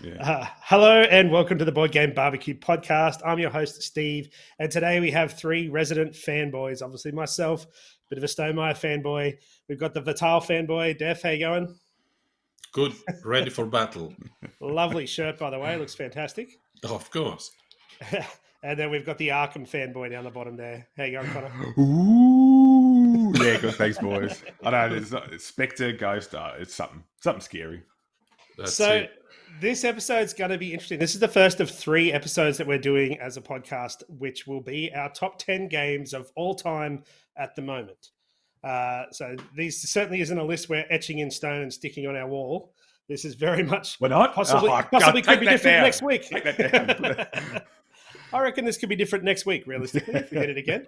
Yeah. Hello and welcome to the Board Game BBQ podcast. I'm your host, Steve, and today we have three resident fanboys. Obviously, myself, bit of a Stonemaier fanboy. We've got the Vital fanboy, Def. How you going? Good, ready for battle. Lovely shirt, by the way. Looks fantastic. Of course. And then we've got the Arkham fanboy down the bottom there. How you going, Conor? Ooh. Yeah, good. Thanks, boys. I know it's Spectre, Ghost. It's something scary. That's so it. This episode's going to be interesting. This is the first of 3 episodes that we're doing as a podcast, which will be our top 10 games of all time at the moment. So these certainly isn't a list we're etching in stone and sticking on our wall. This is very much We're not? possibly God, could be different down. next week. Take that down. I reckon this could be different next week, realistically, if we did it again.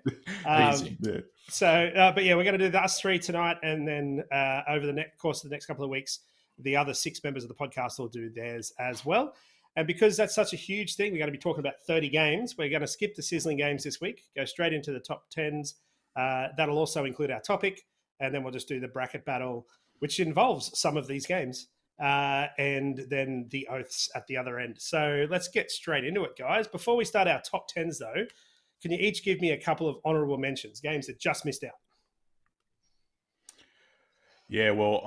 Easy. Yeah. So, but yeah, we're going to do us 3 tonight, and then over the course of the next couple of weeks, the other 6 members of the podcast will do theirs as well. And because that's such a huge thing, we're going to be talking about 30 games. We're going to skip the sizzling games this week, go straight into the top 10s. That'll also include our topic, and then we'll just do the bracket battle, which involves some of these games, and then the oaths at the other end. So let's get straight into it, guys. Before we start our top 10s, though, can you each give me a couple of honourable mentions, games that just missed out? Yeah, well,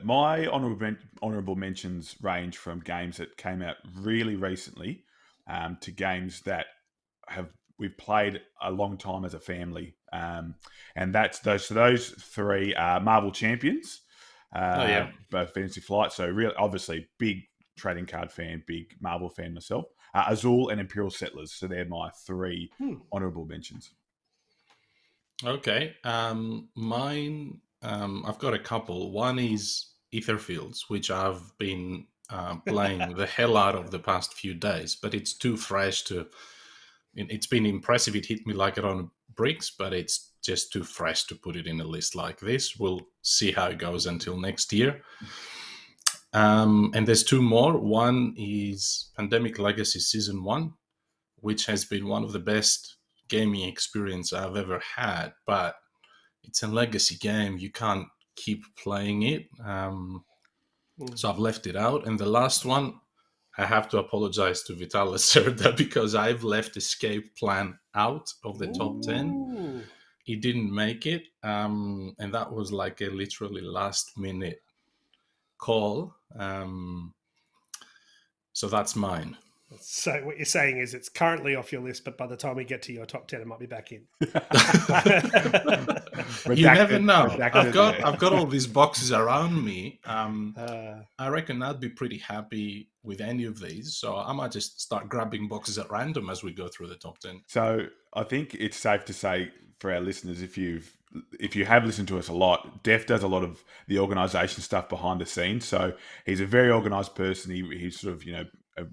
my honourable mentions range from games that came out really recently to games that we've played a long time as a family, and that's those. So those 3 are Marvel Champions, both Fantasy Flight. So really, obviously, big trading card fan, big Marvel fan myself. Azul and Imperial Settlers. So they're my 3 honourable mentions. Okay. Mine, I've got a couple. One is Etherfields, which I've been playing the hell out of the past few days, but it's too fresh to... It's been impressive. It hit me like a ton of bricks, but it's just too fresh to put it in a list like this. We'll see how it goes until next year. And there's 2 more. One is Pandemic Legacy Season 1, which has been one of the best gaming experience I've ever had, but it's a legacy game. You can't keep playing it. So I've left it out. And the last one, I have to apologize to Vitalis Serda because I've left Escape Plan out of the top 10. It didn't make it. And that was like a literally last minute call. So that's mine. So what you're saying is it's currently off your list, but by the time we get to your top 10, it might be back in. You never know. I've got all these boxes around me. I reckon I'd be pretty happy with any of these. So I might just start grabbing boxes at random as we go through the top 10. So I think it's safe to say for our listeners, if you have listened to us a lot, Def does a lot of the organisation stuff behind the scenes. So he's a very organised person. He sort of,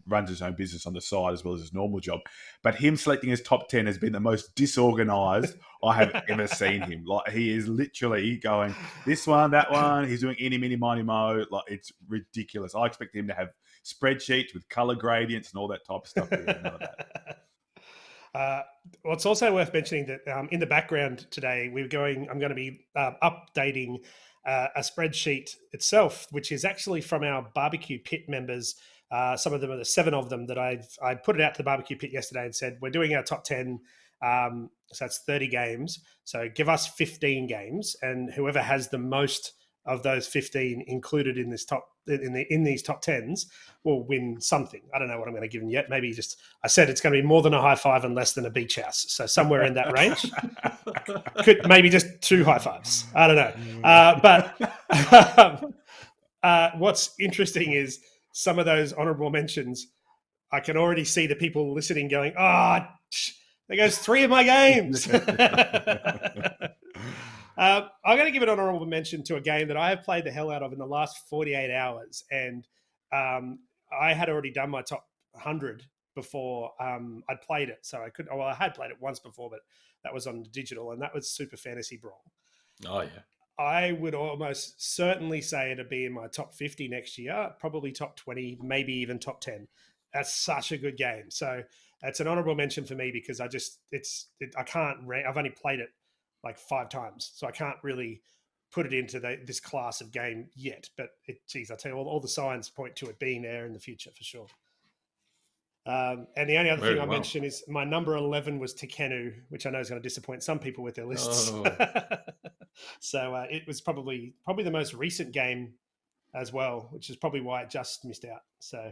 runs his own business on the side as well as his normal job. But him selecting his top 10 has been the most disorganised I have ever seen him. Like, he is literally going, this one, that one. He's doing any, mini, miny, mo. Like, it's ridiculous. I expect him to have spreadsheets with colour gradients and all that type of stuff. None of that. Well, it's also worth mentioning that in the background today, I'm going to be updating a spreadsheet itself, which is actually from our barbecue pit members. Some of them are the 7 of them that I put it out to the barbecue pit yesterday and said, we're doing our top 10. So that's 30 games. So give us 15 games, and whoever has the most of those 15 included in this in these top 10s will win something. I don't know what I'm going to give them yet. Maybe I said it's going to be more than a high five and less than a beach house. So somewhere in that range. Could maybe just 2 high fives. I don't know. But what's interesting is some of those honorable mentions, I can already see the people listening going, there goes 3 of my games. I'm going to give an honorable mention to a game that I have played the hell out of in the last 48 hours. And I had already done my top 100 before I'd played it. So I had played it once before, but that was on digital, and that was Super Fantasy Brawl. Oh, yeah. I would almost certainly say it'd be in my top 50 next year, probably top 20, maybe even top 10. That's such a good game. So it's an honorable mention for me because I've only played it like 5 times. So I can't really put it into this class of game yet. But geez, I tell you, all the signs point to it being there in the future for sure. And the only other Very thing I well. mentioned is my number 11 was Tikenu, which I know is going to disappoint some people with their lists. Oh. So it was probably the most recent game as well, which is probably why it just missed out. So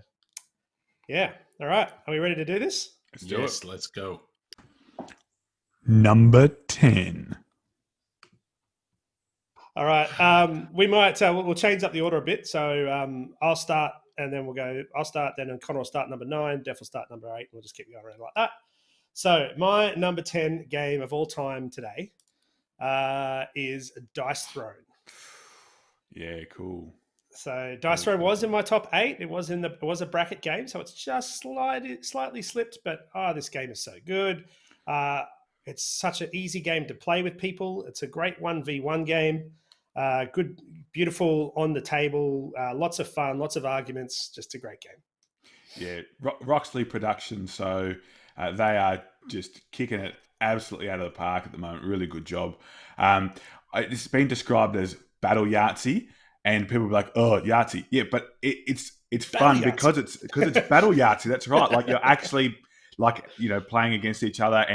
yeah, all right, are we ready to do this? Let's do it. Let's go. Number 10. All right, we might we'll change up the order a bit. So I'll start, and then we'll go. I'll start, then Conor will start number 9. Def will start number 8. And we'll just keep going around like that. So my number 10 game of all time today is Dice Throne. Yeah, cool. So Dice Throne was in my top 8. It was a bracket game, so it's just slightly slipped. But this game is so good. It's such an easy game to play with people. It's a great 1v1 game. Good, beautiful on the table. Lots of fun, lots of arguments. Just a great game. Yeah, Roxley Productions. So they are just kicking it absolutely out of the park at the moment. Really good job. It's been described as Battle Yahtzee, and people be like, "Oh, Yahtzee." Yeah, but it's fun Yahtzee. because it's Battle Yahtzee. That's right. Like you're actually playing against each other,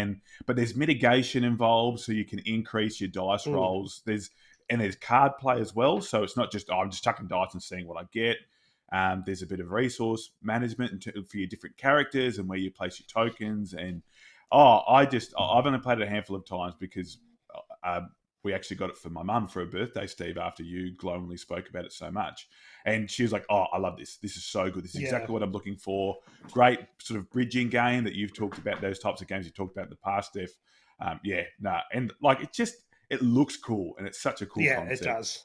but there's mitigation involved, so you can increase your dice rolls. There's card play as well, so it's not just I'm just chucking dice and seeing what I get. There's a bit of resource management for your different characters and where you place your tokens. And I've only played it a handful of times because we actually got it for my mum for her birthday, Steve, after you glowingly spoke about it so much. And she was like, "Oh, I love this. This is so good. This is exactly what I'm looking for." Great sort of bridging game that you've talked about, those types of games you've talked about in the past, Steph. And like it looks cool, and it's such a cool concept. Yeah, it does.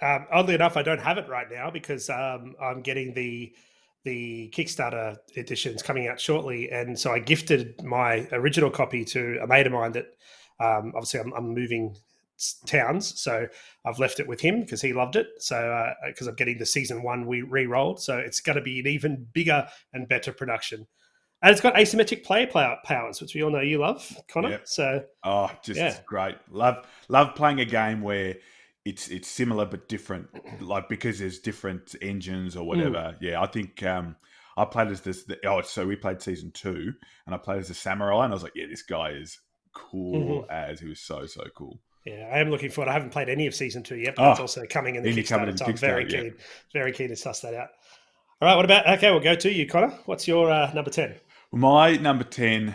Oddly enough, I don't have it right now because I'm getting the Kickstarter editions coming out shortly, and so I gifted my original copy to a mate of mine that obviously I'm moving towns, so I've left it with him because he loved it. So because I'm getting the season 1 we re-rolled, so it's going to be an even bigger and better production. And it's got asymmetric play powers, which we all know you love, Conor. Yep. So great. Love playing a game where it's similar but different, like because there's different engines or whatever. Yeah, I think I played as this. So we played season 2, and I played as a samurai, and I was like, yeah, this guy is cool as he was so cool. Yeah, I am looking forward. I haven't played any of season 2 yet, but it's also coming in the Kickstarter. So I'm very keen to suss that out. All right, we'll go to you, Conor. What's your number 10? My number 10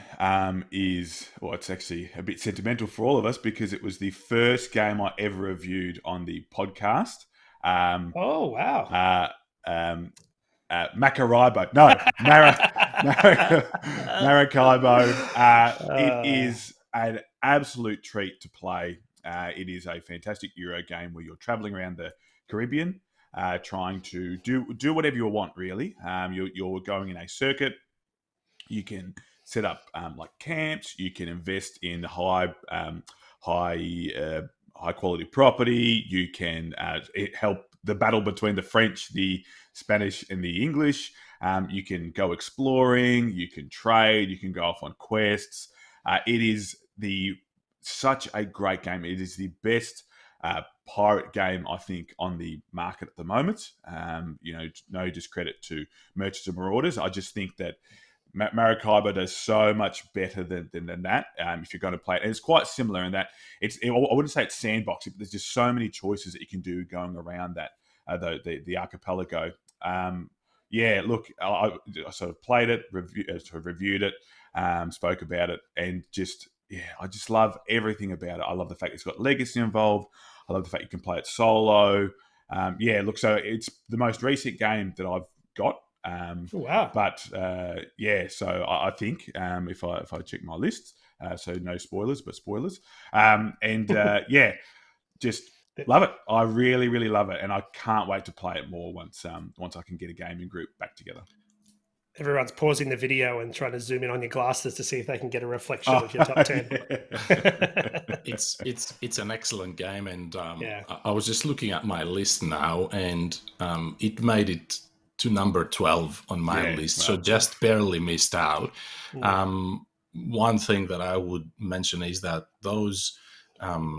is, it's actually a bit sentimental for all of us because it was the first game I ever reviewed on the podcast. Oh, wow. Maracaibo. No, Maracaibo. It is an absolute treat to play. It is a fantastic Euro game where you're traveling around the Caribbean, trying to do whatever you want, really. You're going in a circuit. You can set up like camps. You can invest in high quality property. You can help the battle between the French, the Spanish, and the English. You can go exploring. You can trade. You can go off on quests. It is such a great game. It is the best pirate game, I think, on the market at the moment. No discredit to Merchants and Marauders. I just think that Maracaibo does so much better than that. If you're going to play it, and it's quite similar in that I wouldn't say it's sandboxing, but there's just so many choices that you can do going around that the archipelago. Look, I sort of played it, reviewed it, spoke about it, and I just love everything about it. I love the fact it's got legacy involved. I love the fact you can play it solo. So it's the most recent game that I've got. Wow. But so I think if I check my list, so no spoilers, but spoilers. Just love it. I really, really love it, and I can't wait to play it more once I can get a gaming group back together. Everyone's pausing the video and trying to zoom in on your glasses to see if they can get a reflection of your top 10. It's an excellent game, and I was just looking at my list now, and it made it to number 12 on my list, so just barely missed out. One thing that I would mention is that those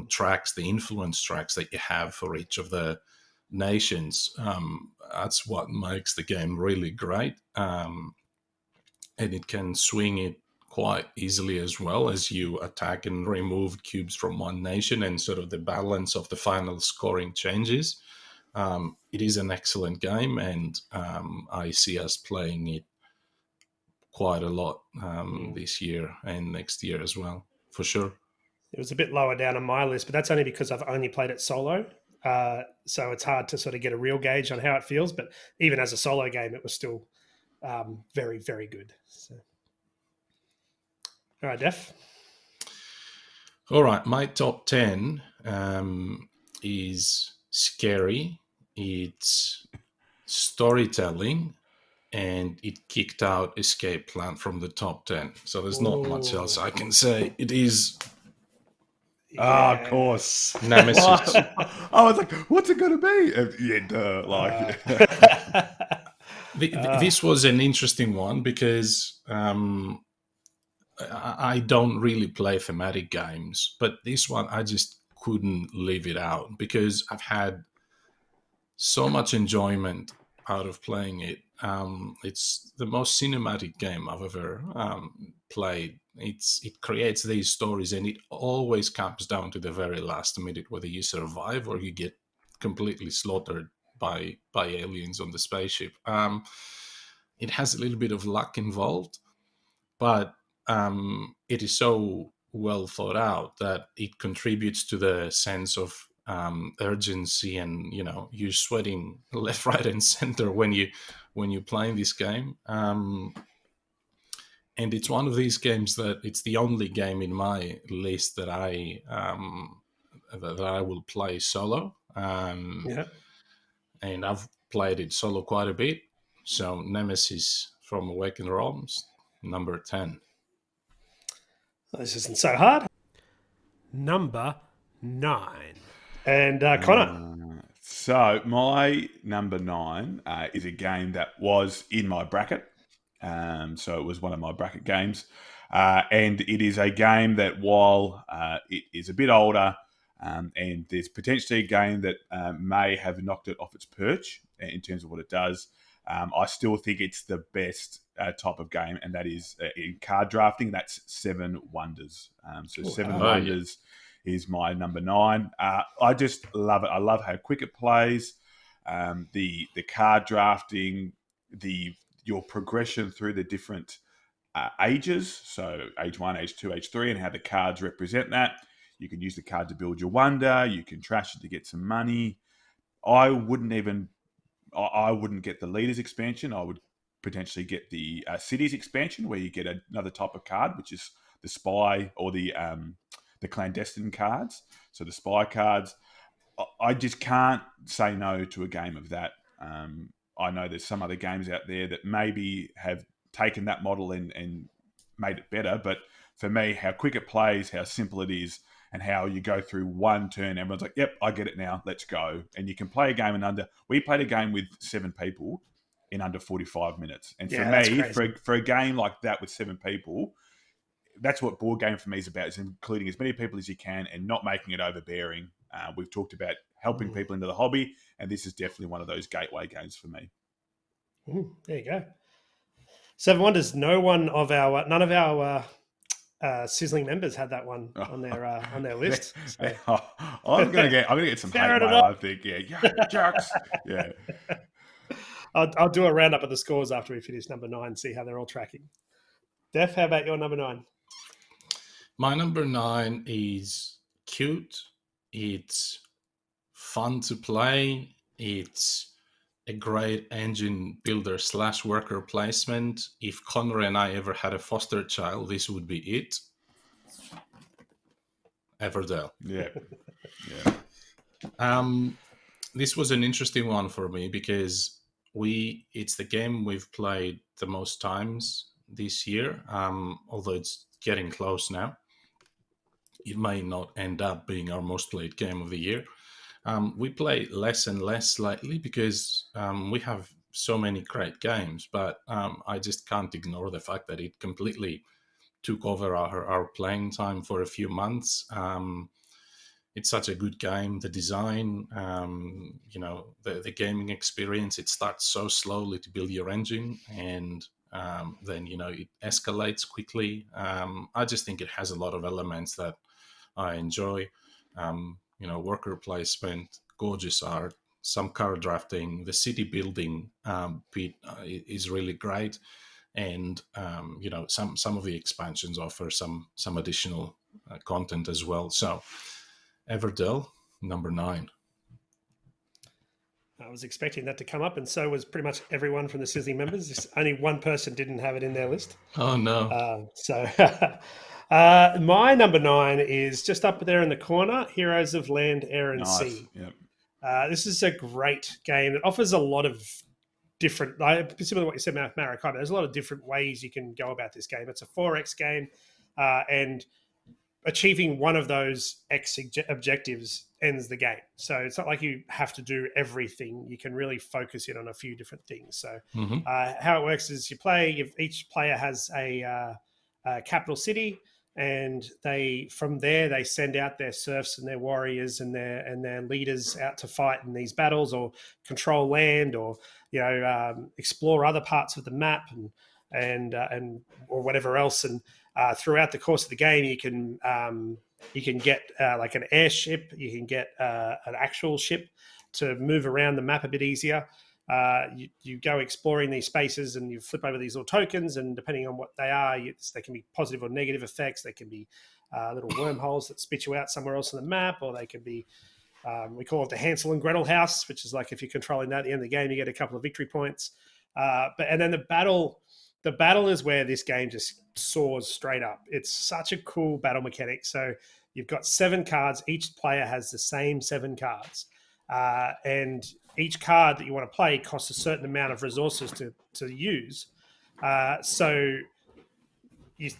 tracks, the influence tracks that you have for each of the nations. That's what makes the game really great. And it can swing it quite easily as well as you attack and remove cubes from one nation, and sort of the balance of the final scoring changes. It is an excellent game, and I see us playing it quite a lot this year and next year as well, for sure. It was a bit lower down on my list, but that's only because I've only played it solo. So it's hard to sort of get a real gauge on how it feels. But even as a solo game, it was still very, very good. So. All right, Def. All right, my top 10 is scary. It's storytelling, and it kicked out Escape Plan from the top 10. So there's not much else I can say. It is Ah, of course. Nemesis. I was like, what's it going to be? Yeah, duh. This was an interesting one because I don't really play thematic games, but this one I just couldn't leave it out because I've had so much enjoyment out of playing it. It's the most cinematic game I've ever played. It creates these stories, and it always comes down to the very last minute, whether you survive or you get completely slaughtered by aliens on the spaceship. It has a little bit of luck involved, but it is so well thought out that it contributes to the sense of urgency, and you're sweating left, right, and center when you're playing this game. And it's one of these games that it's the only game in my list that I will play solo. Yeah. And I've played it solo quite a bit. So Nemesis from Awakened Realms, number 10. This isn't so hard. Number 9. And Conor. So my number 9 is a game that was in my bracket. So it was one of my bracket games. And it is a game that while it is a bit older, and there's potentially a game that may have knocked it off its perch in terms of what it does, I still think it's the best type of game, and that is in card drafting. That's Seven Wonders. Seven Wonders is my number 9. I just love it. I love how quick it plays, the card drafting, your progression through the different ages. So age 1, age 2, age 3, and how the cards represent that. You can use the card to build your wonder. You can trash it to get some money. I wouldn't get the leaders expansion. I would potentially get the cities expansion, where you get another type of card, which is the spy or the clandestine cards. So the spy cards. I just can't say no to a game of that. I know there's some other games out there that maybe have taken that model and made it better, but for me, how quick it plays, how simple it is, and how you go through one turn, everyone's like, yep, I get it now, let's go. And you can play a game we played a game with 7 people in under 45 minutes. And for me, for a game like that with 7 people, that's what board game for me is about, is including as many people as you can and not making it overbearing. We've talked about helping people into the hobby, and this is definitely one of those gateway games for me. There you go. Seven Wonders. None of our Sizzling members had that one on their list. So. I'm gonna get some hate mail, I think. Yeah, jerks. Yeah. I'll do a roundup of the scores after we finish number 9, see how they're all tracking. Def, how about your number 9? My number 9 is cute. It's fun to play. It's a great engine builder / worker placement. If Conor and I ever had a foster child, this would be it. Ebidell. Yeah. This was an interesting one for me because it's the game we've played the most times this year, although it's getting close now. It may not end up being our most played game of the year. We play less and less slightly because we have so many great games, but I just can't ignore the fact that it completely took over our playing time for a few months. it's such a good game. The design, the gaming experience, it starts so slowly to build your engine, and then it escalates quickly. I just think it has a lot of elements that I enjoy. Worker placement, gorgeous art, some card drafting, the city building bit is really great, and some of the expansions offer some additional content as well. So Everdell, number 9. I was expecting that to come up, and so was pretty much everyone from the Sizzling members. Just only one person didn't have it in their list. Oh no! My number 9 is just up there in the corner. Heroes of Land, Air, and Sea. Yep. This is a great game. It offers a lot of different, similar to what you said about Maracaibo. There's a lot of different ways you can go about this game. It's a 4X game, and achieving one of those X objectives ends the game. So it's not like you have to do everything. You can really focus in on a few different things. So how it works is each player has a capital city, and from there they send out their serfs and their warriors and their leaders out to fight in these battles, or control land, or explore other parts of the map and or whatever else. And throughout the course of the game, you can get like an airship, you can get an actual ship to move around the map a bit easier. You go exploring these spaces, and you flip over these little tokens, and depending on what they are, they can be positive or negative effects. They can be little wormholes that spit you out somewhere else on the map, or they can be, we call it the Hansel and Gretel house, which is like if you're controlling that at the end of the game, you get a couple of victory points. And then the battle is where this game just soars straight up. It's such a cool battle mechanic. So you've got 7 cards. Each player has the same 7 cards. And each card that you want to play costs a certain amount of resources to use. So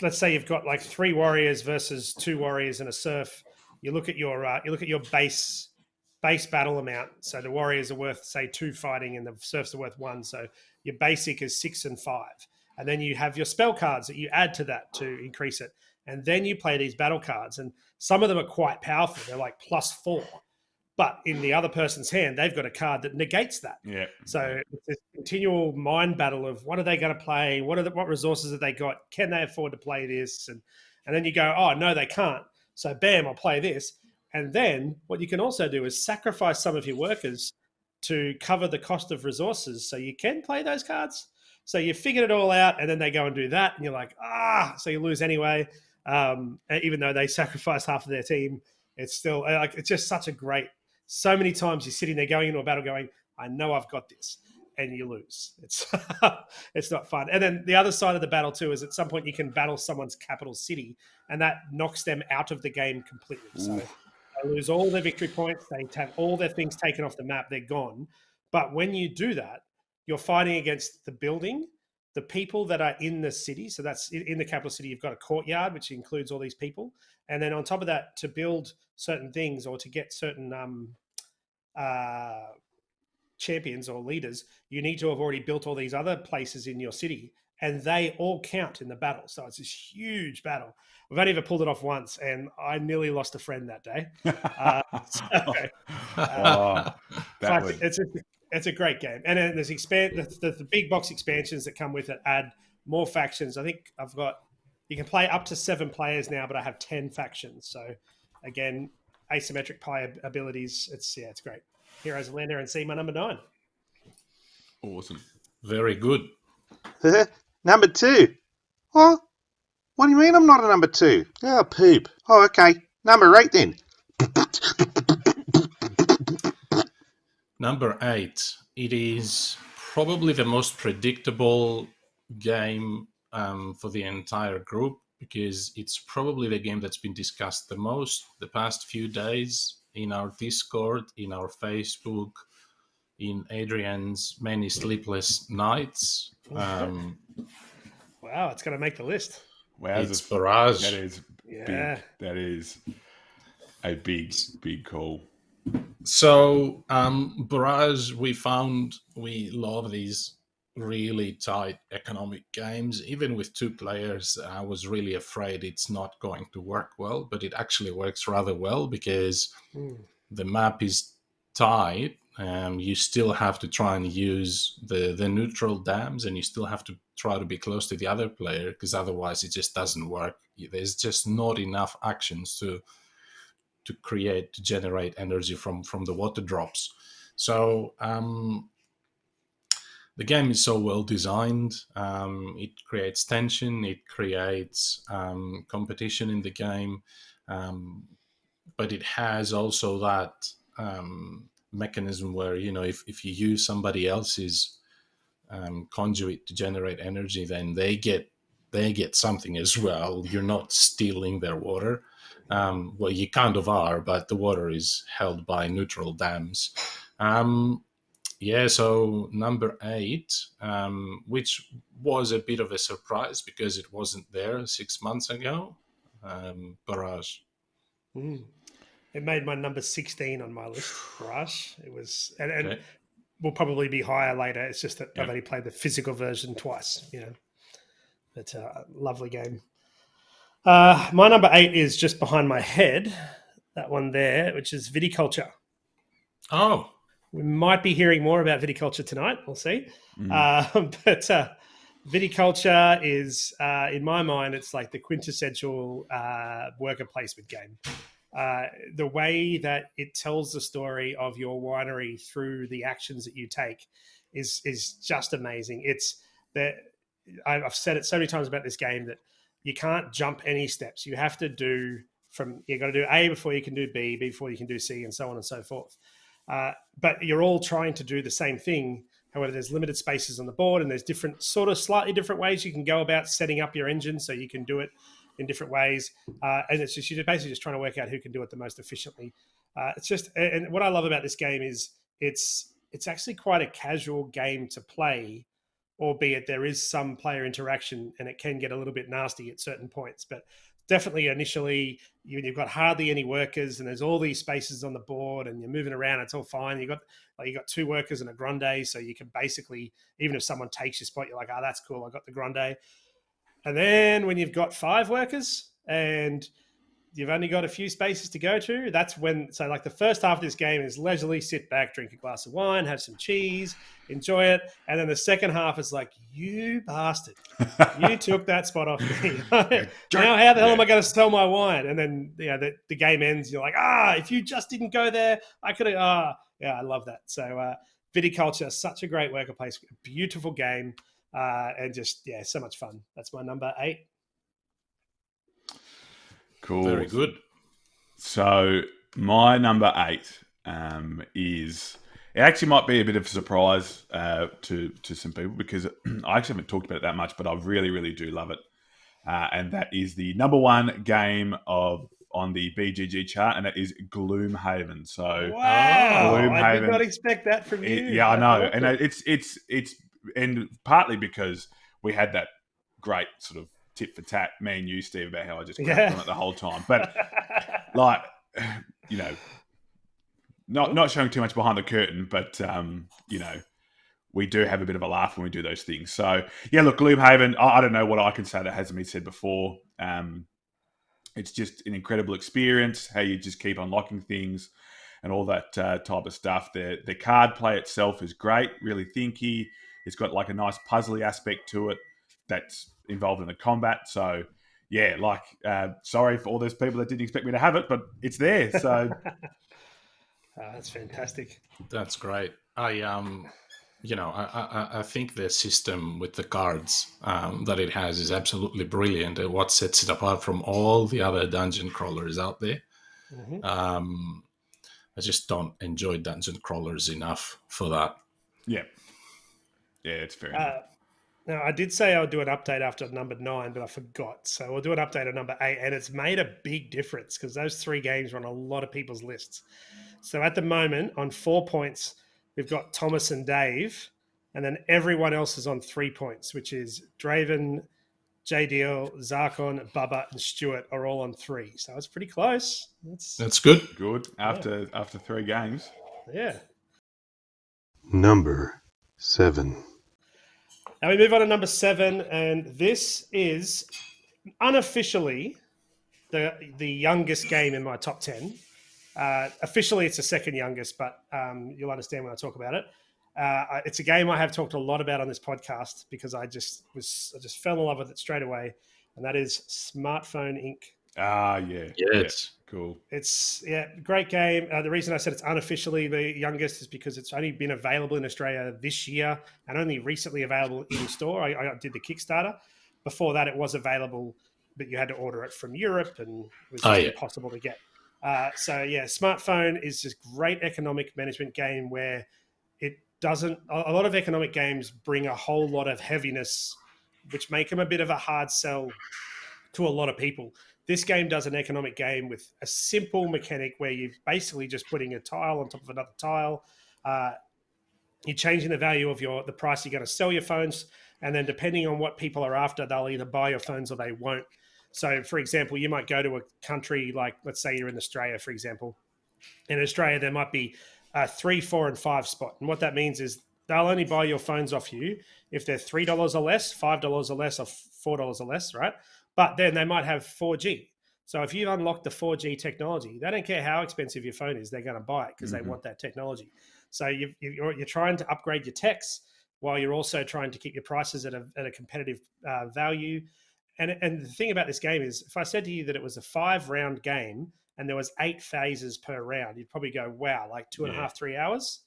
let's say you've got like 3 warriors versus 2 warriors and a serf. You look at your base battle amount. So the warriors are worth, say, 2 fighting, and the serfs are worth 1. So your basic is 6 and 5. And then you have your spell cards that you add to that to increase it. And then you play these battle cards, and some of them are quite powerful. They're like +4. But in the other person's hand, they've got a card that negates that. Yeah. So it's this continual mind battle of what are they going to play? What resources have they got? Can they afford to play this? And then you go, oh, no, they can't. So bam, I'll play this. And then what you can also do is sacrifice some of your workers to cover the cost of resources, so you can play those cards. So you figured it all out, and then they go and do that, and you're like, so you lose anyway. Even though they sacrificed half of their team, it's still it's just such a great. So many times you're sitting there going into a battle, going, I know I've got this, and you lose. It's not fun. And then the other side of the battle too is at some point you can battle someone's capital city, and that knocks them out of the game completely. Ooh. So they lose all their victory points. They have all their things taken off the map. They're gone. But when you do that, you're fighting against the building, the people that are in the city. So that's in the capital city. You've got a courtyard, which includes all these people. And then on top of that, to build certain things or to get certain champions or leaders, you need to have already built all these other places in your city, and they all count in the battle. So it's this huge battle. We've only ever pulled it off once, and I nearly lost a friend that day. It's a great game. And then there's the big box expansions that come with it add more factions. I think you can play up to 7 players now, but I have 10 factions. So again, asymmetric player abilities. It's great. Heroes of Land, Air, and Sea, my number 9. Awesome. Very good. Number 2. What do you mean I'm not a number 2? Oh, poop. Oh, okay. Number 8 then. Number 8. It is probably the most predictable game for the entire group, because it's probably the game that's been discussed the most the past few days in our Discord, in our Facebook, in Adrian's many sleepless nights. Wow, it's going to make the list. Wow, it's Barrage. That is big. That is a big call. So, Barrage, we found we love these really tight economic games. Even with 2 players, I was really afraid it's not going to work well, but it actually works rather well because the map is tight. You still have to try and use the neutral dams, and you still have to try to be close to the other player, because otherwise it just doesn't work. There's just not enough actions to generate energy from the water drops. So the game is so well designed. It creates tension, it creates competition in the game, but it has also that mechanism where, if you use somebody else's conduit to generate energy, then they get something as well. You're not stealing their water. Well, you kind of are, but the water is held by neutral dams. So number 8, which was a bit of a surprise because it wasn't there 6 months ago. Barrage. It made my number 16 on my list, Barrage. It was, and Okay. will probably be higher later. It's just that I've only played the physical version twice, But lovely game. My number 8 is just behind my head, that one there, which is Viticulture. Oh, we might be hearing more about Viticulture tonight. We'll see. But Viticulture is, in my mind, it's like the quintessential worker placement game. The way that it tells the story of your winery through the actions that you take is just amazing. It's that I've said it so many times about this game that you can't jump any steps. You have to do you got to do A before you can do B before you can do C, and so on and so forth. But you're all trying to do the same thing. However, there's limited spaces on the board, and there's different, sort of slightly different ways you can go about setting up your engine, so you can do it in different ways. And it's just, you're basically just trying to work out who can do it the most efficiently. It's just, and what I love about this game is it's actually quite a casual game to play, albeit there is some player interaction, and it can get a little bit nasty at certain points. But definitely initially, you've got hardly any workers, and there's all these spaces on the board, and you're moving around. It's all fine. You got 2 workers and a grande, so you can basically, even if someone takes your spot, you're like, that's cool, I got the grande. And then when you've got 5 workers and you've only got a few spaces to go to, that's when, so like the first half of this game is leisurely sit back, drink a glass of wine, have some cheese, enjoy it. And then the second half is like, you bastard, you took that spot off me. Now how the hell am I going to sell my wine? And then the game ends. You're like, if you just didn't go there, I could have. Yeah, I love that. So Viticulture, such a great worker place, beautiful game, and just so much fun. That's my number 8. Cool. Very good. So my number 8 is, it actually might be a bit of a surprise to some people, because I actually haven't talked about it that much, but I really, really do love it. And that is the number 1 game on the BGG chart, and that is Gloom Haven. So wow, Gloom I Haven, did not expect that from you. I know, and it's and partly because we had that great sort of tit for tat, me and you, Steve, about how I just cracked on it the whole time. But like, not showing too much behind the curtain, but we do have a bit of a laugh when we do those things. So yeah, look, Gloom Haven, I don't know what I can say that hasn't been said before. It's just an incredible experience, how you just keep unlocking things and all that type of stuff. The card play itself is great, really thinky. It's got like a nice puzzly aspect to it that's involved in the combat. So yeah, like, sorry for all those people that didn't expect me to have it, but it's there. So that's fantastic. That's great. I think the system with the cards that it has is absolutely brilliant. And what sets it apart from all the other dungeon crawlers out there. Mm-hmm. I just don't enjoy dungeon crawlers enough for that. Yeah, it's fair enough. Now, I did say I would do an update after number 9, but I forgot. So we'll do an update on number 8, and it's made a big difference because those 3 games are on a lot of people's lists. So at the moment, on 4 points, we've got Thomas and Dave, and then everyone else is on 3 points, which is Draven, JDL, Zarkon, Bubba, and Stuart are all on 3. So it's pretty close. That's good. Good after 3 games. Yeah. Number 7. Now we move on to number 7, and this is unofficially the youngest game in my top 10. Officially, it's the second youngest, but you'll understand when I talk about it. It's a game I have talked a lot about on this podcast because I just fell in love with it straight away, and that is Smartphone Inc. Ah, yeah. Yes. Yeah, cool. It's great game. The reason I said it's unofficially the youngest is because it's only been available in Australia this year and only recently available in store. I did the Kickstarter. Before that, it was available, but you had to order it from Europe, and it was just impossible to get. Smartphone is this great economic management game where it doesn't. A lot of economic games bring a whole lot of heaviness, which make them a bit of a hard sell to a lot of people. This game does an economic game with a simple mechanic where you're basically just putting a tile on top of another tile. You're changing the value of the price you're going to sell your phones, and then depending on what people are after, they'll either buy your phones or they won't. So, for example, you might go to a country like, let's say you're in Australia, for example. In Australia, there might be a 3, 4, and 5 spot. And what that means is they'll only buy your phones off you if they're $3 or less, $5 or less, or $4 or less, right? But then they might have 4G. So if you've unlocked the 4G technology, they don't care how expensive your phone is. They're going to buy it because they want that technology. So you're trying to upgrade your techs while you're also trying to keep your prices at a competitive value. And the thing about this game is, if I said to you that it was a 5-round game and there was 8 phases per round, you'd probably go, wow, like 2.5, 3 hours.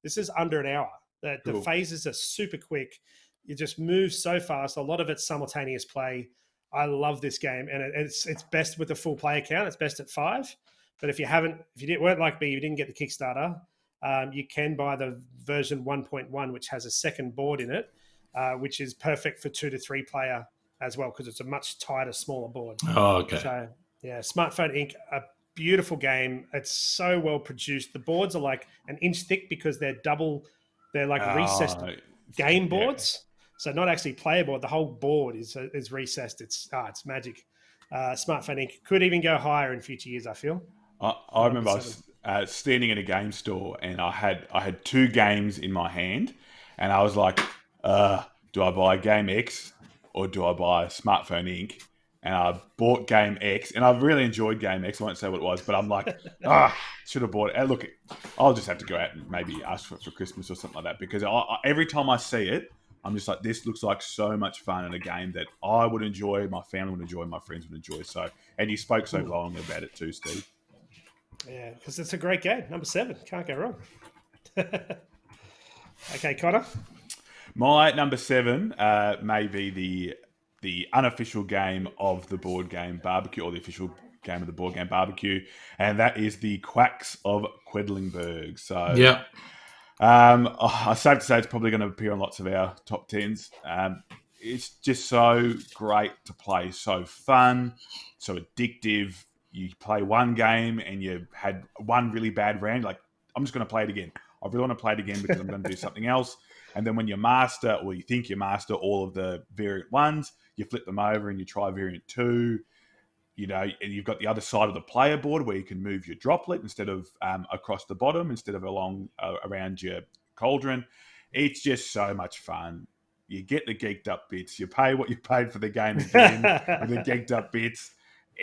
This is under an hour. The phases are super quick. You just move so fast. A lot of it's simultaneous play. I love this game, and it's best with a full player count. It's best at 5. But if you weren't like me, you didn't get the Kickstarter, you can buy the version 1.1, which has a second board in it, which is perfect for 2 to 3 player as well, because it's a much tighter, smaller board. Oh, okay. So, Smartphone Inc., a beautiful game. It's so well produced. The boards are like an inch thick because they're recessed game boards. So not actually player board. The whole board is recessed. It's magic. Smartphone Inc. could even go higher in future years, I feel. I remember I was standing in a game store and I had 2 games in my hand, and I was like, do I buy Game X or do I buy Smartphone Inc.? And I bought Game X, and I really enjoyed Game X. I won't say what it was, but I'm like, should have bought it. And look, I'll just have to go out and maybe ask for it for Christmas or something like that, because every time I see it, I'm just like, this looks like so much fun in a game that I would enjoy, my family would enjoy, my friends would enjoy. So, and you spoke so glowingly about it too, Steve. Yeah, because it's a great game. Number 7, can't go wrong. Okay, Connor. My number 7 may be the unofficial game of the board game barbecue, or the official game of the board game barbecue, and that is the Quacks of Quedlingberg. So, yeah. I safe to say it's probably going to appear on lots of our top 10s. It's just so great to play, so fun, so addictive. You play one game and you had one really bad round, like, I'm just going to play it again. I really want to play it again because I'm going to do something else. And then when you master, or you think you master all of the variant 1s, you flip them over and you try variant 2. And you've got the other side of the player board where you can move your droplet instead of across the bottom, instead of along around your cauldron. It's just so much fun. You get the geeked up bits. You pay what you paid for the game again with the geeked up bits,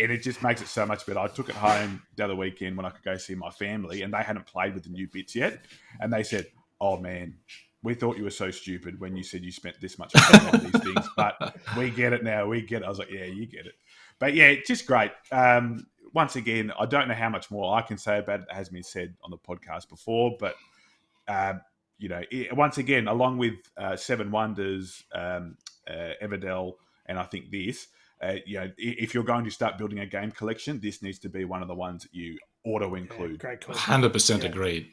and it just makes it so much better. I took it home the other weekend when I could go see my family, and they hadn't played with the new bits yet, and they said, "Oh man, we thought you were so stupid when you said you spent this much money on these things, but we get it now. We get it." I was like, "Yeah, you get it." But yeah, just great. Once again, I don't know how much more I can say about it that has been said on the podcast before, but once again, along with Seven Wonders, Ebidell, and I think this, if you're going to start building a game collection, this needs to be one of the ones that you auto include. Yeah, great call. 100% agreed.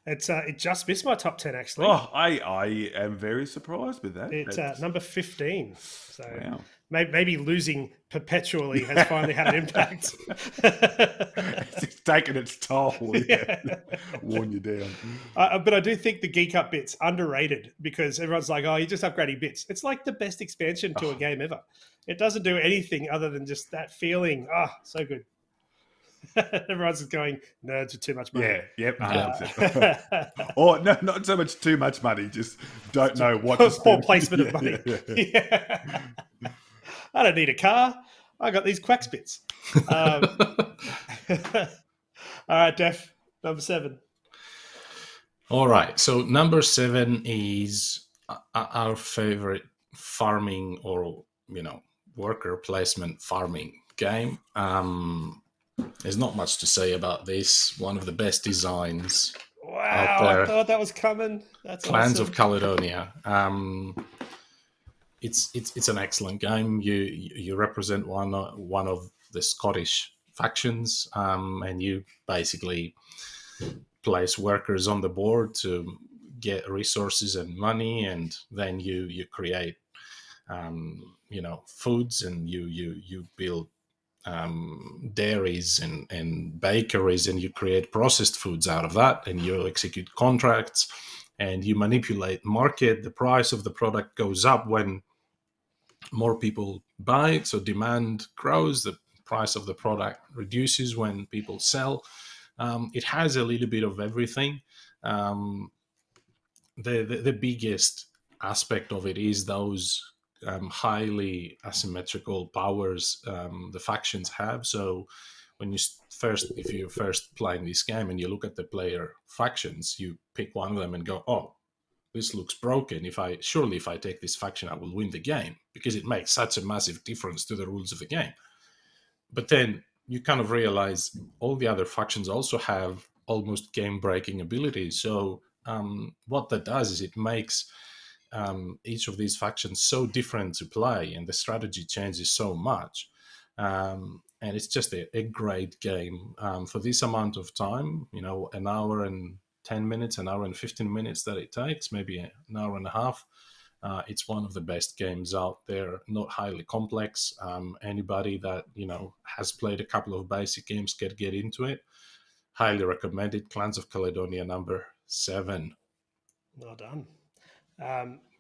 It just missed my top 10, actually. Oh, I am very surprised with that. It's number 15. So wow. maybe losing perpetually has finally had an impact. It's taken its toll. Yeah. Worn you down. But I do think the Geek Up bit's underrated, because everyone's like, oh, you're just upgrading bits. It's like the best expansion to a game ever. It doesn't do anything other than just that feeling. So good. Everyone's just going nerds with too much money. Yeah, yep, 100%. Or no, not so much too much money, just don't know what to Poor spend. placement of money. Yeah. I don't need a car. I got these Quacks bits. All right, Def, number 7. All right. So number 7 is our favorite farming or, worker placement farming game. There's not much to say about this. One of the best designs out Wow, there. I thought that was coming. That's Clans awesome. of Caledonia. It's an excellent game. You represent one of the Scottish factions, and you basically place workers on the board to get resources and money, and then you create foods, and you build dairies and bakeries, and you create processed foods out of that, and you execute contracts, and you manipulate market. The price of the product goes up when more people buy it, so demand grows. The price of the product reduces when people sell. It has a little bit of everything. The biggest aspect of it is those highly asymmetrical powers the factions have. So when if you're first playing this game and you look at the player factions, you pick one of them and go, oh, this looks broken. If I take this faction, I will win the game, because it makes such a massive difference to the rules of the game. But then you kind of realize all the other factions also have almost game-breaking abilities. So what that does is it makes each of these factions so different to play, and the strategy changes so much. And it's just a great game for this amount of time, an hour and 10 minutes, an hour and 15 minutes that it takes, maybe an hour and a half. It's one of the best games out there, not highly complex. Anybody that, has played a couple of basic games can get into it. Highly recommended. Clans of Caledonia, number 7. Well done.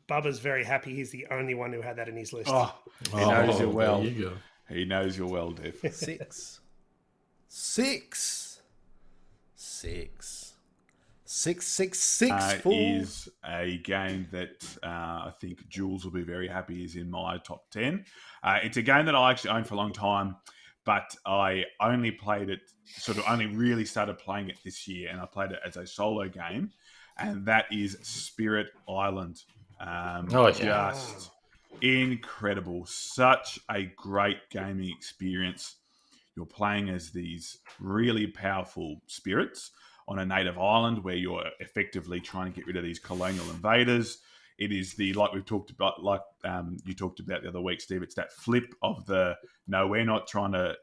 Bubba's very happy he's the only one who had that in his list. Oh, he knows you well. There you go. He knows you well, Dev. 6. 666, fool. Is a game that I think Jules will be very happy is in my top 10. It's a game that I actually owned for a long time, but I only played it, only really started playing it this year, and I played it as a solo game, and that is Spirit Island. Just incredible. Such a great gaming experience. You're playing as these really powerful spirits on a native island where you're effectively trying to get rid of these colonial invaders. It is like we've talked about, you talked about the other week, Steve. It's that flip of no, we're not trying to,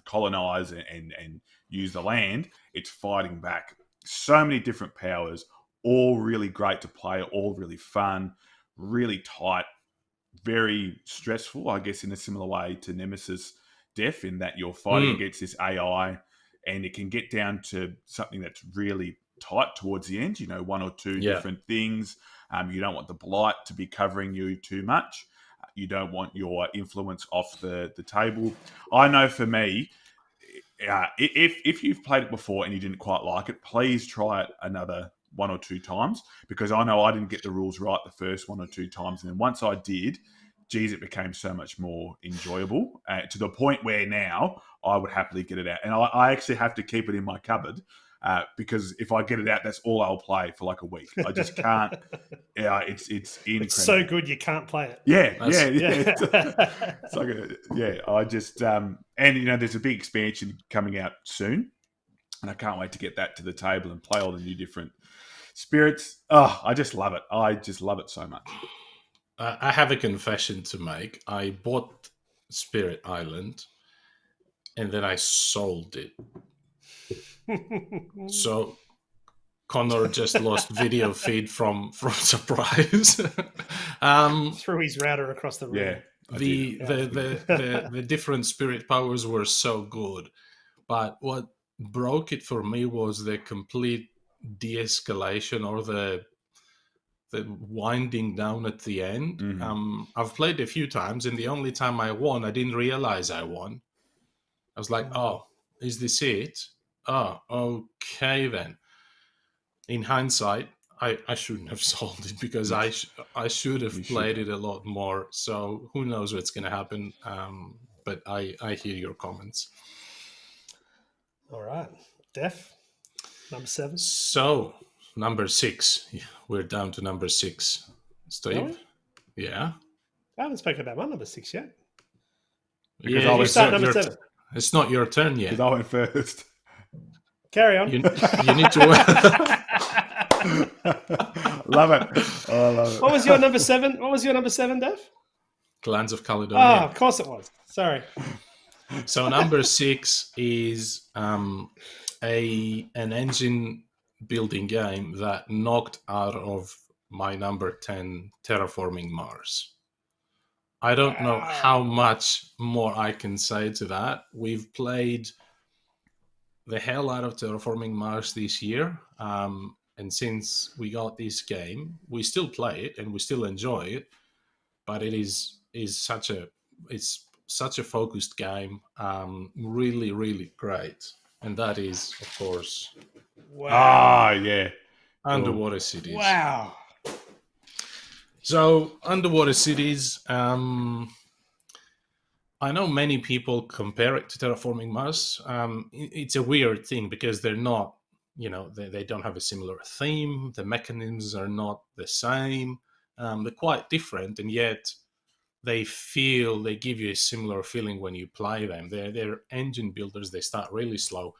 colonize and use the land. It's fighting back. So many different powers, all really great to play, all really fun, really tight, very stressful, I guess, in a similar way to Nemesis Def, in that you're fighting against this AI, and it can get down to something that's really tight towards the end, one or two different things. You don't want the blight to be covering you too much. You don't want your influence off the table. I know for me, if you've played it before and you didn't quite like it, please try it another 1 or 2 times, because I know I didn't get the rules right the first 1 or 2 times. And then once I did, geez, it became so much more enjoyable to the point where now I would happily get it out. And I actually have to keep it in my cupboard because if I get it out, that's all I'll play for like a week. I just can't. It's incredible. It's so good you can't play it. Yeah. It's like I just and there's a big expansion coming out soon, and I can't wait to get that to the table and play all the new different spirits. Oh, I just love it. I just love it so much. I have a confession to make. I bought Spirit Island and then I sold it. So Conor just lost video feed from surprise. Threw his router across the room. Yeah. The different spirit powers were so good, but what broke it for me was the complete de-escalation, or the winding down at the end. I've played a few times, and the only time I won, I didn't realize I won. I was like, oh, is this it? Oh, okay then. In hindsight, I shouldn't have sold it because I should have played it a lot more. So who knows what's going to happen? But I hear your comments. All right. Def, number 7. So, number 6. We're down to number 6. Steve? Are we? Yeah? I haven't spoken about my number 6 yet. Because yeah, I You was start first. number 7. It's not your turn yet. Because I went first. Carry on. You need to... Love it. Oh, I love it. What was your number 7? What was your number 7, Dev? Clans of Oh, Caledonia. of course it was. Sorry. So number 6 is an engine building game that knocked out of my number 10, Terraforming Mars. I don't know how much more I can say to that. We've played the hell out of Terraforming Mars this year. And since we got this game, we still play it and we still enjoy it. But it is such a focused game. Really, really great. And that is, of course, Ah, yeah. Underwater Cities. Wow. So, Underwater Cities, I know many people compare it to Terraforming Mars. It's a weird thing because they're not, they don't have a similar theme. The mechanisms are not the same. They're quite different, and yet they give you a similar feeling when you play them. They're engine builders. They start really slow.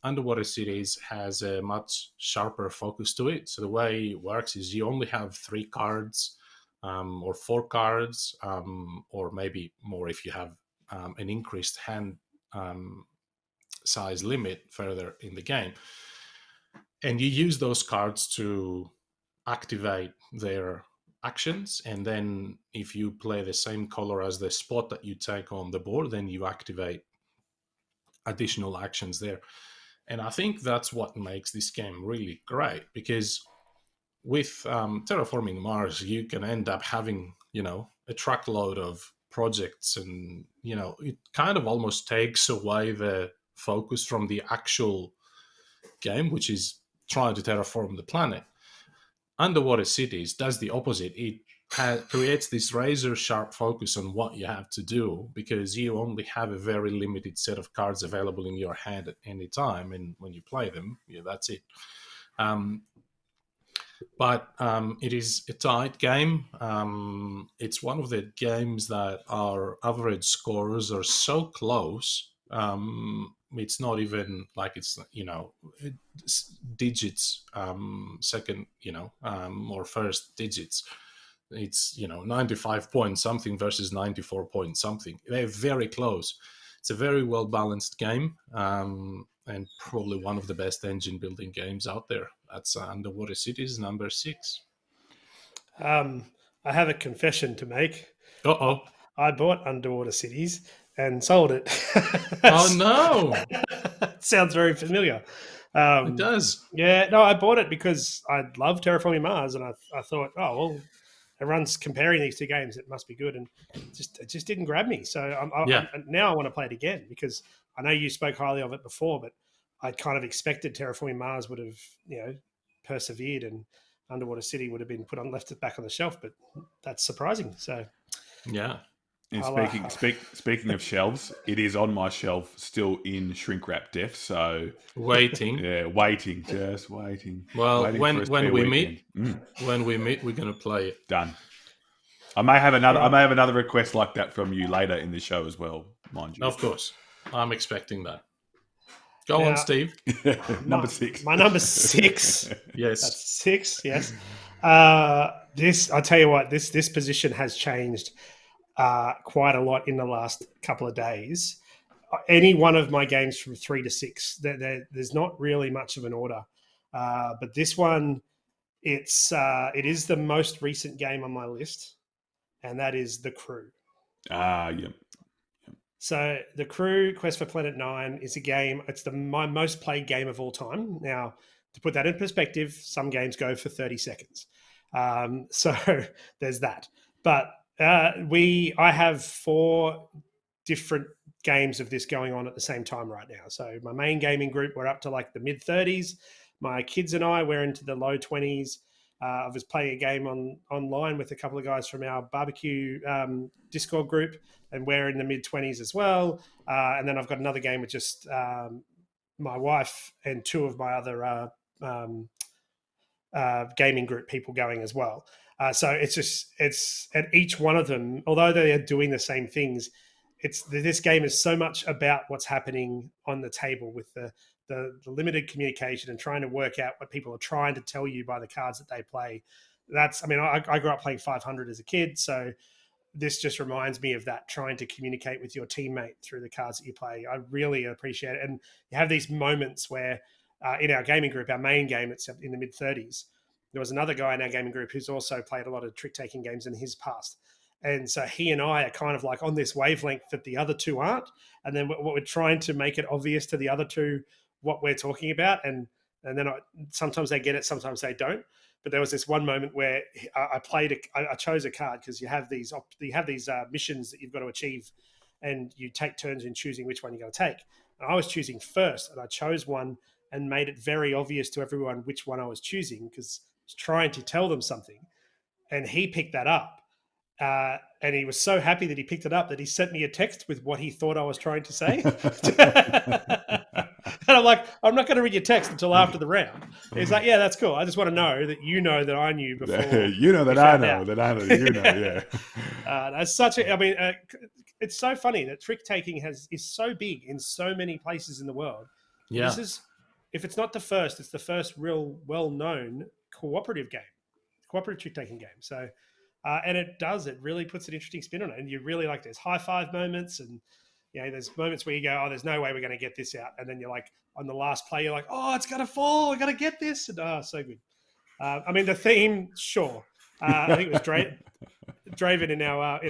Underwater Cities has a much sharper focus to it. So the way it works is you only have 3 cards or 4 cards, or maybe more if you have an increased hand size limit further in the game. And you use those cards to activate their actions, and then if you play the same color as the spot that you take on the board, then you activate additional actions there. And I think that's what makes this game really great, because with Terraforming Mars, you can end up having, a truckload of projects, and, it kind of almost takes away the focus from the actual game, which is trying to terraform the planet. Underwater Cities does the opposite. It creates this razor sharp focus on what you have to do, because you only have a very limited set of cards available in your hand at any time, and when you play them, that's it. But it is a tight game. It's one of the games that our average scores are so close. It's not even like it's digits, second, or first digits. It's 95 point something versus 94 point something. They're very close. It's a very well balanced game, and probably one of the best engine building games out there. That's Underwater Cities number 6. I have a confession to make. I bought Underwater Cities and sold it. Oh no! It sounds very familiar. It does. Yeah, no, I bought it because I love Terraforming Mars, and I thought, oh well, everyone's comparing these 2 games, it must be good, and it just didn't grab me. So now I want to play it again, because I know you spoke highly of it before, but I kind of expected Terraforming Mars would have persevered, and Underwater City would have been left back on the shelf, but that's surprising. So yeah. And speaking of shelves, it is on my shelf still in shrink wrap, Def. So waiting. Yeah, waiting, just waiting. Well, waiting when we meet, we're gonna play it. Done. I may have another request like that from you later in the show as well, mind you. Of course, I'm expecting that. Go on, Steve. Number 6. My number 6. Yes. That's 6. Yes. This, I tell you what, this position has changed quite a lot in the last couple of days. Any one of my games from 3 to 6, there's not really much of an order. But this one, it is the most recent game on my list, and that is The Crew. Yep. So The Crew, Quest for Planet 9, is a game. It's my most played game of all time. Now, to put that in perspective, some games go for 30 seconds. So there's that. But I have 4 different games of this going on at the same time right now. So my main gaming group, we're up to like the mid 30s. My kids and I, we're into the low 20s. I was playing a game online with a couple of guys from our barbecue Discord group, and we're in the mid 20s as well. And then I've got another game with just my wife and two of my other gaming group people going as well. So it's at each one of them, although they are doing the same things, this game is so much about what's happening on the table with the limited communication and trying to work out what people are trying to tell you by the cards that they play. I grew up playing 500 as a kid, so this just reminds me of that, trying to communicate with your teammate through the cards that you play. I really appreciate it. And you have these moments where in our gaming group, our main game, it's in the mid 30s. There was another guy in our gaming group who's also played a lot of trick-taking games in his past. And so he and I are kind of like on this wavelength that the other two aren't. And then we're trying to make it obvious to the other two what we're talking about. And then sometimes they get it, sometimes they don't. But there was this one moment where I chose a card because you have these missions that you've got to achieve, and you take turns in choosing which one you're going to take. And I was choosing first, and I chose one and made it very obvious to everyone which one I was choosing because I was trying to tell them something. And he picked that up. And he was so happy that he picked it up that he sent me a text with what he thought I was trying to say. And I'm like, I'm not going to read your text until after the round. And he's like, yeah, that's cool. I just want to know that you know that I knew before. You know that I know that I know that you know. Yeah. That's it's so funny that trick taking is so big in so many places in the world. Yeah. This is, if it's not the first, it's the first real well-known cooperative trick taking game. So. And it really puts an interesting spin on it. And you really like, there's high five moments, and there's moments where you go, oh, there's no way we're going to get this out. And then you're like, on the last play, you're like, oh, it's going to fall. We're going to get this. And so good. The theme, sure. I think it was Draven in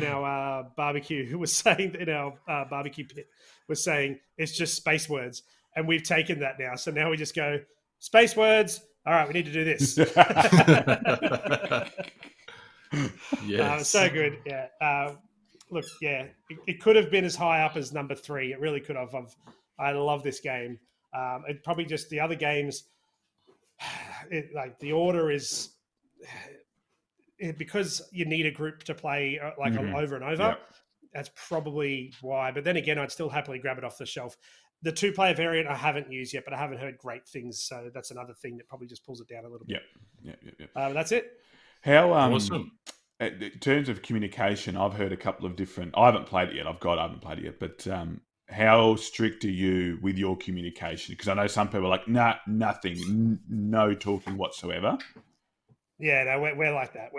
our barbecue who was saying, in our barbecue pit, was saying it's just space words. And we've taken that now. So now we just go, space words. All right, we need to do this. Yes. So good. Yeah. Look, yeah, it could have been as high up as number 3. It really could have. I love this game. It probably just the other games, the order is because you need a group to play over and over. Yep. That's probably why. But then again, I'd still happily grab it off the shelf. The 2-player variant I haven't used yet, but I haven't heard great things. So that's another thing that probably just pulls it down a little bit. Yeah. That's it. How awesome. In terms of communication, I've heard a couple of different. I haven't played it yet. I haven't played it yet. But how strict are you with your communication? Because I know some people are like, nah, nothing, no talking whatsoever. Yeah, no, we're like that.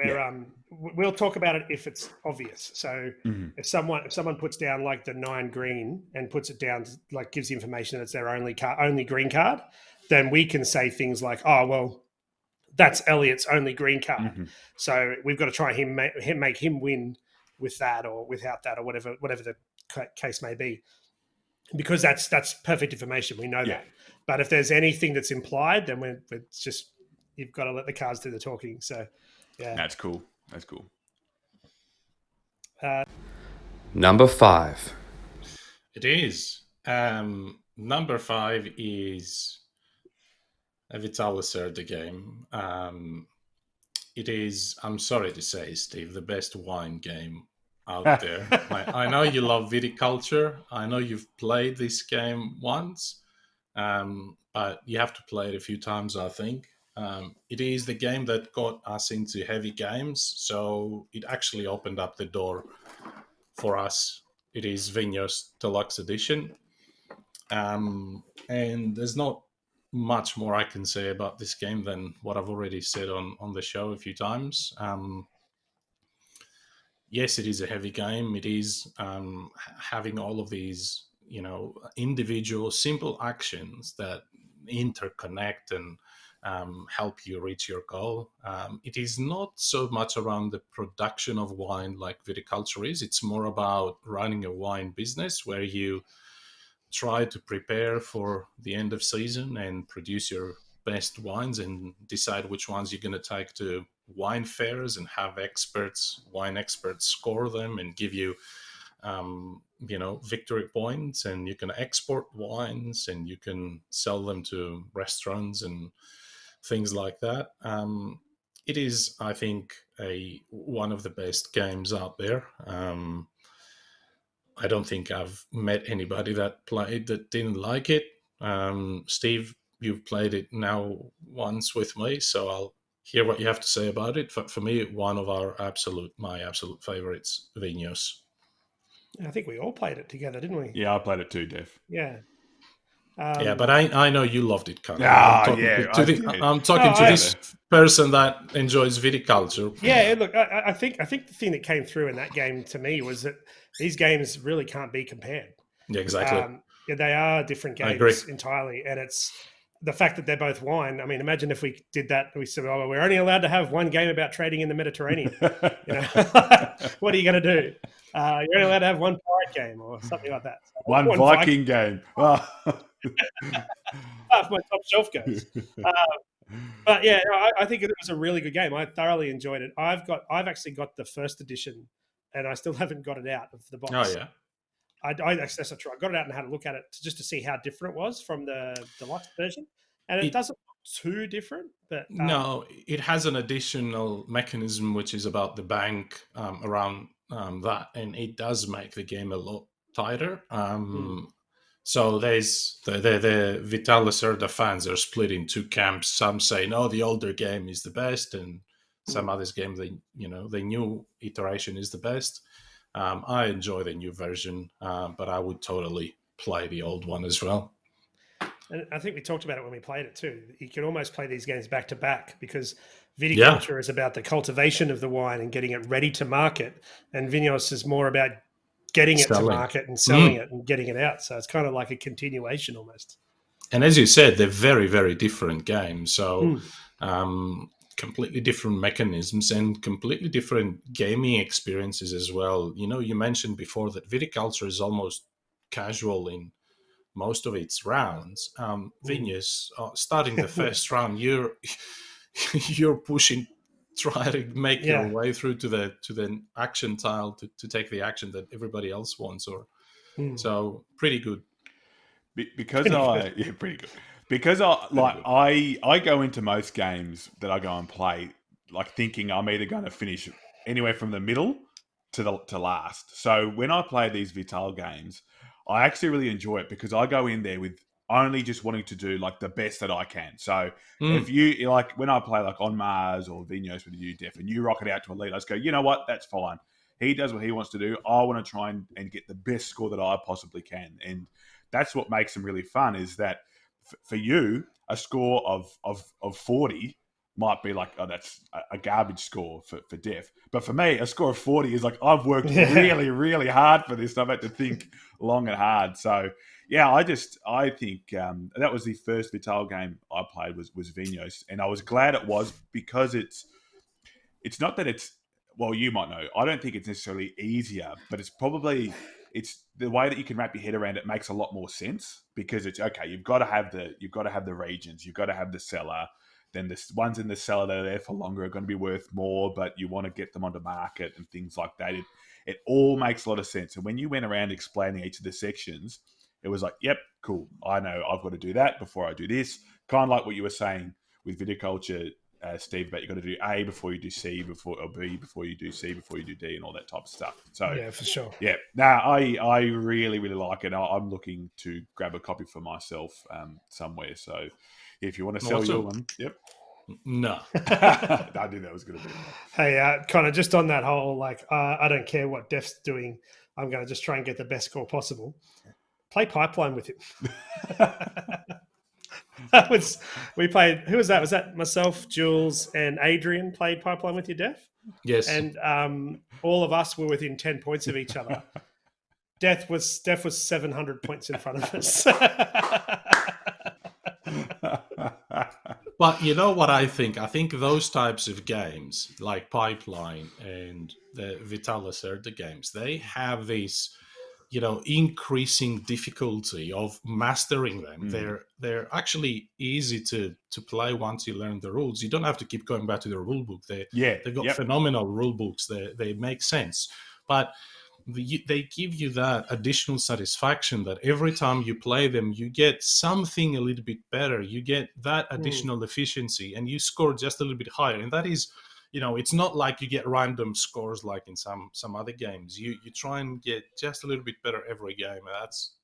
We'll talk about it if it's obvious. So if someone puts down like the 9 green and puts it down, like gives the information that it's their only green card, then we can say things like, oh well, that's Elliot's only green card. So we've got to try make him win with that or without that or whatever the case may be, because that's perfect information. We know that. But if there's anything that's implied, then it's just, you've got to let the cards do the talking. So yeah, that's cool. Number 5. It is. Number 5 is Viticulture, the game. It is, I'm sorry to say, Steve, the best wine game out there. I know you love Viticulture. I know you've played this game once, but you have to play it a few times, I think. It is the game that got us into heavy games, so it actually opened up the door for us. It is Vineyard's Deluxe Edition. And there's not much more I can say about this game than what I've already said on the show a few times. Yes, it is a heavy game. It is having all of these, individual simple actions that interconnect and help you reach your goal. It is not so much around the production of wine like Viticulture is. It's more about running a wine business where you try to prepare for the end of season and produce your best wines and decide which ones you're going to take to wine fairs and have wine experts score them and give you victory points, and you can export wines, and you can sell them to restaurants and things like that. It is, I think, one of the best games out there. I don't think I've met anybody that played that didn't like it. Steve, you've played it now once with me, so I'll hear what you have to say about it. For me, one of my absolute favorites, Vignos. I think we all played it together, didn't we? Yeah, I played it too, Dev. Yeah. Yeah, but I know you loved it, Conor. Ah, I'm talking to this person that enjoys viticulture. Yeah, look, I think the thing that came through in that game to me was that these games really can't be compared. Yeah, exactly. They are different games entirely, and it's the fact that they're both wine. I mean, imagine if we did that. We said, "Oh, we're only allowed to have one game about trading in the Mediterranean." What are you going to do? You're only allowed to have one pirate game or something like that. One Viking game. Oh. Half my top shelf goes. But yeah, I think it was a really good game. I thoroughly enjoyed it. I've actually got the first edition, and I still haven't got it out of the box. Oh yeah. That's not true. I got it out and had a look at it just to see how different it was from the Deluxe version, and it doesn't look too different. But no, it has an additional mechanism which is about the bank around that, and it does make the game a lot tighter. So there's the Viticulture, the fans are split in two camps. Some say no, the older game is the best, and some others game the new iteration is the best. I enjoy the new version, but I would totally play the old one as well. And I think we talked about it when we played it too. You can almost play these games back to back because Viticulture is about the cultivation of the wine and getting it ready to market, and Vignos is more about getting it to market and selling it and getting it out. So it's kind of like a continuation almost. And as you said, they're very, very different games. So completely different mechanisms and completely different gaming experiences as well. You mentioned before that Viticulture is almost casual in most of its rounds. Vignos, starting the first round, you're pushing, try to make your way through to the action tile to take the action that everybody else wants. So pretty good. Pretty good. Because I go into most games that I go and play like thinking I'm either going to finish anywhere from the middle to last. So when I play these Vital games, I actually really enjoy it because I go in there with only just wanting to do like the best that I can. So if you like when I play like on Mars or Vignos with you, Def, and you rock it out to a lead, I just go, you know what, that's fine. He does what he wants to do. I want to try and get the best score that I possibly can. And that's what makes them really fun is that for you, a score of 40 might be like, oh, that's a garbage score for Def. But for me, a score of 40 is like, I've worked really, really hard for this. I've had to think long and hard. So, yeah, I think that was the first Vital game I played was Vignos. And I was glad it was because it's not that it's, well, you might know, I don't think it's necessarily easier, but it's the way that you can wrap your head around it makes a lot more sense because it's okay. You've got to have the regions, you've got to have the cellar. Then the ones in the cellar that are there for longer are going to be worth more, but you want to get them onto market and things like that. It all makes a lot of sense. And when you went around explaining each of the sections, it was like, yep, cool. I know I've got to do that before I do this. Kind of like what you were saying with Viticulture, Steve, about you got to do A before you do C, or B before you do C, before you do D, and all that type of stuff. So yeah, for sure. Yeah, I really, really like it. I'm looking to grab a copy for myself somewhere. So if you want to sell your one, yep. No, I knew that was going to be. Hey, kind of just on that whole, like, I don't care what Def's doing. I'm going to just try and get the best score possible. Play Pipeline with him. We played. Who was that? Was that myself, Jules, and Adrian played Pipeline with you, Def? Yes. And all of us were within 10 points of each other. Def was 700 points in front of us. But you know what I think? I think those types of games, like Pipeline and the Viticulture games, they have this, increasing difficulty of mastering them. They're actually easy to play once you learn the rules. You don't have to keep going back to the rule book. They've got phenomenal rule books. They make sense. But they give you that additional satisfaction that every time you play them, you get something a little bit better. You get that additional efficiency, and you score just a little bit higher. And that is, it's not like you get random scores like in some other games. You try and get just a little bit better every game. And that's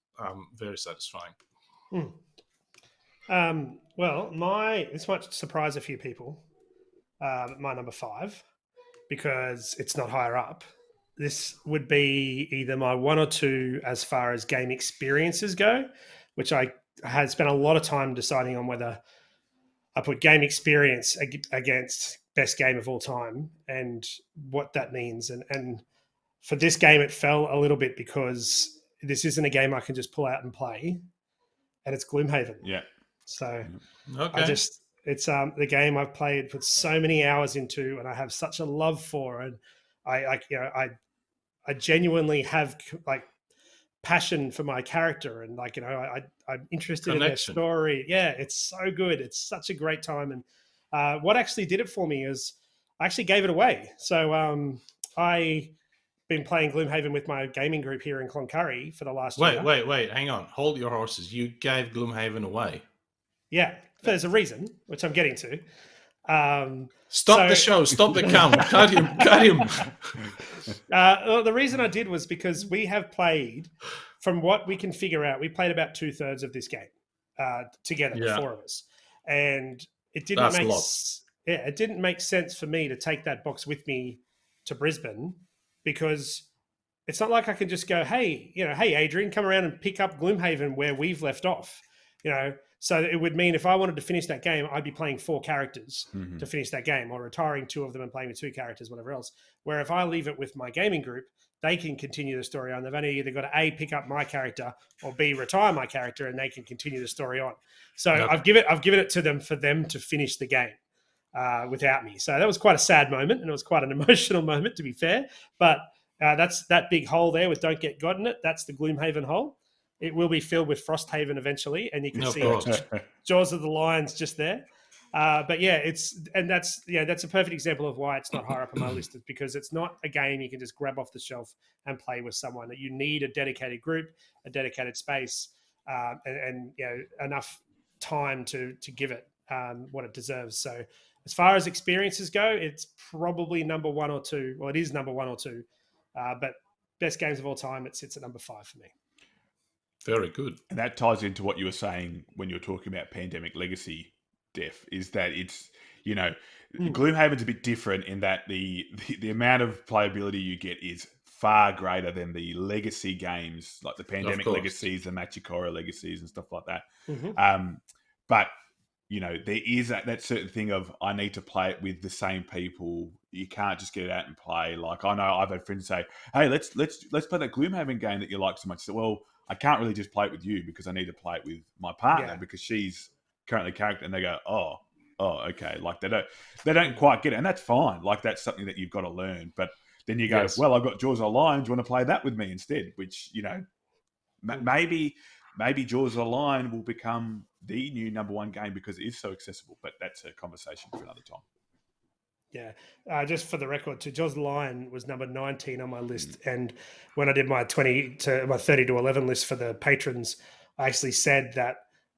very satisfying. Well, this might surprise a few people. My number 5, because it's not higher up. This would be either my 1 or 2 as far as game experiences go, which I had spent a lot of time deciding on whether I put game experience against best game of all time and what that means. And for this game, it fell a little bit because this isn't a game I can just pull out and play, and it's Gloom Haven. Yeah. So Okay. it's the game I've played, put so many hours into, and I have such a love for, and I genuinely have like passion for my character, and I'm interested in their story. Yeah, it's so good. It's such a great time. And what actually did it for me is I actually gave it away. So I been playing Gloom Haven with my gaming group here in Cloncurry for the last year. Wait, hang on. Hold your horses. You gave Gloom Haven away. Yeah, there's a reason, which I'm getting to. Stop the show. Stop the count. Cut him. Well, the reason I did was because we have played, from what we can figure out, we played about 2/3 of this game together, the 4 of us, and it didn't make sense for me to take that box with me to Brisbane, because it's not like I can just go, hey Adrian, come around and pick up Gloom Haven where we've left off, So it would mean if I wanted to finish that game, I'd be playing 4 characters to finish that game, or retiring 2 of them and playing with 2 characters, whatever else. Where if I leave it with my gaming group, they can continue the story on. They've only either got to A, pick up my character, or B, retire my character, and they can continue the story on. So I've given it to them for them to finish the game without me. So that was quite a sad moment, and it was quite an emotional moment, to be fair. But that's that big hole there with "Don't Get God" in it. That's the Gloom Haven hole. It will be filled with Frosthaven eventually, and you can see Jaws of the Lions just there. But yeah, that's a perfect example of why it's not higher up on my list, because it's not a game you can just grab off the shelf and play with someone. That you need a dedicated group, a dedicated space, and enough time to give it what it deserves. So as far as experiences go, it's probably number 1 or 2. Well, it is number 1 or 2, but best games of all time, it sits at number 5 for me. Very good. And that ties into what you were saying when you were talking about Pandemic Legacy, Def, is that it's, Gloomhaven's a bit different in that the amount of playability you get is far greater than the legacy games, like the Pandemic Legacies, the Machikora Legacies and stuff like that. But, there is that certain thing of, I need to play it with the same people. You can't just get it out and play. Like, I know I've had friends say, hey, let's play that Gloomhaven game that you like so much. So, well, I can't really just play it with you because I need to play it with my partner because she's currently character. And they go, oh, okay. Like they don't quite get it. And that's fine. Like, that's something that you've got to learn. But then you go, well, I've got Jaws of the Lion. Do you want to play that with me instead? Which, maybe Jaws of the Lion will become the new number 1 game because it is so accessible. But that's a conversation for another time. Yeah, just for the record, Jaws of the Lion was number 19 on my list, and when I did my 30 to 11 list for the patrons, I actually said that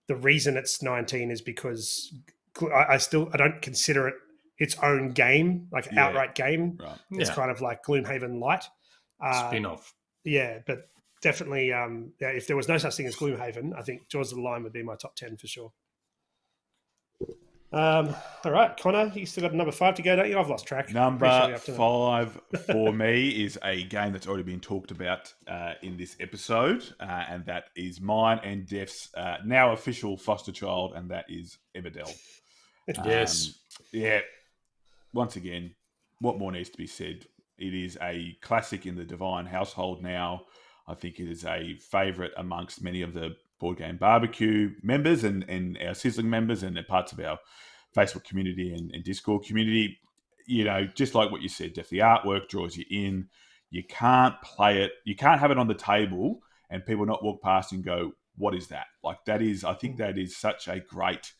the reason it's 19 is because I don't consider it its own game, like outright game. Right. It's kind of like Gloomhaven Light, spin-off. Yeah, but definitely, if there was no such thing as Gloomhaven, I think Jaws of the Lion would be my top 10 for sure. All right, Connor, you still got number 5 to go, don't you? I've lost track. Number 5 for me is a game that's already been talked about in this episode, and that is mine and Def's now official foster child, and that is Ebidell. Yes. Yeah. Once again, what more needs to be said? It is a classic in the Divine household now. I think it is a favourite amongst many of the Board Game Barbecue members and our Sizzling members and parts of our Facebook community and Discord community. Just like what you said, Def, the artwork draws you in. You can't play it. You can't have it on the table and people not walk past and go, what is that? Like, I think that is such a great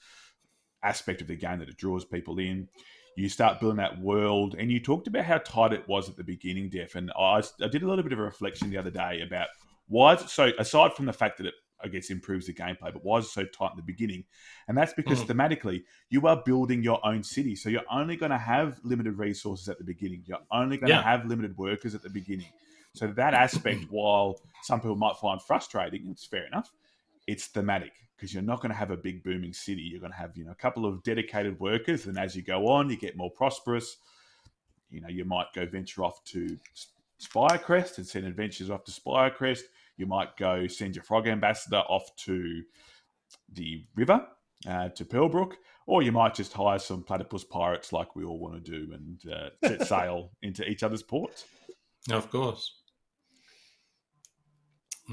aspect of the game that it draws people in. You start building that world, and you talked about how tight it was at the beginning, Def. And I did a little bit of a reflection the other day about why is it so, aside from the fact that it, I guess, improves the gameplay, but why is it so tight in the beginning? And that's because thematically, you are building your own city. So you're only going to have limited resources at the beginning. You're only going to have limited workers at the beginning. So that aspect, while some people might find frustrating, it's fair enough, it's thematic, because you're not going to have a big booming city. You're going to have, a couple of dedicated workers, and as you go on, you get more prosperous. You might go venture off to Spirecrest and send adventures off to Spirecrest. You might go send your frog ambassador off to the river, to Pearlbrook, or you might just hire some platypus pirates like we all want to do and set sail into each other's ports. Of course.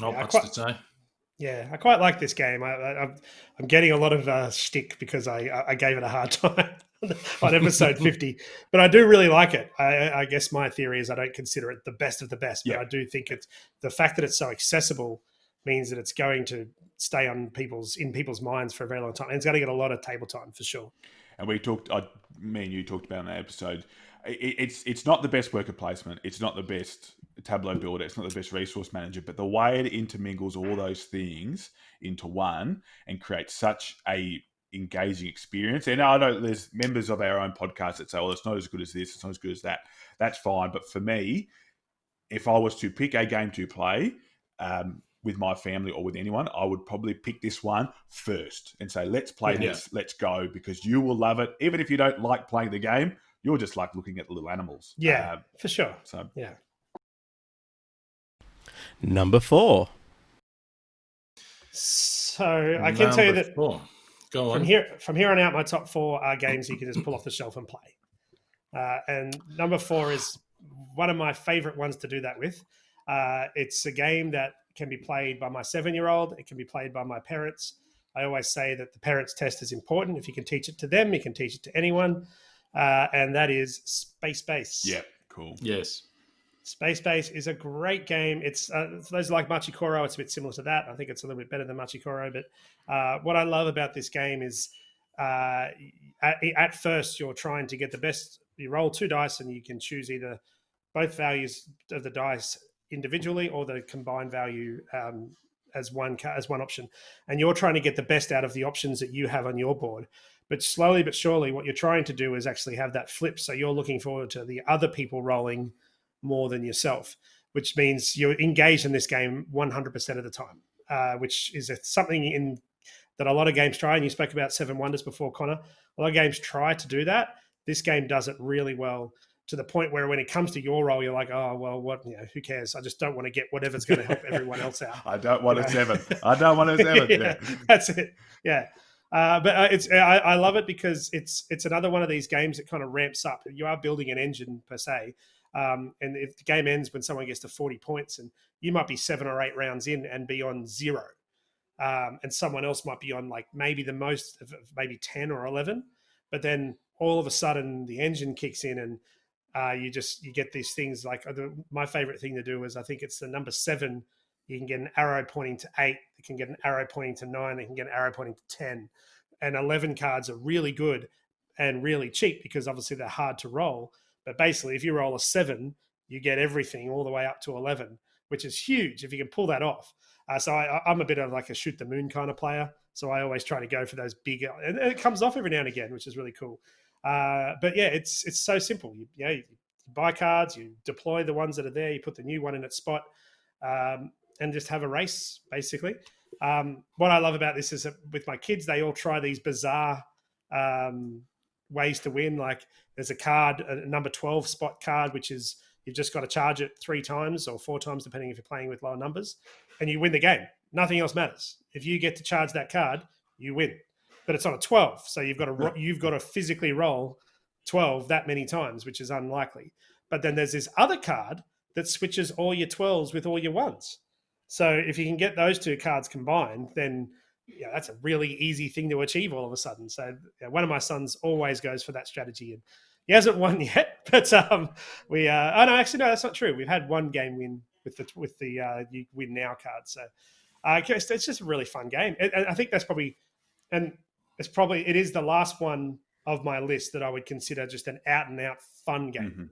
Not much to say. Yeah, I quite like this game. I'm getting a lot of shtick because I gave it a hard time on episode 50, but I do really like it. I guess my theory is I don't consider it the best of the best, but I do think it's the fact that it's so accessible means that it's going to stay in people's minds for a very long time, and it's going to get a lot of table time for sure. And me and you talked about in that episode. It's not the best worker placement. It's not the best tableau builder. It's not the best resource manager. But the way it intermingles all those things into one and creates such a engaging experience. And I know there's members of our own podcast that say, "Well, it's not as good as this. It's not as good as that." That's fine. But for me, if I was to pick a game to play with my family or with anyone, I would probably pick this one first and say, "Let's play this. Let's go," because you will love it. Even if you don't like playing the game, you'll just like looking at the little animals. Yeah, for sure. So yeah. Number 4. So I can tell you that Go on. from here on out, my top 4 are games you can just pull off the shelf and play. And number 4 is one of my favorite ones to do that with. It's a game that can be played by my 7-year-old. It can be played by my parents. I always say that the parents' test is important. If you can teach it to them, you can teach it to anyone. And that is Space Base. Yeah, cool. Yes. Space Base is a great game. It's for those who like Machikoro, it's a bit similar to that. I think it's a little bit better than Machikoro. But what I love about this game is at first you're trying to get the best. You roll 2 dice and you can choose either both values of the dice individually or the combined value as one option. And you're trying to get the best out of the options that you have on your board. But slowly but surely, what you're trying to do is actually have that flip. So you're looking forward to the other people rolling more than yourself, which means you're engaged in this game 100% of the time, which is something that a lot of games try. And you spoke about Seven Wonders before, Connor. A lot of games try to do that. This game does it really well, to the point where when it comes to your roll, you're like, oh, well, who cares? I just don't want to get whatever's going to help everyone else out. I don't want a 7. I don't want a 7. Yeah, that's it. Yeah. But I love it because it's another one of these games that kind of ramps up. You are building an engine per se. And if the game ends when someone gets to 40 points, and you might be 7 or 8 rounds in and be on 0. And someone else might be on like maybe the most of maybe 10 or 11. But then all of a sudden the engine kicks in and you get these things like my favorite thing to do is I think it's the number 7. You can get an arrow pointing to 8. You can get an arrow pointing to 9. You can get an arrow pointing to 10. And 11 cards are really good and really cheap because obviously they're hard to roll. But basically, if you roll a 7, you get everything all the way up to 11, which is huge if you can pull that off. So I'm a bit of like a shoot the moon kind of player. So I always try to go for those big, and it comes off every now and again, which is really cool. But yeah, it's so simple. You buy cards, you deploy the ones that are there, you put the new one in its spot, and just have a race, basically. What I love about this is that with my kids, they all try these bizarre ways to win. Like there's a card, a number 12 spot card, which is you've just got to charge it 3 times or 4 times, depending if you're playing with lower numbers, and you win the game. Nothing else matters. If you get to charge that card, you win. But it's on a 12, so you've got to physically roll 12 that many times, which is unlikely. But then there's this other card that switches all your 12s with all your 1s. So if you can get those 2 cards combined, then that's a really easy thing to achieve all of a sudden. So one of my sons always goes for that strategy, and he hasn't won yet. But no, that's not true. We've had one game win with the you win now card. So it's just a really fun game. And I think that's probably, and it is the last one of my list that I would consider just an out and out fun game. Mm-hmm.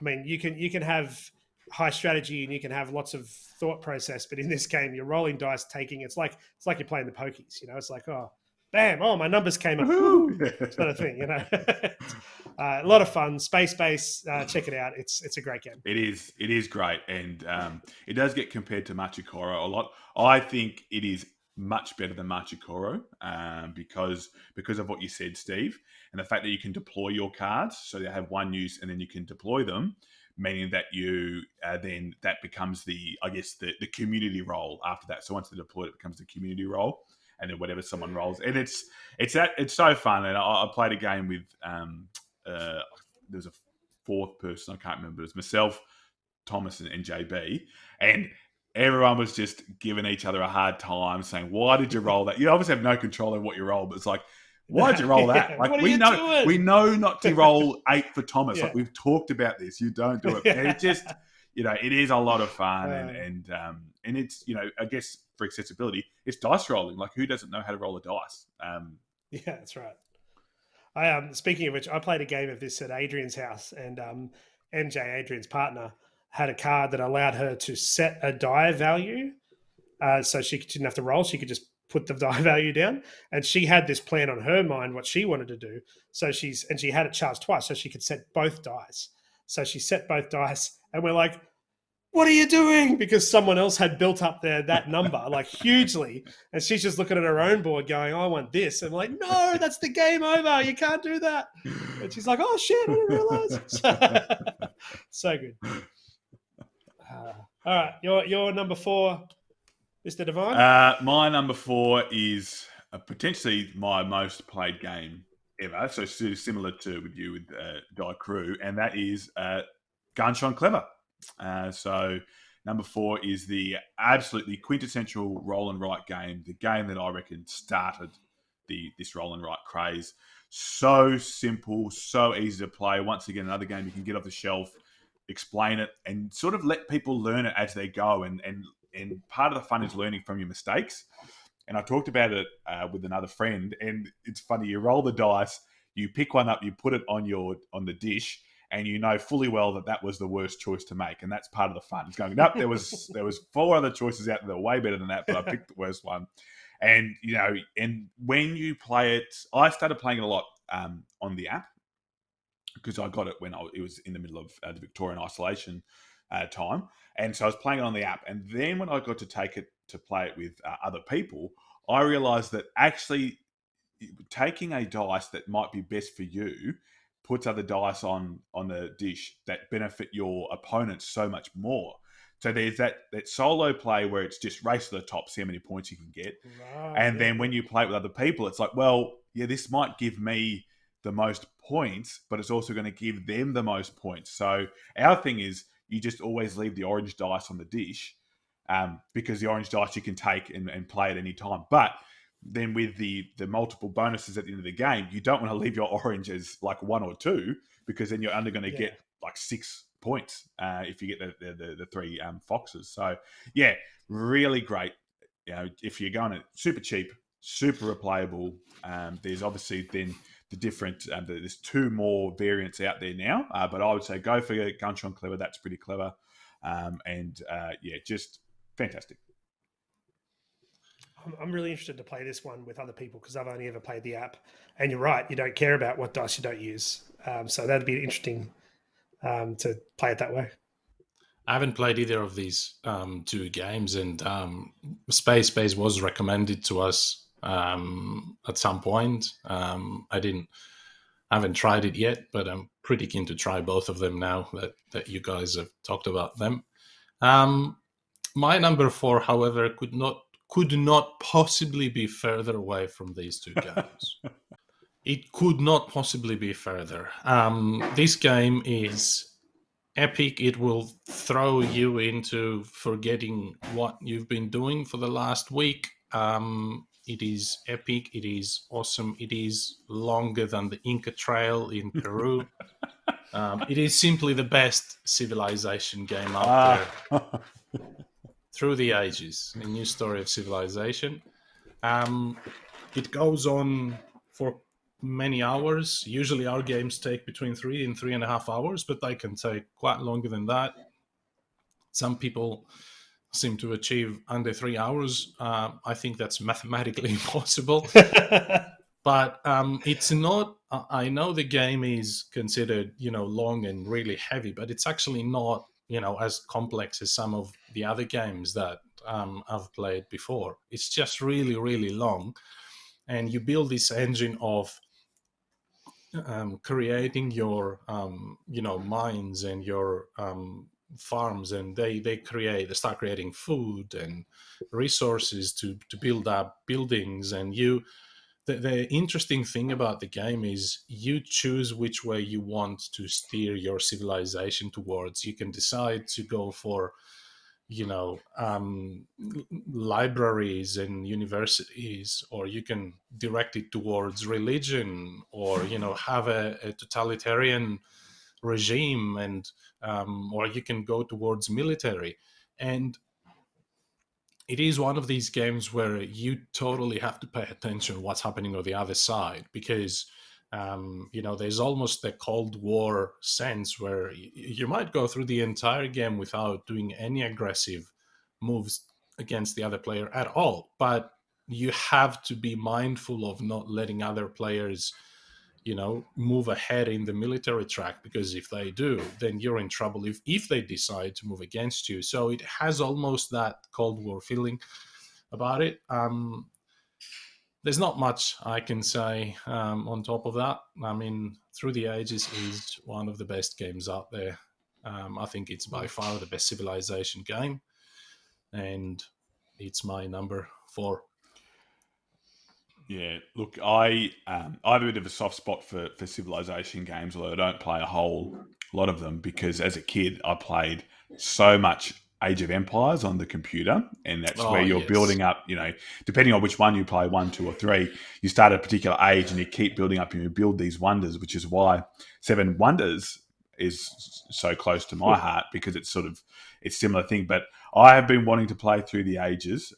I mean, you can have high strategy and you can have lots of thought process, but in this game, you're rolling dice, it's like you're playing the pokies. It's like, oh, bam, oh, my numbers came up, sort of thing. A lot of fun. Space base, check it out. It's a great game. It is great, and it does get compared to Machikoro a lot. I think it is much better than Machikoro because of what you said, Steve, and the fact that you can deploy your cards, so they have one use and then you can deploy them, meaning that you then that becomes the community role after that. So once they're deployed, it becomes the community role, and then whatever someone rolls, and it's so fun. And I played a game with there's a fourth person, I can't remember. It was myself, Thomas, and JB, and everyone was just giving each other a hard time, saying, "Why did you roll that?" You obviously have no control over what you roll, but it's like, why did you roll that? Like we know not to roll 8 for Thomas. Like we've talked about this. You don't do it. And it just, it is a lot of fun, and it's, I guess for accessibility, it's dice rolling. Like who doesn't know how to roll a dice? Yeah, that's right. I speaking of which, I played a game of this at Adrian's house, and MJ, Adrian's partner, had a card that allowed her to set a die value, so she didn't have to roll. She could just put the die value down, and she had this plan on her mind what she wanted to do. So she had it charged twice, so she could set both dice. So she set both dice, and we're like, "What are you doing?" Because someone else had built up that number like hugely, and she's just looking at her own board, going, "I want this," and I'm like, "No, that's the game over. You can't do that." And she's like, "Oh shit, I didn't realize." So good. All right, your number 4, Mr. Devine. My number 4 is potentially my most played game ever. So similar to with you with Die Crew, and that is Gunshot Clever. So number 4 is the absolutely quintessential roll and write game, the game that I reckon started this roll and write craze. So simple, so easy to play. Once again, another game you can get off the shelf, explain it, and sort of let people learn it as they go. And part of the fun is learning from your mistakes. And I talked about it with another friend, and it's funny. You roll the dice, you pick one up, you put it on the dish, and you know fully well that was the worst choice to make, and that's part of the fun. It's going, nope, there was 4 other choices out there that were way better than that, but I picked the worst one. And and when you play it, I started playing it a lot on the app because I got it when it was in the middle of the Victorian isolation time, and so I was playing it on the app. And then when I got to take it to play it with other people, I realised that actually taking a dice that might be best for you puts other dice on the dish that benefit your opponent so much more. So there's that solo play where it's just race to the top, see how many points you can get. And then when you play it with other people, it's like, well, yeah, this might give me the most points, but it's also going to give them the most points. So our thing is you just always leave the orange dice on the dish because the orange dice you can take and play at any time. But then with the multiple bonuses at the end of the game, you don't want to leave your orange as like 1 or 2 because then you're only going to get like 6 points if you get the 3 foxes. So yeah, really great. If you're going to super cheap, super replayable. There's obviously then the different. There's 2 more variants out there now, but I would say go for Gunshot Clever. That's pretty clever, and just fantastic. I'm really interested to play this one with other people because I've only ever played the app. And you're right, you don't care about what dice you don't use. So that'd be interesting to play it that way. I haven't played either of these 2 games, and Space Base was recommended to us at some point. I haven't tried it yet, but I'm pretty keen to try both of them now that you guys have talked about them. My number 4, however, could not possibly be further away from these 2 games. It could not possibly be further. This game is epic. It will throw you into forgetting what you've been doing for the last week. It is epic. It is awesome. It is longer than the Inca Trail in Peru. It is simply the best Civilization game out there. Through the ages, a new story of civilization. It goes on for many hours. Usually our games take between 3 and 3.5 hours, but they can take quite longer than that. Some people seem to achieve under 3 hours. I think that's mathematically impossible. But it's not. I know the game is considered, long and really heavy, but it's actually not, as complex as some of the other games that I've played before. It's just really, really long, and you build this engine of creating your, mines and your farms, and they start creating food and resources to build up buildings, and the interesting thing about the game is you choose which way you want to steer your civilization towards. You can decide to go for, libraries and universities, or you can direct it towards religion, or, have a totalitarian regime, and or you can go towards military. And it is one of these games where you totally have to pay attention to what's happening on the other side, because there's almost a Cold War sense where you might go through the entire game without doing any aggressive moves against the other player at all, but you have to be mindful of not letting other players move ahead in the military track, because if they do, then you're in trouble if they decide to move against you. So it has almost that Cold War feeling about it. There's not much I can say on top of that. I mean, Through the Ages is one of the best games out there. I think it's by far the best Civilization game, and it's my number 4. Yeah, look, I have a bit of a soft spot for Civilization games, although I don't play a whole lot of them, because as a kid I played so much Age of Empires on the computer, and that's where you're building up, depending on which one you play, 1, 2 or 3, you start at a particular age and you keep building up and you build these wonders, which is why Seven Wonders is so close to my heart, because it's similar thing. But I have been wanting to play Through the Ages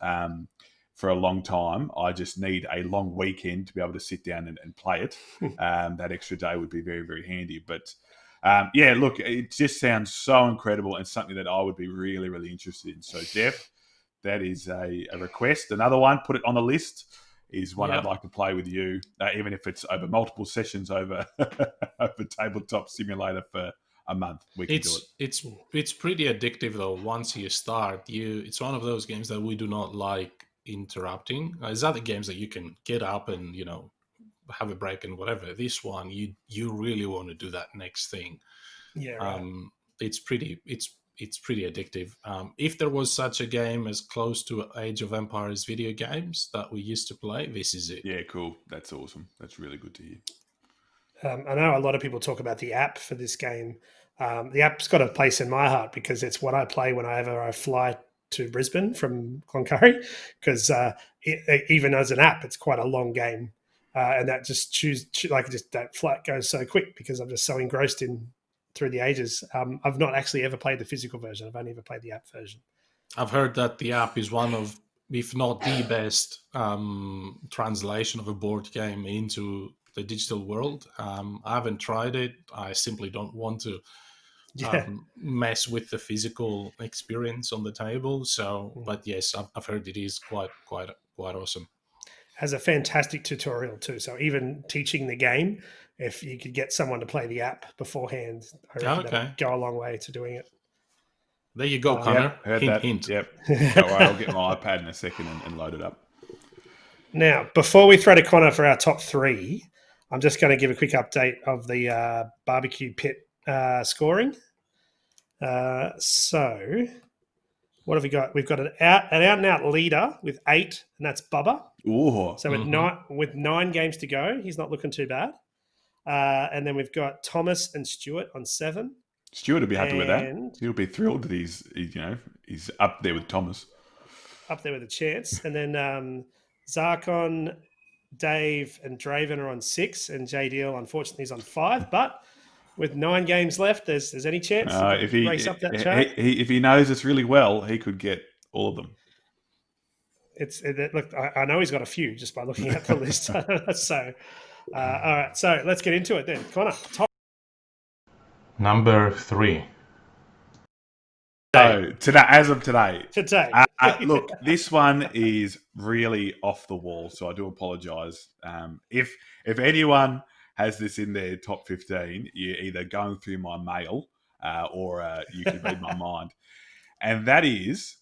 for a long time. I just need a long weekend to be able to sit down and play it. That extra day would be very, very handy. But look, it just sounds so incredible and something that I would be really, really interested in. So, Jeff, that is a request. Another one, put it on the list, is one I'd like to play with you, even if it's over multiple sessions over Tabletop Simulator for a month. We can do it. It's pretty addictive, though. Once you start, it's one of those games that we do not like interrupting. There's other games that you can get up and have a break and whatever. This one, you really want to do that next thing. Yeah, right. It's pretty addictive. If there was such a game as close to Age of Empires video games that we used to play, this is it. Yeah, cool. That's awesome. That's really good to hear. I know a lot of people talk about the app for this game. The app's got a place in my heart because it's what I play whenever I fly to Brisbane from Cloncurry, because even as an app, it's quite a long game. And that that flight goes so quick because I'm just so engrossed in Through the Ages. I've not actually ever played the physical version. I've only ever played the app version. I've heard that the app is one of, if not the best translation of a board game into the digital world. I haven't tried it. I simply don't want to mess with the physical experience on the table. So, but yes, I've heard it is quite awesome. Has a fantastic tutorial too. So even teaching the game, if you could get someone to play the app beforehand, I reckon that'd go a long way to doing it. There you go, Conor. Heard hint, that. hint. Yep. Don't worry, I'll get my iPad in a second and load it up. Now, before we throw to Conor for our top 3, I'm just going to give a quick update of the barbecue pit scoring. So, what have we got? We've got an out-and-out leader with 8, and that's Bubba. Ooh. So with 9 games to go, he's not looking too bad. And then we've got Thomas and Stuart on 7. Stuart will be happy with that. He'll be thrilled that he's up there with Thomas. Up there with a chance. And then Zarkon, Dave, and Draven are on 6, and JDL unfortunately is on 5. But with 9 games left, there's any chance if he race up that chart. If he knows us really well, he could get all of them. Look, I know he's got a few just by looking at the list. So All right, so let's get into it then. Connor, top. Number 3. So today, as of today, Look, this one is really off the wall. So I do apologise. If anyone has this in their top 15, you're either going through my mail or you can read my mind, and that is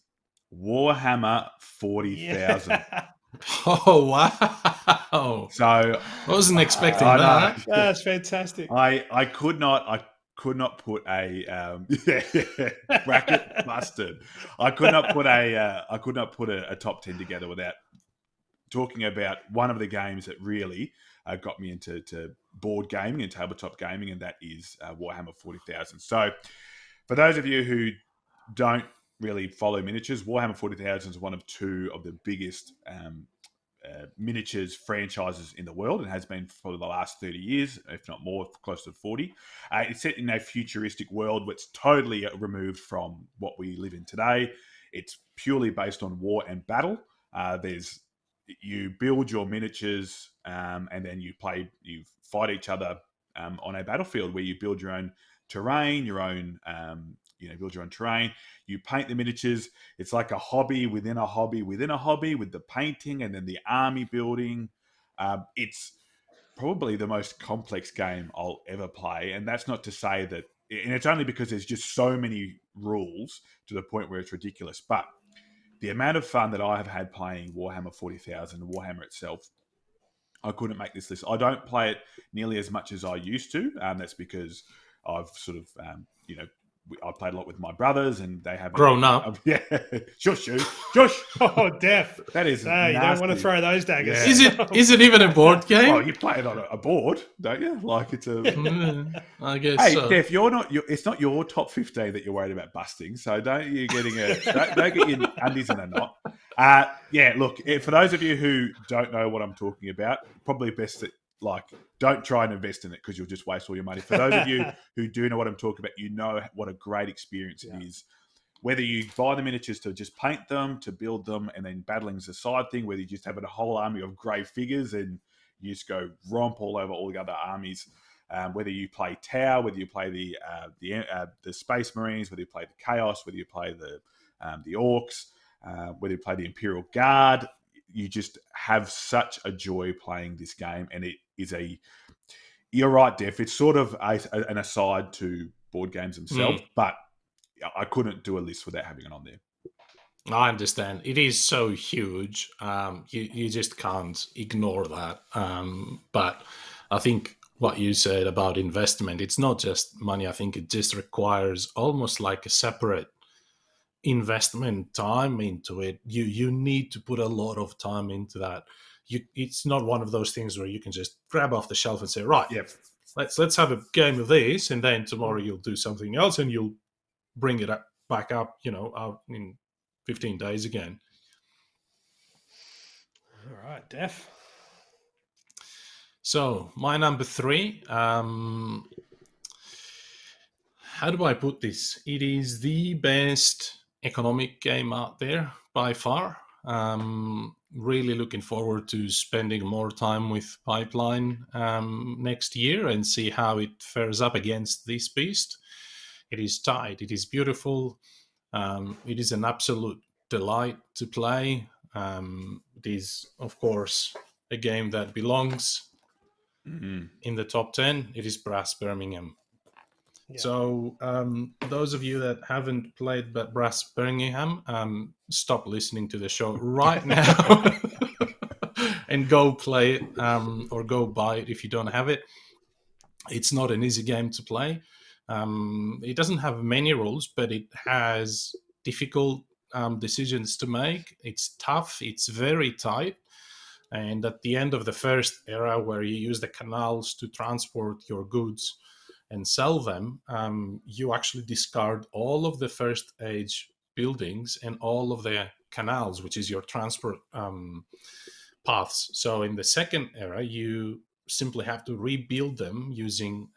Warhammer 40,000. Yeah. Oh, wow. So I wasn't expecting I know. that. That's fantastic. I could not put a bracket busted. I could not put a top 10 together without talking about one of the games that really got me into board gaming and tabletop gaming, and that is Warhammer 40,000. So for those of you who don't really follow miniatures, Warhammer 40,000 is one of two of the biggest miniatures franchises in the world, and has been for the last 30 years, if not more, close to 40. It's set in a futuristic world which is totally removed from what we live in today. It's purely based on war and battle. You build your miniatures and then you fight each other on a battlefield where you build your own terrain, build your own terrain. You paint the miniatures. It's like a hobby within a hobby within a hobby, with the painting and then the army building. It's probably the most complex game I'll ever play, and that's not to say that. And it's only because there's just so many rules to the point where it's ridiculous. But the amount of fun that I have had playing Warhammer 40,000, Warhammer itself, I couldn't make this list. I don't play it nearly as much as I used to. That's because I've sort of, I played a lot with my brothers, and they have grown up. Yeah, shush. Oh, Def. That is no, you don't want to throw those daggers. Yeah. Is it even a board game? Well, you play it on a board, don't you? Like it's a. I guess. Hey, so. Def, it's not your top 15 that you're worried about busting. So don't get your undies in a knot. Look, for those of you who don't know what I'm talking about, probably best that don't try and invest in it, because you'll just waste all your money. For those of you who do know what I'm talking about, you know what a great experience it is. Whether you buy the miniatures to just paint them, to build them, and then battling's a side thing, whether you just have a whole army of grey figures and you just go romp all over all the other armies. Whether you play Tau, whether you play the Space Marines, whether you play the Chaos, whether you play the Orcs, whether you play the Imperial Guard, you just have such a joy playing this game. And it is you're right, Def, it's sort of an aside to board games themselves, but I couldn't do a list without having it on there. I understand. It is so huge. You just can't ignore that. But I think what you said about investment, it's not just money. I think it just requires almost like a separate investment time into it. You need to put a lot of time into that. It's not one of those things where you can just grab off the shelf and say, right, let's have a game of this, and then tomorrow you'll do something else and you'll bring it back up, out in 15 days again. All right, Def. So my number 3, how do I put this? It is the best economic game out there by far. Really looking forward to spending more time with Pipeline next year and see how it fares up against this beast. It is tight. It is beautiful. It is an absolute delight to play. It is, of course, a game that belongs in the top 10. It is Brass Birmingham. Yeah. So those of you that haven't played Brass Birmingham, stop listening to the show right now and go play it or go buy it if you don't have it. It's not an easy game to play. It doesn't have many rules, but it has difficult decisions to make. It's tough. It's very tight. And at the end of the first era, where you use the canals to transport your goods and sell them, you actually discard all of the first age buildings and all of the canals, which is your transport paths. So in the second era, you simply have to rebuild them using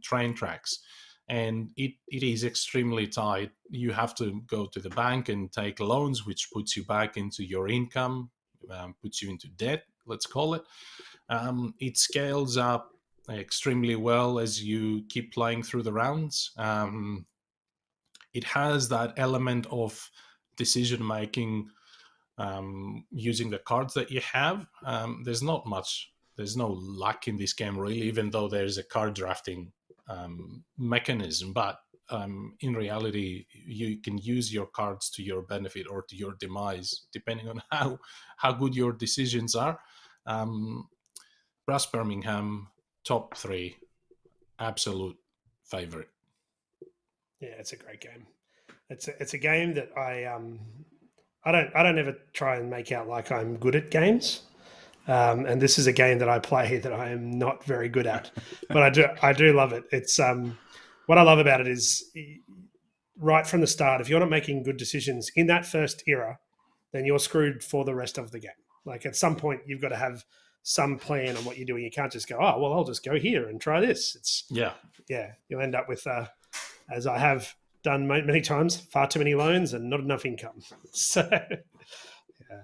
train tracks. And it is extremely tight. You have to go to the bank and take loans, which puts you back into your income, puts you into debt let's call it. It scales up extremely well as you keep playing through the rounds. It has that element of decision making using the cards that you have. There's no luck in this game really, even though there's a card drafting mechanism. But in reality, you can use your cards to your benefit or to your demise, depending on how good your decisions are. Brass Birmingham, top 3, absolute favorite. Yeah, it's a great game. It's a game that I don't ever try and make out like I'm good at games, and this is a game that I play that I am not very good at, but I do love it. It's what I love about it is right from the start. If you're not making good decisions in that first era, then you're screwed for the rest of the game. Like at some point, you've got to have some plan on what you're doing. You can't just go, oh well, I'll just go here and try this. It's yeah. You'll end up with as I have done many times, far too many loans and not enough income. So, yeah,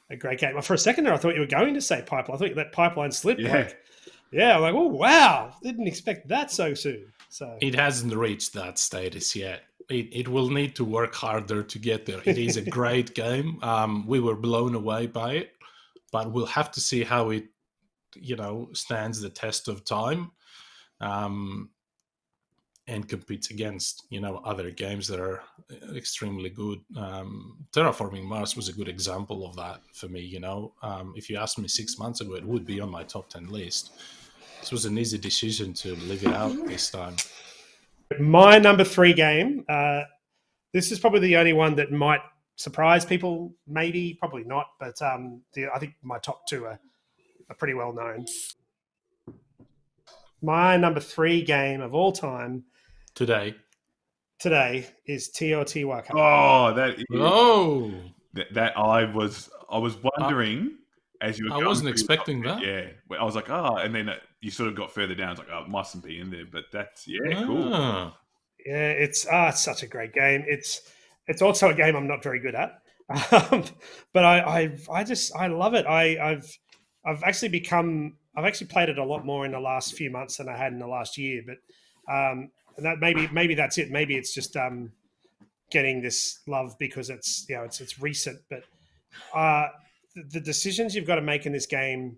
a great game. For a second there, I thought you were going to say Pipeline. I thought you let Pipeline slip. Yeah. I'm like, oh wow, didn't expect that so soon. So it hasn't reached that status yet. It will need to work harder to get there. It is a great game. We were blown away by it, but we'll have to see how it, stands the test of time. And competes against, other games that are extremely good. Terraforming Mars was a good example of that for me. If you asked me 6 months ago, it would be on my top 10 list. This was an easy decision to leave it out this time. My number 3 game, this is probably the only one that might surprise people, maybe, probably not, but I think my top 2 are pretty well known. My number 3 game of all time today is Teotihuacan. Oh, that is. Oh, that I was wondering as you were. I wasn't expecting that. Yeah, I was like, and then you sort of got further down. It's like, it mustn't be in there, but that's cool. Yeah, it's such a great game. It's also a game I'm not very good at, but I love it. I've actually played it a lot more in the last few months than I had in the last year, but and that maybe that's it. Maybe it's just getting this love because it's recent. But the decisions you've got to make in this game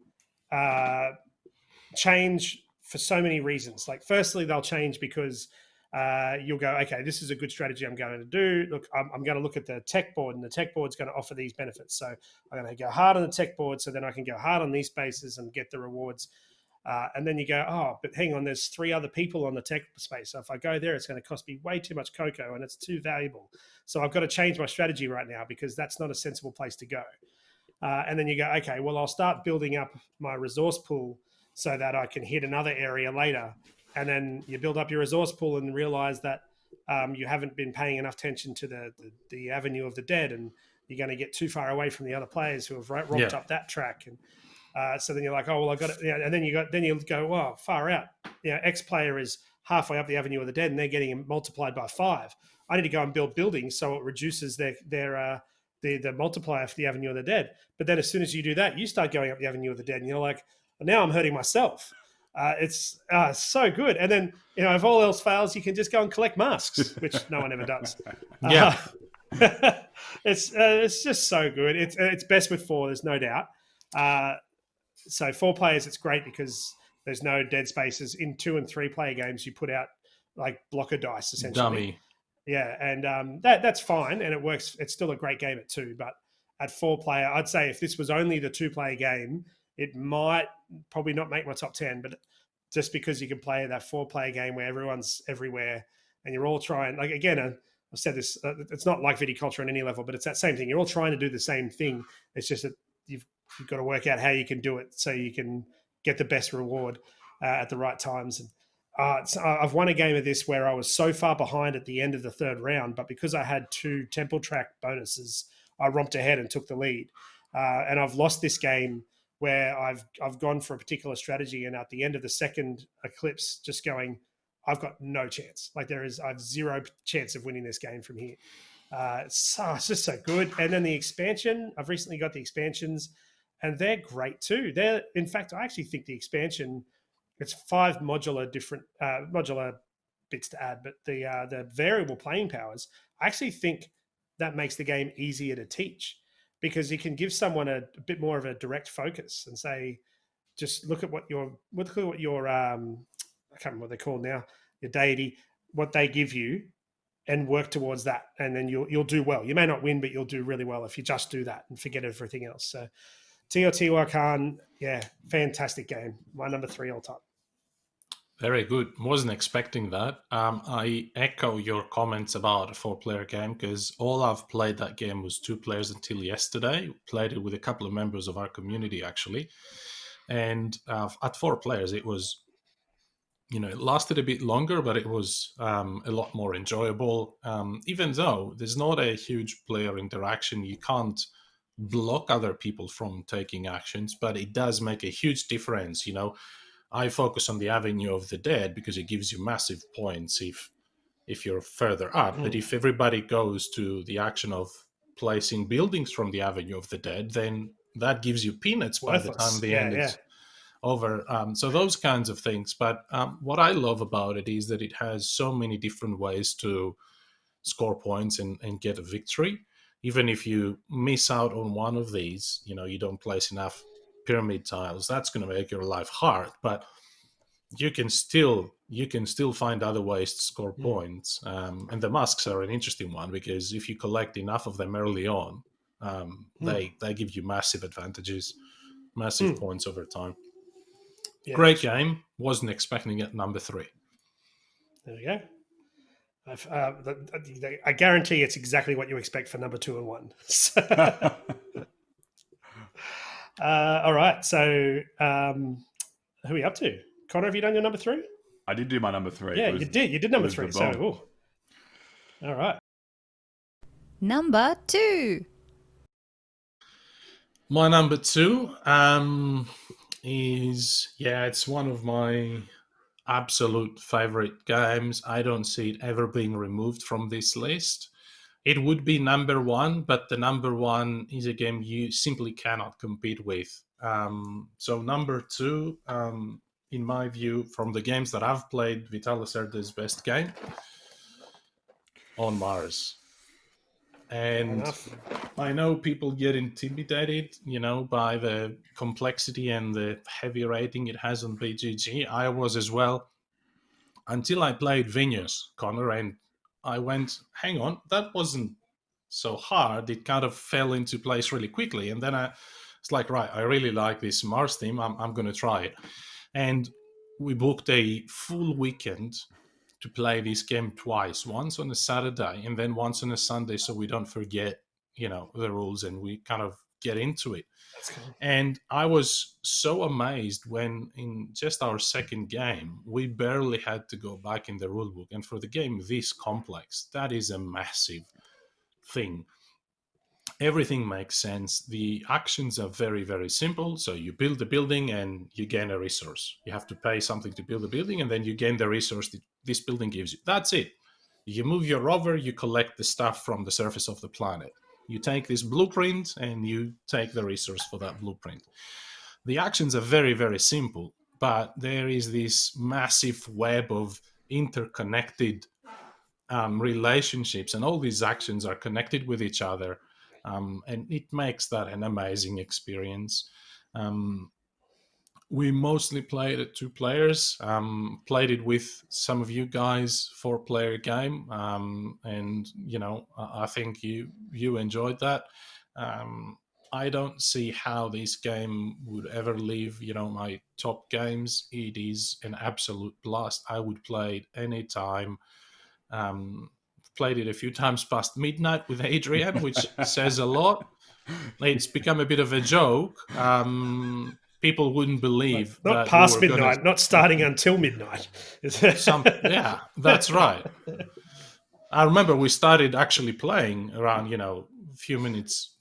change for so many reasons. Like, firstly, they'll change because you'll go, okay, this is a good strategy I'm going to do. Look, I'm going to look at the tech board, and the tech board's going to offer these benefits. So I'm going to go hard on the tech board, so then I can go hard on these spaces and get the rewards. And then you go, oh, but hang on, there's 3 other people on the tech space. So if I go there, it's going to cost me way too much cocoa and it's too valuable. So I've got to change my strategy right now because that's not a sensible place to go. And then you go, okay, well, I'll start building up my resource pool so that I can hit another area later. And then you build up your resource pool and realize that you haven't been paying enough attention to the Avenue of the Dead, and you're going to get too far away from the other players who have romped up that track. And so then you're like, oh, well, I got it. And then you go, well, far out. X player is halfway up the Avenue of the Dead and they're getting multiplied by 5. I need to go and build buildings so it reduces the multiplier for the Avenue of the Dead. But then as soon as you do that, you start going up the Avenue of the Dead and you're like, well, now I'm hurting myself. It's so good. And then, if all else fails, you can just go and collect masks, which no one ever does. Yeah. It's just so good. It's best with 4, there's no doubt. So 4 players, it's great because there's no dead spaces. In 2 and 3 player games, you put out like blocker dice, essentially. Dummy. Yeah, and that's fine, and it works. It's still a great game at 2, but at 4 player, I'd say if this was only the 2-player game, it might probably not make my top 10, but just because you can play that 4-player game where everyone's everywhere and you're all trying, like, again, I've said this, it's not like Viticulture on any level, but it's that same thing. You're all trying to do the same thing. It's just that you've got to work out how you can do it so you can get the best reward at the right times. And I've won a game of this where I was so far behind at the end of the 3rd round, but because I had 2 temple track bonuses, I romped ahead and took the lead. And I've lost this game where I've gone for a particular strategy, and at the end of the 2nd eclipse, just going, I've got no chance. Like I have 0 chance of winning this game from here. It's just so good. And then the expansion, I've recently got the expansions. and they're great too. They're, in fact, I actually think the expansion, it's 5 modular bits to add, but the variable playing powers, I actually think that makes the game easier to teach, because you can give someone a bit more of a direct focus and say, just look at what your I can't remember what they're called now, your deity, what they give you, and work towards that, and then you'll do well. You may not win, but you'll do really well if you just do that and forget everything else. So Teotihuacan, yeah, fantastic game. My number 3 all time. Very good. Wasn't expecting that. I echo your comments about a 4-player game, because all I've played that game was 2 players until yesterday. Played it with a couple of members of our community, actually. And at 4 players, it was, it lasted a bit longer, but it was a lot more enjoyable. Even though there's not a huge player interaction, you can't block other people from taking actions, but it does make a huge difference. I focus on the Avenue of the Dead because it gives you massive points if you're further up. But if everybody goes to the action of placing buildings from the Avenue of the Dead, then that gives you peanuts by the time the end is over. So those kinds of things. But what I love about it is that it has so many different ways to score points and get a victory. Even if you miss out on one of these, you don't place enough pyramid tiles, that's going to make your life hard, but you can still find other ways to score points. And the masks are an interesting one, because if you collect enough of them early on, they give you massive advantages, massive points over time. Yeah, great game. Wasn't expecting it. Number 3. There we go. I guarantee it's exactly what you expect for number 2 and 1. All right. So who are we up to? Conor, have you done your number 3? I did do my number 3. Yeah, you did. You did number 3. So, all right. Number 2. My number 2 is, it's one of my absolute favorite games. I don't see it ever being removed from this list. It would be number 1, but the number 1 is a game you simply cannot compete with. So number 2, in my view, from the games that I've played, Viticulture's best game, On Mars. And I know people get intimidated, by the complexity and the heavy rating it has on BGG. I was as well, until I played Venus, Conor, and I went, hang on, that wasn't so hard. It kind of fell into place really quickly. And then it's like, right, I really like this Mars theme. I'm going to try it. And we booked a full weekend to play this game twice, once on a Saturday and then once on a Sunday, so we don't forget, the rules and we kind of get into it. That's cool. And I was so amazed when in just our second game, we barely had to go back in the rulebook. And for the game this complex, that is a massive thing. Everything makes sense. The actions are very, very simple. So you build the building and you gain a resource. You have to pay something to build the building and then you gain the resource that this building gives you. That's it. You move your rover, you collect the stuff from the surface of the planet. You take this blueprint and you take the resource for that blueprint. The actions are very, very simple, but there is this massive web of interconnected relationships, and all these actions are connected with each other. And it makes that an amazing experience. We mostly played it 2 players, played it with some of you guys, 4-player game. And, I think you enjoyed that. I don't see how this game would ever leave, my top games. It is an absolute blast. I would play it anytime. Played it a few times past midnight with Adrian, which says a lot. It's become a bit of a joke. People wouldn't believe not that past midnight, not starting until midnight. Yeah, that's right. I remember we started actually playing around, a few minutes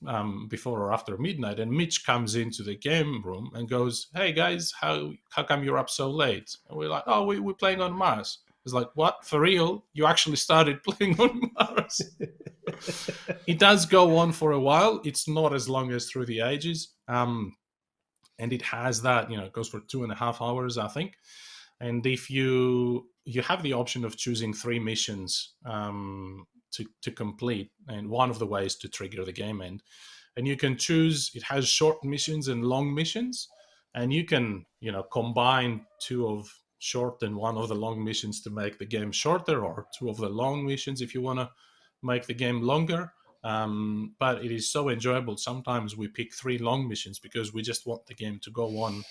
before or after midnight, and Mitch comes into the game room and goes, "Hey guys, how come you're up so late?" And we're like, "Oh, we're playing on Mars." It's like, what? For real? You actually started playing on Mars? It does go on for a while. It's not as long as Through the Ages. and it has that, it goes for 2.5 hours, I think. And if you have the option of choosing 3 missions to complete, and one of the ways to trigger the game end, and you can choose, it has short missions and long missions, and you can combine 2 of short and 1 of the long missions to make the game shorter, or 2 of the long missions if you want to make the game longer. But it is so enjoyable. Sometimes we pick 3 long missions because we just want the game to go on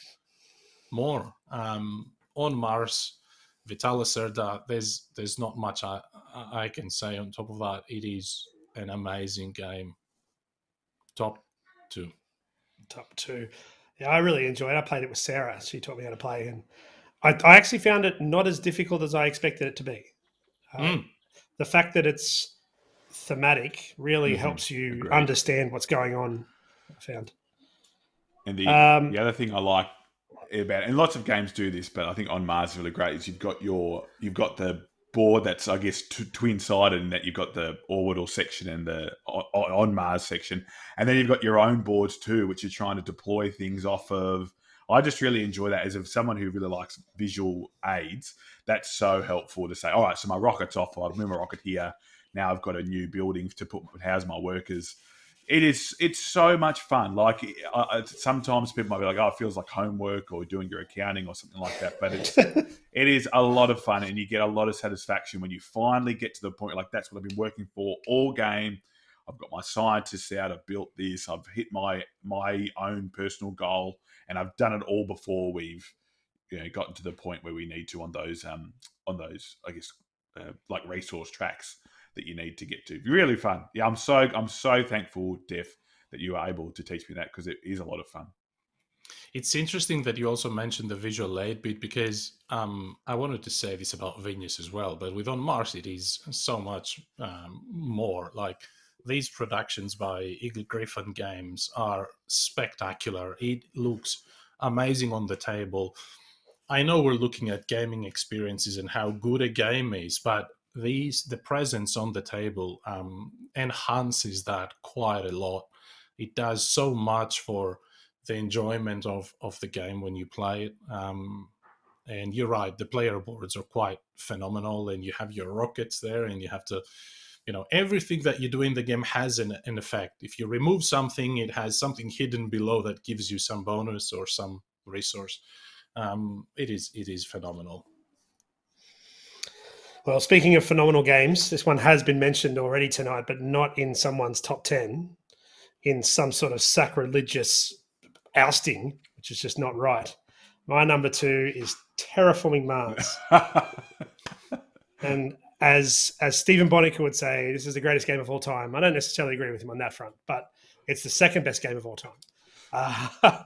more. On Mars, Viticulture, there's not much I can say on top of that. It is an amazing game. Top 2. Top 2. Yeah, I really enjoyed it. I played it with Sarah. She taught me how to play, and I actually found it not as difficult as I expected it to be. The fact that it's thematic really helps you understand what's going on, I found. And the other thing I like about, and lots of games do this, but I think on Mars is really great, is you've got the board that's, I guess, twin-sided, in that you've got the orbital section and the on Mars section, and then you've got your own boards too, which you're trying to deploy things off of. I just really enjoy that as someone who really likes visual aids. That's so helpful to say, all right, so my rocket's off. I've moved my rocket here. Now I've got a new building to house my workers. It's so much fun. Like, sometimes people might be like, oh, it feels like homework or doing your accounting or something like that. But it is a lot of fun, and you get a lot of satisfaction when you finally get to the point, like, that's what I've been working for all game. I've got my scientists out. I've built this. I've hit my own personal goal, and I've done it all before we've gotten to the point where we need to on those I guess like resource tracks that you need to get to. Really fun. Yeah, I'm so thankful, Def, that you were able to teach me that, because it is a lot of fun. It's interesting that you also mentioned the visual aid bit, because I wanted to say this about Venus as well, but with On Mars it is so much more. Like, these productions by Eagle Griffin Games are spectacular. It looks amazing on the table. I know we're looking at gaming experiences and how good a game is, but the presence on the table enhances that quite a lot. It does so much for the enjoyment of the game when you play it. And you're right, the player boards are quite phenomenal, and you have your rockets there, and you have to, everything that you do in the game has an effect. If you remove something, it has something hidden below that gives you some bonus or some resource. It is phenomenal. Well, speaking of phenomenal games, this one has been mentioned already tonight, but not in someone's top 10, in some sort of sacrilegious ousting, which is just not right. My number 2 is Terraforming Mars. And as Stephen Bonica would say, this is the greatest game of all time. I don't necessarily agree with him on that front, but it's the second best game of all time.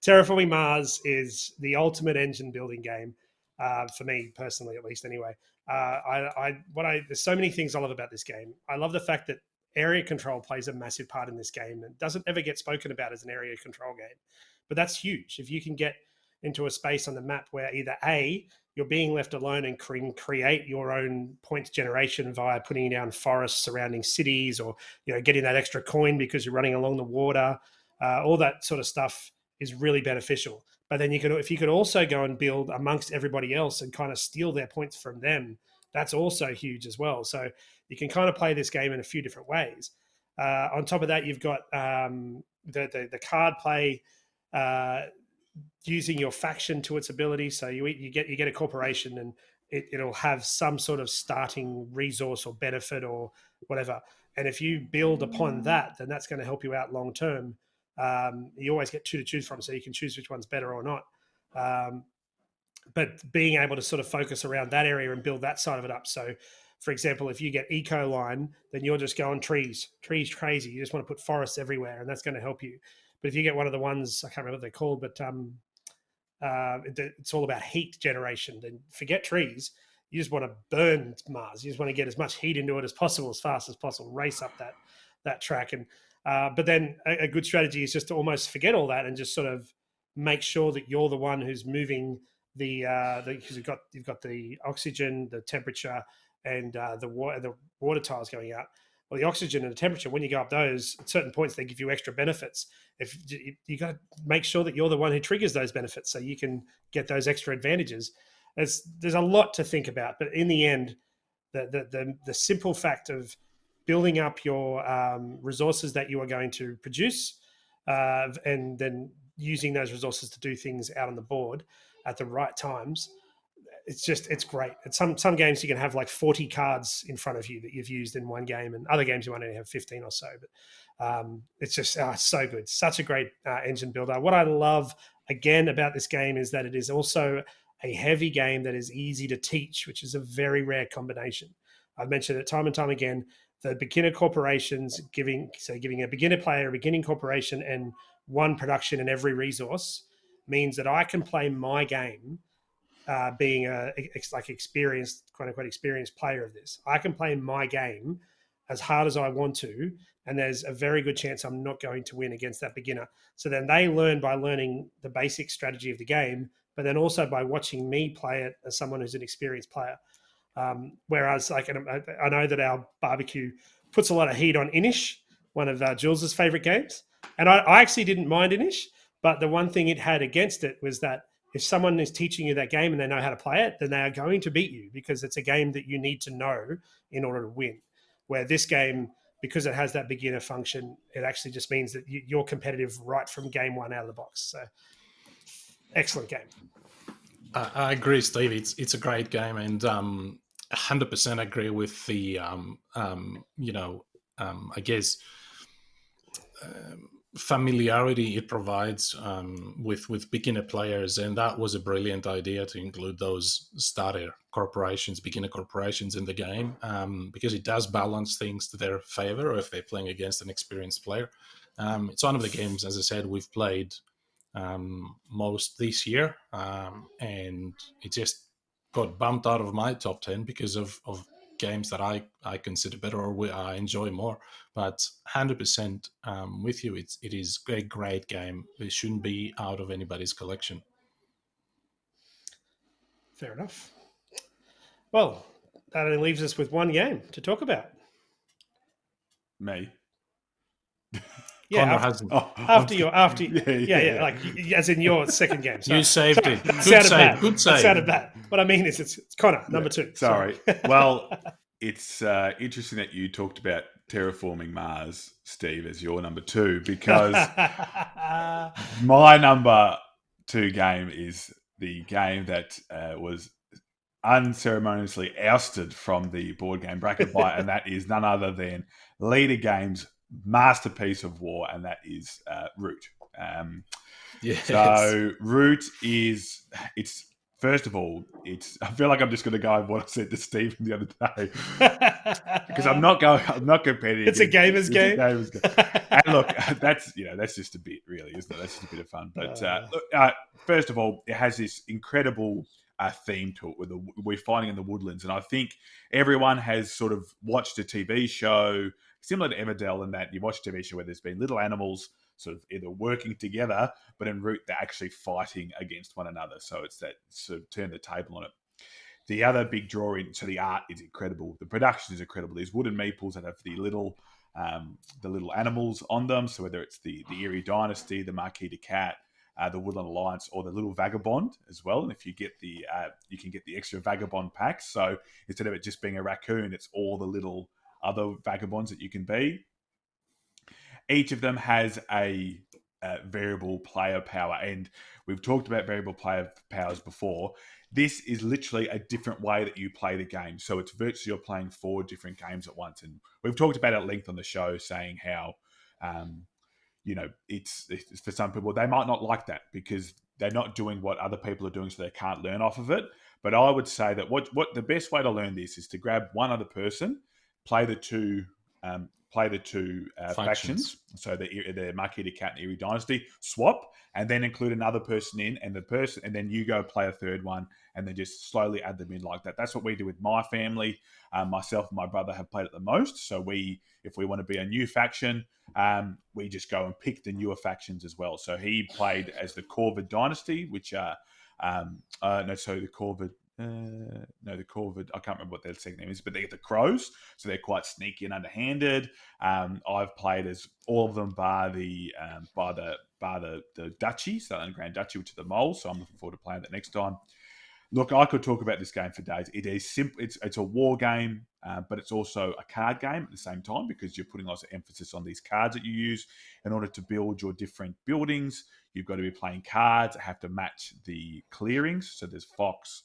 Terraforming Mars is the ultimate engine building game, for me personally, at least. Anyway, there's so many things I love about this game. I love the fact that area control plays a massive part in this game, and doesn't ever get spoken about as an area control game, but that's huge. If you can get into a space on the map where either A, you're being left alone and create your own points generation via putting down forests surrounding cities, or getting that extra coin because you're running along the water, all that sort of stuff is really beneficial. But then if you could also go and build amongst everybody else and kind of steal their points from them, that's also huge as well. So you can kind of play this game in a few different ways. On top of that, you've got the card play, using your faction to its ability. So you get a corporation, and it'll have some sort of starting resource or benefit or whatever. And if you build upon that, then that's going to help you out long term. You always get 2 to choose from, so you can choose which one's better or not. But being able to sort of focus around that area and build that side of it up. So, for example, if you get eco line, then you're just going trees crazy. You just want to put forests everywhere, and that's going to help you. But if you get one of the ones, I can't remember what they're called, but it's all about heat generation, then forget trees. You just want to burn Mars. You just want to get as much heat into it as possible, as fast as possible, race up that track. And but then a good strategy is just to almost forget all that and just sort of make sure that you're the one who's moving because you've got the oxygen, the temperature, and the water tiles going out. or the oxygen and the temperature, when you go up those, at certain points, they give you extra benefits. If you got to make sure that you're the one who triggers those benefits so you can get those extra advantages. There's a lot to think about, but in the end, the simple fact of building up your resources that you are going to produce, and then using those resources to do things out on the board at the right times, it's great. At some games you can have like 40 cards in front of you that you've used in one game, and other games you might only have 15 or so. But it's just so good. Such a great engine builder. What I love again about this game is that it is also a heavy game that is easy to teach, which is a very rare combination. I've mentioned it time and time again. The beginner corporations giving a beginner player a beginning corporation and one production in every resource means that I can play my game, being a experienced, quote unquote, experienced player of this. I can play my game as hard as I want to, and there's a very good chance I'm not going to win against that beginner. So then they learn by learning the basic strategy of the game, but then also by watching me play it as someone who's an experienced player. Whereas I know that our barbecue puts a lot of heat on Inish, one of Jules's favorite games. And I actually didn't mind Inish, but the one thing it had against it was that if someone is teaching you that game and they know how to play it, then they are going to beat you because it's a game that you need to know in order to win. Where this game, because it has that beginner function, it actually just means that you're competitive right from game one out of the box. So excellent game. I agree, Steve. It's a great game, and 100% agree with the I guess familiarity it provides with beginner players, and that was a brilliant idea to include those starter corporations, beginner corporations in the game, because it does balance things to their favor if they're playing against an experienced player. It's one of the games, as I said, we've played most this year, and it just got bumped out of my top 10 because of games that I consider better or I enjoy more. But 100% with you, it is a great game. It shouldn't be out of anybody's collection. Fair enough. Well, that only leaves us with one game to talk about. Me. Yeah, Conor hasn't. Yeah, like as in your second game. Sorry. You saved it. Good Sounded save. bad. Good save. That sounded bad. What I mean is it's Conor, number 2. Sorry. Well, it's interesting that you talked about Terraforming Mars, Steve, as your number 2, because my number 2 game is the game that was unceremoniously ousted from the board game bracket by, and that is none other than Leader Games' masterpiece of war, and that is Root. Yes. So Root it's first of all, I feel like I'm just going to go with what I said to Stephen the other day because I'm not competitive. It's a gamer's game. And look, that's just a bit, really, isn't it? That's just a bit of fun. But look, first of all, it has this incredible theme to it we're fighting in the woodlands, and I think everyone has sort of watched a TV show similar to Ebidell in that you watch a TV show where there's been little animals sort of either working together, but en route they're actually fighting against one another. So it's that sort of turn the table on it. The other big draw so the art is incredible. The production is incredible. These wooden meeples that have the little animals on them. So whether it's the Eerie Dynasty, the Marquis de Cat, the Woodland Alliance, or the Little Vagabond as well. And if you get you can get the extra Vagabond packs. So instead of it just being a raccoon, it's all the little other vagabonds that you can be. Each of them has a variable player power, and we've talked about variable player powers before. This is literally a different way that you play the game. So it's virtually you're playing 4 different games at once, and we've talked about it at length on the show, saying how it's for some people they might not like that because they're not doing what other people are doing, so they can't learn off of it. But I would say that what the best way to learn this is to grab one other person, play the two factions. So the Marquis de Cat and Eerie Dynasty, swap, and then include another person in, and then you go play a third one, and then just slowly add them in like that. That's what we do with my family. Myself and my brother have played it the most. So if we want to be a new faction, we just go and pick the newer factions as well. So he played as the Corvid Dynasty, which the Corvid the Corvid. I can't remember what their second name is, but they get the Crows, so they're quite sneaky and underhanded. I've played as all of them, bar the Duchy, so Underground Duchy, which is the mole. So I'm looking forward to playing that next time. Look, I could talk about this game for days. It is simple. It's a war game, but it's also a card game at the same time because you're putting lots of emphasis on these cards that you use in order to build your different buildings. You've got to be playing cards that have to match the clearings. So there's fox,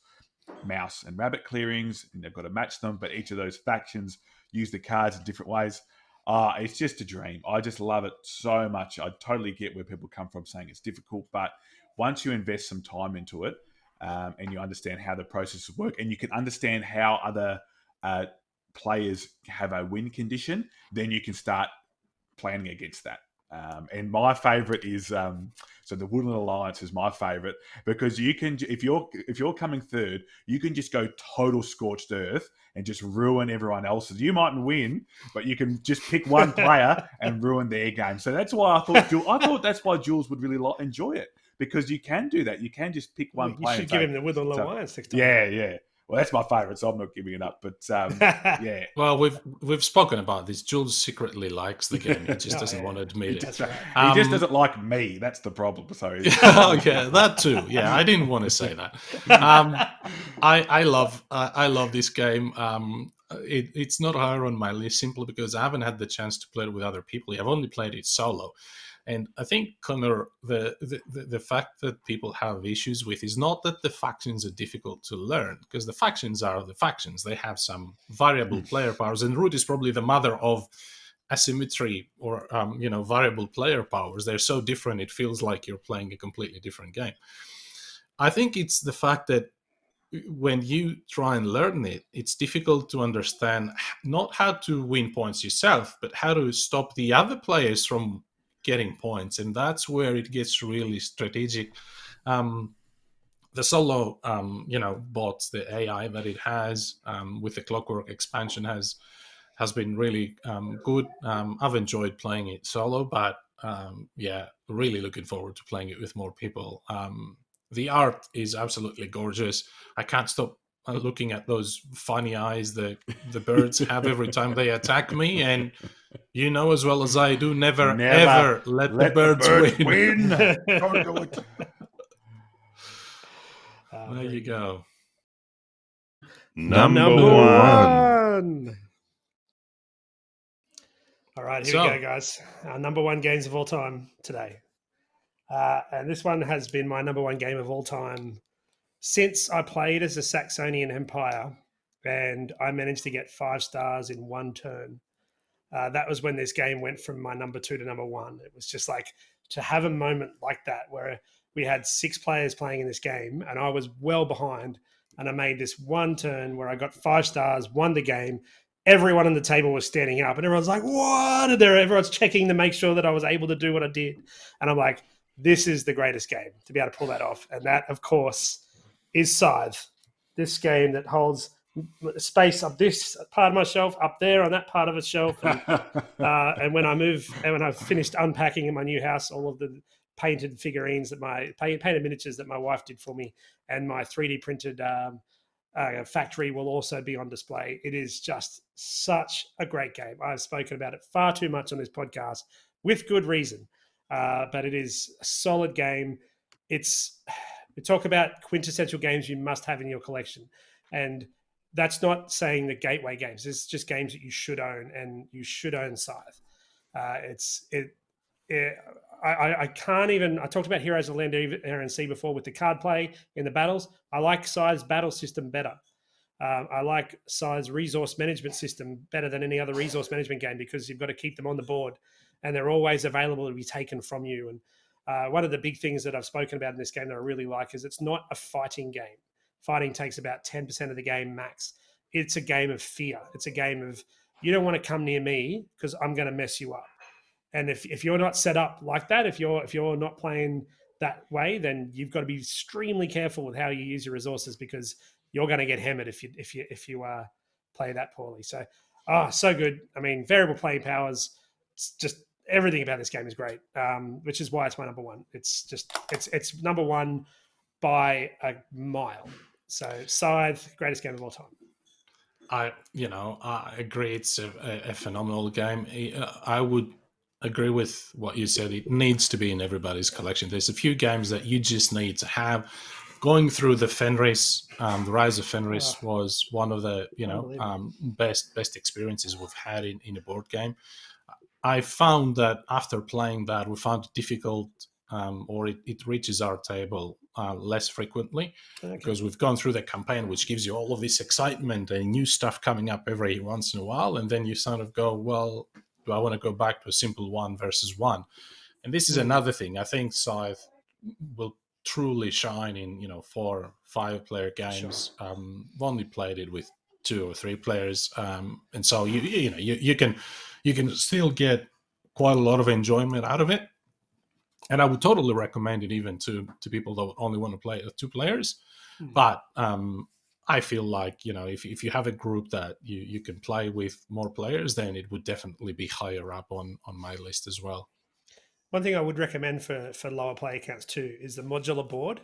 mouse, and rabbit clearings, and they've got to match them. But each of those factions use the cards in different ways. It's just a dream. I just love it so much. I totally get where people come from saying it's difficult, but once you invest some time into it, and you understand how the processes work, and you can understand how other players have a win condition, then you can start planning against that. And my favorite is so the Woodland Alliance is my favorite because you can, if you're coming third, you can just go total scorched earth and just ruin everyone else's. You mightn't win, but you can just pick one player and ruin their game. So that's why I thought that's why Jules would really enjoy it. Because you can do that. You can just pick one player. You should give him the Woodland Alliance next time. Yeah. Well, that's my favourite, so I'm not giving it up. But yeah. Well, we've spoken about this. Jules secretly likes the game. He just doesn't want to admit it. That's right. He just doesn't like me. That's the problem. Sorry. Oh yeah, that too. Yeah, I didn't want to say that. I love this game. It's not higher on my list simply because I haven't had the chance to play it with other people. I've only played it solo. And I think, Conor, the fact that people have issues with is not that the factions are difficult to learn, because the factions are the factions. They have some variable player powers, and Root is probably the mother of asymmetry or variable player powers. They're so different, it feels like you're playing a completely different game. I think it's the fact that when you try and learn it, it's difficult to understand not how to win points yourself, but how to stop the other players from getting points, and that's where it gets really strategic. The solo bots, the AI that it has with the Clockwork expansion has been really good. I've enjoyed playing it solo, but really looking forward to playing it with more people. The art is absolutely gorgeous. I can't stop looking at those funny eyes the birds have every time they attack me, and you know as well as I do, never ever let the birds win. Don't do it. There you go. Number one. All right, here we go, guys. Our number one games of all time today. And this one has been my number one game of all time since I played as a Saxonian Empire, and I managed to get 5 stars in one turn. That was when this game went from my number 2 to number 1. It was just like to have a moment like that where we had 6 players playing in this game and I was well behind, and I made this one turn where I got 5 stars, won the game. Everyone on the table was standing up and everyone's like, what? And everyone's checking to make sure that I was able to do what I did. And I'm like, this is the greatest game to be able to pull that off. And that, of course, is Scythe. This game that holds space up this part of my shelf, up there on that part of a shelf. And when I've finished unpacking in my new house, all of the painted figurines painted miniatures that my wife did for me, and my 3D printed factory will also be on display. It is just such a great game. I've spoken about it far too much on this podcast with good reason, but it is a solid game. We talk about quintessential games you must have in your collection, and that's not saying the gateway games. It's just games that you should own, and you should own Scythe. I can't even. I talked about Heroes of Land, Air, and Sea before with the card play in the battles. I like Scythe's battle system better. I like Scythe's resource management system better than any other resource management game, because you've got to keep them on the board, and they're always available to be taken from you. And one of the big things that I've spoken about in this game that I really like is it's not a fighting game. Fighting takes about 10% of the game max. It's a game of fear. It's a game of, you don't want to come near me because I'm going to mess you up. And if you're not set up like that, if you're not playing that way, then you've got to be extremely careful with how you use your resources, because you're going to get hammered if you play that poorly. So, so good. I mean, variable playing powers. It's just everything about this game is great, which is why it's my number one. It's number one by a mile. So Scythe, greatest game of all time. I agree. It's a phenomenal game. I would agree with what you said. It needs to be in everybody's collection. There's a few games that you just need to have. Going through the Fenris, the Rise of Fenris was one of the best experiences we've had in a board game. I found that after playing that, we found it difficult, or it reaches our table less frequently, because we've gone through the campaign, which gives you all of this excitement and new stuff coming up every once in a while, and then you sort of go, well, do I want to go back to a simple 1 versus 1? And this is another thing. I think Scythe will truly shine in 4 or 5 player games. Sure. I've only played it with 2 or 3 players, and so you can still get quite a lot of enjoyment out of it. And I would totally recommend it even to people that only want to play 2 players. But I feel like, if you have a group that you can play with more players, then it would definitely be higher up on my list as well. One thing I would recommend for lower player counts too is the modular board.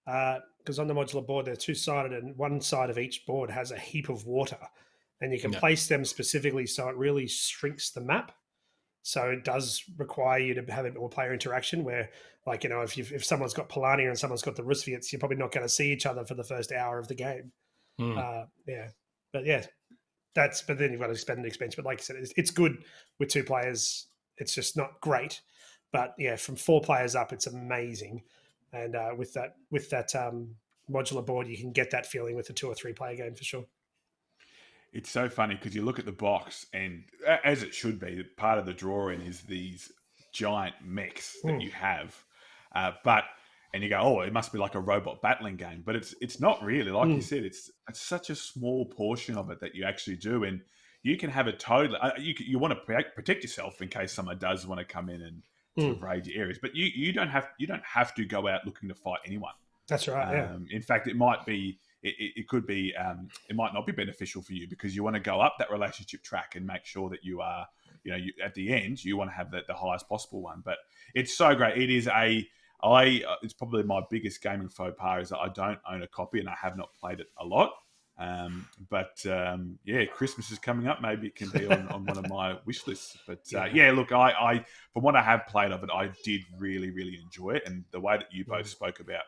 Because on the modular board, they're 2-sided, and one side of each board has a heap of water. And you can place them specifically so it really shrinks the map. So it does require you to have a more player interaction where, like, if someone's got Polania and someone's got the Rusviets, you're probably not going to see each other for the first hour of the game. But then you've got to spend an expense. But like I said, it's good with 2 players. It's just not great. But yeah, from 4 players up, it's amazing. And with that modular board, you can get that feeling with a 2 or 3 player game for sure. It's so funny because you look at the box, and as it should be, part of the drawing is these giant mechs that you have. And you go, oh, it must be like a robot battling game. But it's not really. Like you said, it's such a small portion of it that you actually do. And you can have a total... You want to protect yourself in case someone does want to come in and sort of raid your areas. But you don't have to go out looking to fight anyone. That's right, In fact, it might be... It could be, it might not be beneficial for you because you want to go up that relationship track and make sure that you are, at the end, you want to have the highest possible one. But it's so great. It is it's probably my biggest gaming faux pas is that I don't own a copy and I have not played it a lot. Christmas is coming up. Maybe it can be on one of my wish lists. But look, I from what I have played of it, I did really, really enjoy it. And the way that you both spoke about,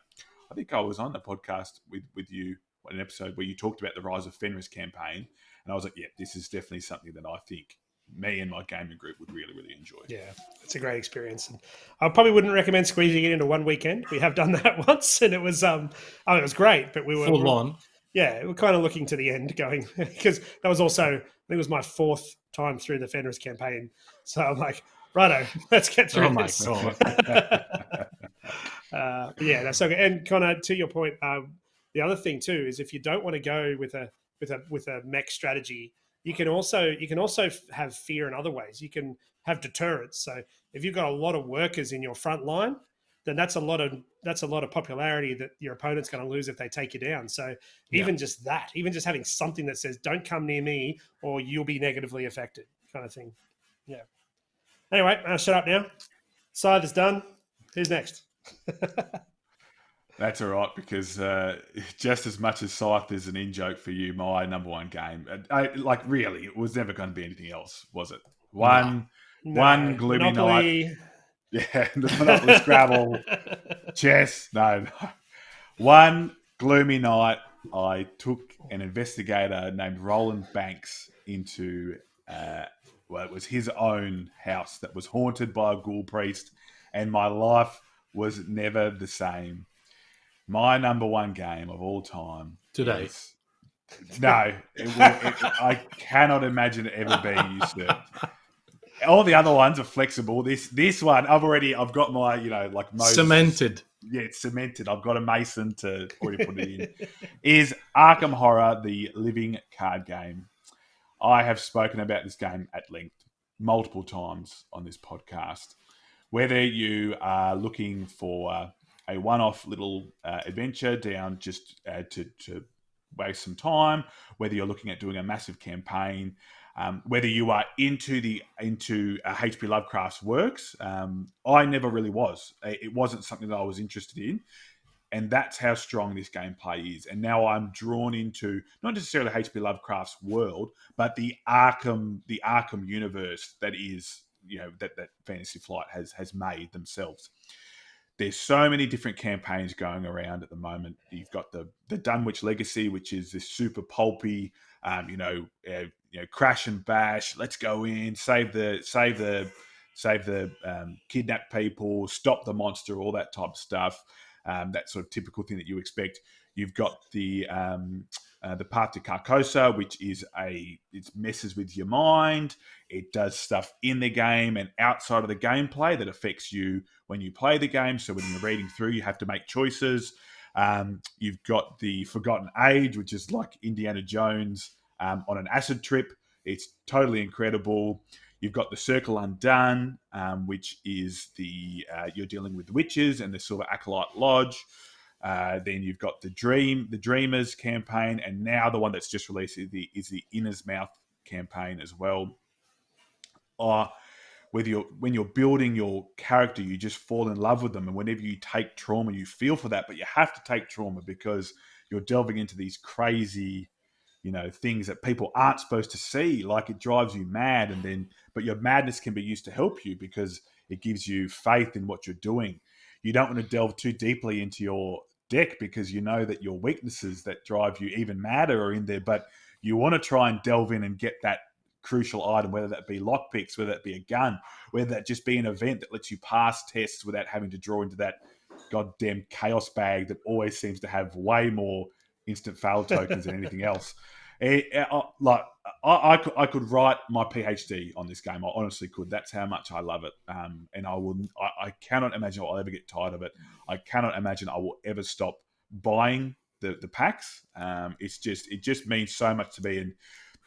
I think I was on the podcast with you on an episode where you talked about the Rise of Fenris campaign, and I was like, yeah, this is definitely something that I think me and my gaming group would really, really enjoy. Yeah, it's a great experience. And I probably wouldn't recommend squeezing it into one weekend. We have done that once, and it was it was great, but we were full on. Yeah, we're kind of looking to the end going, because that was also, I think it was my 4th time through the Fenris campaign. So I'm like, righto, let's get through this. That's so good. And Conor, to your point, the other thing too is if you don't want to go with a mech strategy, you can also have fear in other ways. You can have deterrence. So if you've got a lot of workers in your front line, then that's a lot of popularity that your opponent's going to lose if they take you down. So even just having something that says "Don't come near me" or "You'll be negatively affected," kind of thing. Yeah. Anyway, I'll shut up now. Scythe is done. Who's next? That's all right, because just as much as Scythe is an in-joke for you, my number 1 game, really, it was never going to be anything else, was it? One gloomy Monopoly. night. Yeah, the Monopoly, Scrabble, chess. No. One gloomy night, I took an investigator named Roland Banks into, it was his own house that was haunted by a ghoul priest, and my life was never the same. My number 1 game of all time today. I cannot imagine it ever being usurped. All the other ones are flexible. This one, I've got my, like Moses. Cemented. Yeah, it's cemented. I've got a mason to already put it in. Is Arkham Horror, the living card game. I have spoken about this game at length multiple times on this podcast. Whether you are looking for a one-off little adventure down just to waste some time, whether you're looking at doing a massive campaign, whether you are into H.P. Lovecraft's works, I never really was. It wasn't something that I was interested in. And that's how strong this gameplay is. And now I'm drawn into not necessarily H.P. Lovecraft's world, but the Arkham universe that is, that Fantasy Flight has made themselves. There's so many different campaigns going around at the moment. You've got the Dunwich Legacy, which is this super pulpy, crash and bash. Let's go in, save the kidnap people, stop the monster, all that type of stuff. That sort of typical thing that you expect. You've got the Path to Carcosa, which is it messes with your mind. It does stuff in the game and outside of the gameplay that affects you when you play the game. So when you're reading through, you have to make choices. You've got the Forgotten Age, which is like Indiana Jones on an acid trip. It's totally incredible. You've got the Circle Undone, which is you're dealing with witches and the Silver Acolyte Lodge. Then you've got the Dreamers campaign, and now the one that's just released is the Inner's Mouth campaign as well. When you're building your character, you just fall in love with them, and whenever you take trauma, you feel for that, but you have to take trauma because you're delving into these crazy, things that people aren't supposed to see. Like, it drives you mad, but your madness can be used to help you because it gives you faith in what you're doing. You don't want to delve too deeply into your deck because you know that your weaknesses that drive you even madder are in there, but you want to try and delve in and get that crucial item, whether that be lockpicks, whether that be a gun, whether that just be an event that lets you pass tests without having to draw into that goddamn chaos bag that always seems to have way more instant fail tokens than anything else. I could write my PhD on this game. I honestly could. That's how much I love it. And I cannot imagine I'll ever get tired of it. I cannot imagine I will ever stop buying the packs. It just means so much to me. And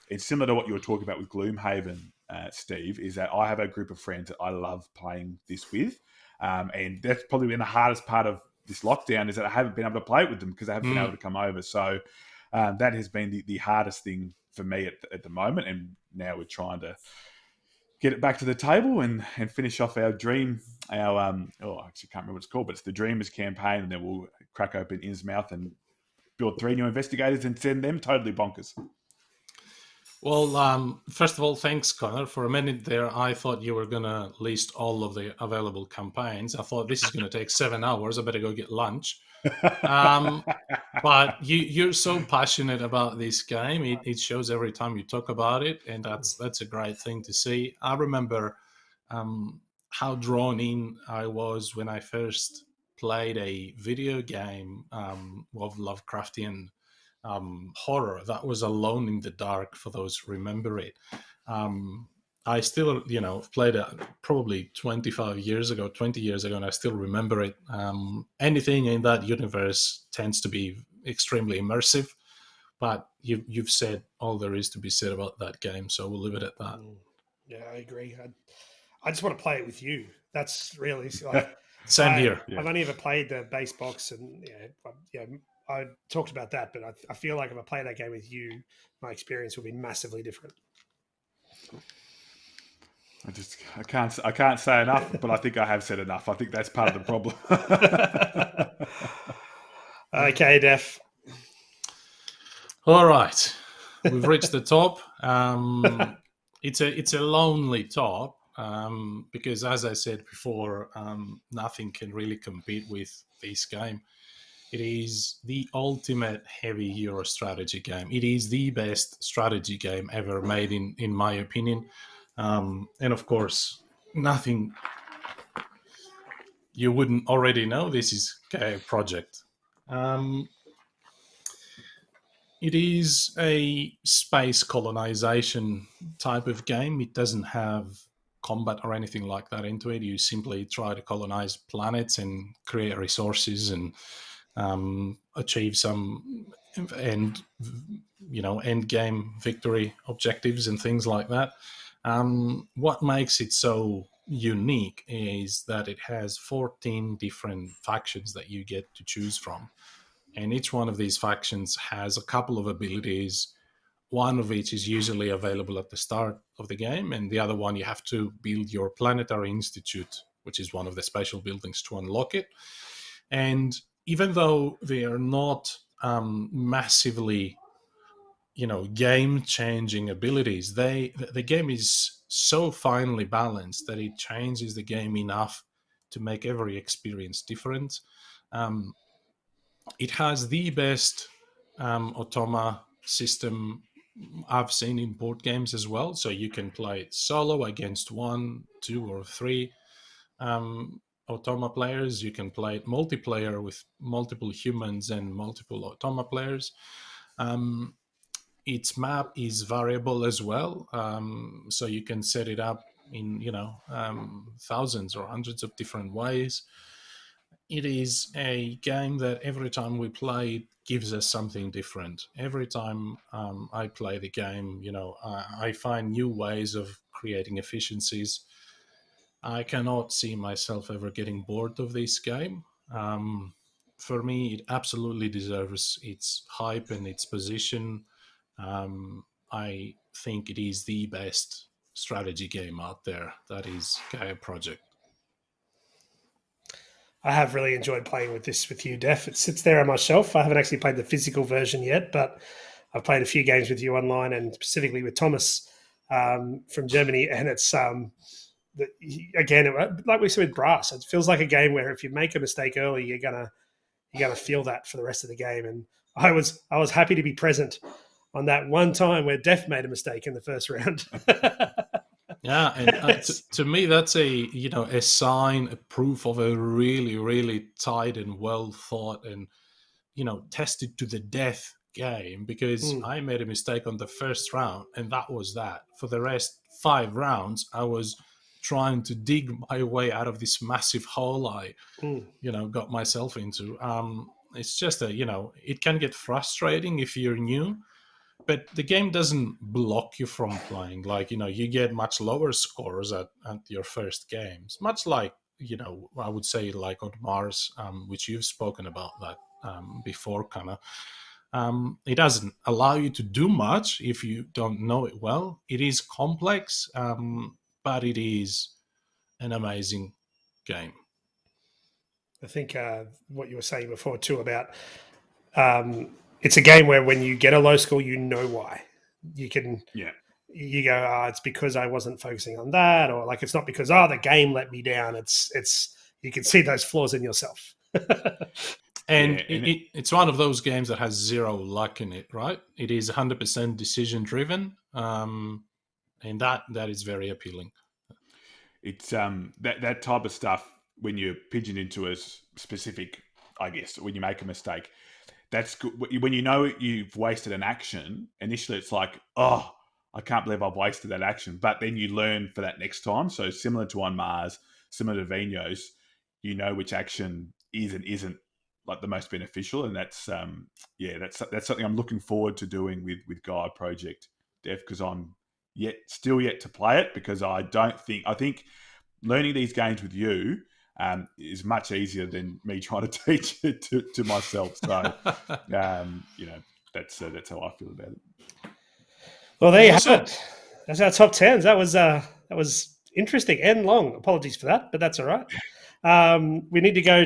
it's similar to what you were talking about with Gloom Haven, Steve, is that I have a group of friends that I love playing this with. And that's probably been the hardest part of this lockdown, is that I haven't been able to play it with them because I haven't been able to come over. So that has been the hardest thing for me at the moment. And now we're trying to get it back to the table and finish off I actually can't remember what it's called, but it's the Dreamers campaign. And then we'll crack open In's Mouth and build 3 new investigators and send them totally bonkers. Well, first of all, thanks, Conor. For a minute there, I thought you were going to list all of the available campaigns. I thought, this is going to take 7 hours. I better go get lunch. But you're so passionate about this game. It shows every time you talk about it, and that's a great thing to see. I remember how drawn in I was when I first played a video game of Lovecraftian horror. That was Alone in the Dark, for those who remember it. I still, played it probably 20 years ago, and I still remember it. Anything in that universe tends to be extremely immersive, but you've said all there is to be said about that game, so we'll leave it at that. Yeah, I agree. I just want to play it with you. That's really like, same here. I've only ever played the base box, and I talked about that, but I feel like if I play that game with you, my experience will be massively different. I can't say enough, but I think I have said enough. I think that's part of the problem. Okay, Def. All right, we've reached the top. It's a lonely top because, as I said before, nothing can really compete with this game. It is the ultimate heavy Euro strategy game. It is the best strategy game ever made, in my opinion. And of course, nothing you wouldn't already know. This is a project. It is a space colonization type of game. It doesn't have combat or anything like that into it. You simply try to colonize planets and create resources and achieve some end game victory objectives and things like that. What makes it so unique is that it has 14 different factions that you get to choose from, and each one of these factions has a couple of abilities, one of which is usually available at the start of the game, and the other one you have to build your planetary institute, which is one of the special buildings, to unlock it. And even though they are not massively, game-changing abilities, the game is so finely balanced that it changes the game enough to make every experience different. It has the best automa system I've seen in board games as well. So you can play it solo against 1, 2, or 3 automa players. You can play it multiplayer with multiple humans and multiple automa players. Its map is variable as well, so you can set it up in thousands or hundreds of different ways. It is a game that every time we play it gives us something different. Every time I play the game, I find new ways of creating efficiencies. I cannot see myself ever getting bored of this game. For me, it absolutely deserves its hype and its position. I think it is the best strategy game out there. That is Gaia Project. I have really enjoyed playing with this with you, Def. It sits there on my shelf. I haven't actually played the physical version yet, but I've played a few games with you online and specifically with Thomas from Germany. And it's, again, like we said with Brass, it feels like a game where if you make a mistake early, you're gonna feel that for the rest of the game. And I was happy to be present on that one time where Def made a mistake in the first round. Yeah, and to me, that's a sign, a proof of a really, really tight and well thought and tested to the death game. Because I made a mistake on the first round, and that was that. For the rest 5 rounds, I was trying to dig my way out of this massive hole I, got myself into. It's just it can get frustrating if you're new. But the game doesn't block you from playing. Like, you get much lower scores at your first games. Much like, I would say like on Mars, which you've spoken about that before, Conor. It doesn't allow you to do much if you don't know it well. It is complex, but it is an amazing game. I think what you were saying before too about it's a game where when you get a low score, you know why. You can, you go, it's because I wasn't focusing on that, or like it's not because the game let me down. It's you can see those flaws in yourself. And it's one of those games that has zero luck in it, right? It is 100% decision driven, and that is very appealing. It's that type of stuff when you're pigeoned into a specific, I guess, when you make a mistake. That's good. When you've wasted an action, initially it's like, oh, I can't believe I've wasted that action. But then you learn for that next time. So similar to on Mars, similar to Vinos, you know which action is and isn't like the most beneficial. And that's that's something I'm looking forward to doing with Gaia Project, Def, because I'm still yet to play it, because I think learning these games with you is much easier than me trying to teach it to myself. So, that's how I feel about it. Well, there you have it. That's our top 10s. That was interesting and long. Apologies for that, but that's all right. We need to go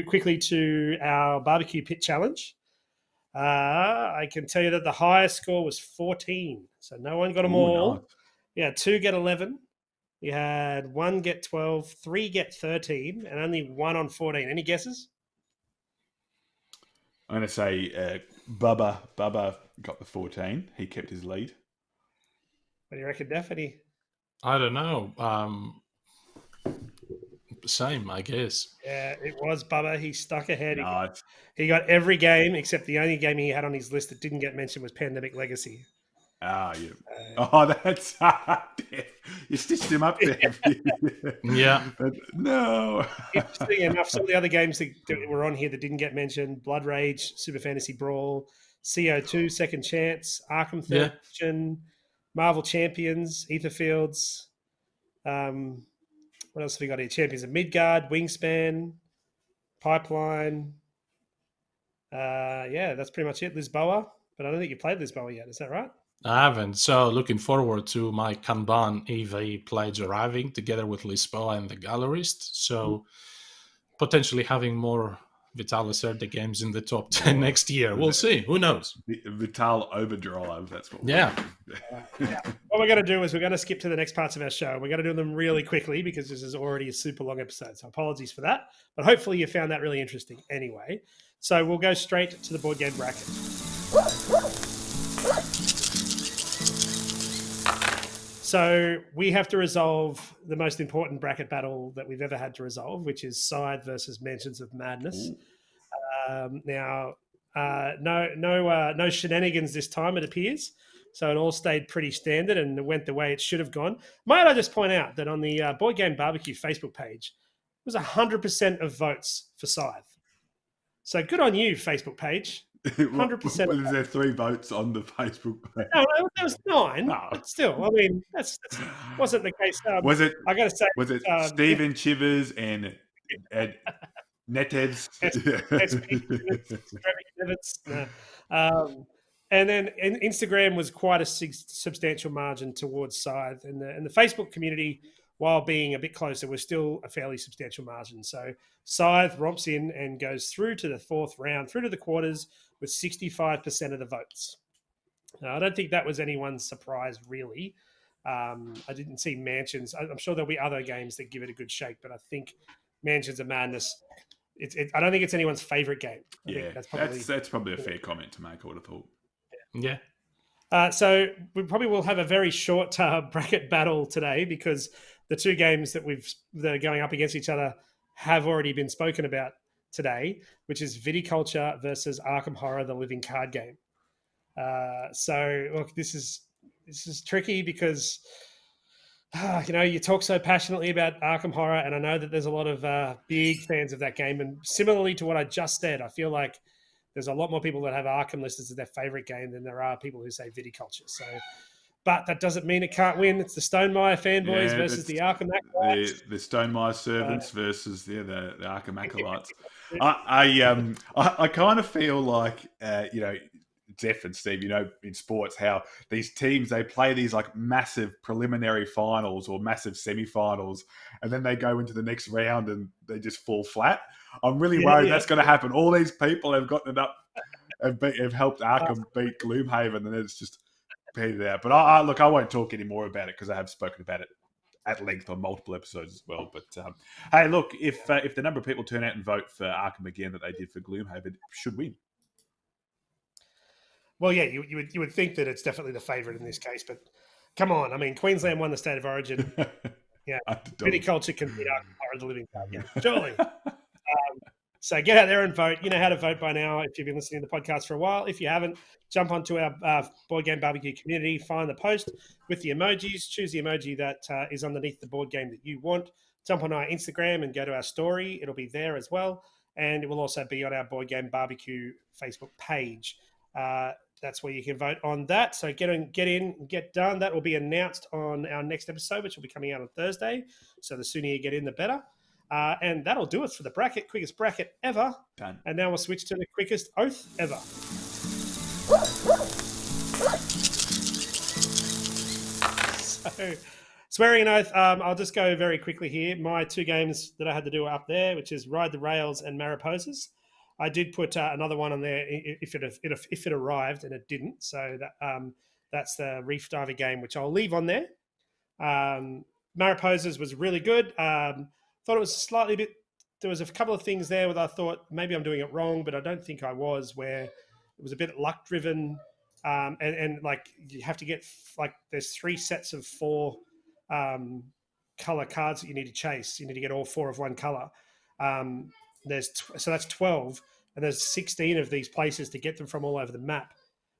quickly to our barbecue pit challenge. I can tell you that the highest score was 14, so no one got them all. Nice. Yeah, 2 get 11. You had 1 get 12, 3 get 13, and only 1 on 14. Any guesses? I'm going to say Bubba got the 14. He kept his lead. What do you reckon, Daphne? I don't know. Same, I guess. Yeah, it was Bubba. He stuck ahead. Nice. He got every game except the only game he had on his list that didn't get mentioned was Pandemic Legacy. Yeah. That's you stitched him up there. Yeah. No. Interesting enough, some of the other games that were on here that didn't get mentioned: Blood Rage, Super Fantasy Brawl, CO2, Second Chance, Arkham Third Edition, Marvel Champions, Etherfields. What else have we got here? Champions of Midgard, Wingspan, Pipeline. That's pretty much it. Lisboa, but I don't think you played Lisboa yet. Is that right? I haven't. So looking forward to my Kanban EV pledge arriving together with Lisboa and the Gallerist. So potentially having more Vital assert the games in the top 10 next year. We'll see. Who knows? Vital Overdrive. That's what. Yeah. What we're going to do is we're going to skip to the next parts of our show. We're going to do them really quickly because this is already a super long episode. So apologies for that. But hopefully you found that really interesting anyway. So we'll go straight to the board game bracket. So we have to resolve the most important bracket battle that we've ever had to resolve, which is Scythe versus Mansions of Madness. No shenanigans this time, it appears. So it all stayed pretty standard and it went the way it should have gone. Might I just point out that on the Board Game Barbecue Facebook page, it was 100% of votes for Scythe. So good on you, Facebook page. 100%. Well, is there 3 votes on the Facebook page? No, there was 9. No. But still, I mean, that's wasn't the case. Was it? I got to say, Was it Stephen Chivers and Netevs? And then Instagram was quite a substantial margin towards Scythe, and the Facebook community, while being a bit closer, was still a fairly substantial margin. So Scythe romps in and goes through to the 4th round, through to the quarters with 65% of the votes. Now, I don't think that was anyone's surprise, really. I didn't see Mansions. I'm sure there'll be other games that give it a good shake, but I think Mansions of Madness, I don't think it's anyone's favorite game. That's probably a fair comment to make, I would have thought. Yeah. So we probably will have a very short bracket battle today because the 2 games that are going up against each other have already been spoken about today, which is Viticulture versus Arkham Horror, the living card game. So look, this is tricky because you talk so passionately about Arkham Horror, and I know that there's a lot of big fans of that game. And similarly to what I just said, I feel like there's a lot more people that have Arkham listed as their favorite game than there are people who say Viticulture. So, but that doesn't mean it can't win. It's the Stonemaier fanboys versus the Arkham acolytes. The Stonemaier servants versus the Arkham acolytes. I kind of feel like Zeph and Steve, in sports, how these teams, they play these like massive preliminary finals or massive semi-finals, and then they go into the next round and they just fall flat. I'm really worried that's going to happen. All these people have gotten it up, have helped Arkham beat Gloom Haven, and it's just petered out. But I won't talk any more about it because I have spoken about it at length on multiple episodes as well. But hey, look, if the number of people turn out and vote for Arkham again that they did for Gloom Haven, it should win. Well, yeah, you would think that it's definitely the favourite in this case, but come on. I mean, Queensland won the State of Origin. Yeah, Viticulture can beat Arkham Horror, the living card game. Surely. So get out there and vote. You know how to vote by now if you've been listening to the podcast for a while. If you haven't, jump onto our Board Game Barbecue community, find the post with the emojis, choose the emoji that is underneath the board game that you want. Jump on our Instagram and go to our story. It'll be there as well. And it will also be on our Board Game Barbecue Facebook page. That's where you can vote on that. So get in, get done. That will be announced on our next episode, which will be coming out on Thursday. So the sooner you get in, the better. And that'll do it for the bracket. Quickest bracket ever. Done. And now we'll switch to the quickest oath ever. So, swearing an oath. I'll just go very quickly here. My 2 games that I had to do are up there, which is Ride the Rails and Mariposas. I did put another one on there if it arrived, and it didn't. So that's the Reef Diver game, which I'll leave on there. Mariposas was really good. Thought it was slightly bit. There was a couple of things there where I thought maybe I'm doing it wrong, but I don't think I was. Where it was a bit luck driven, and like you have to get there's 3 sets of 4 color cards that you need to chase. You need to get all 4 of one color. So that's 12, and there's 16 of these places to get them from all over the map.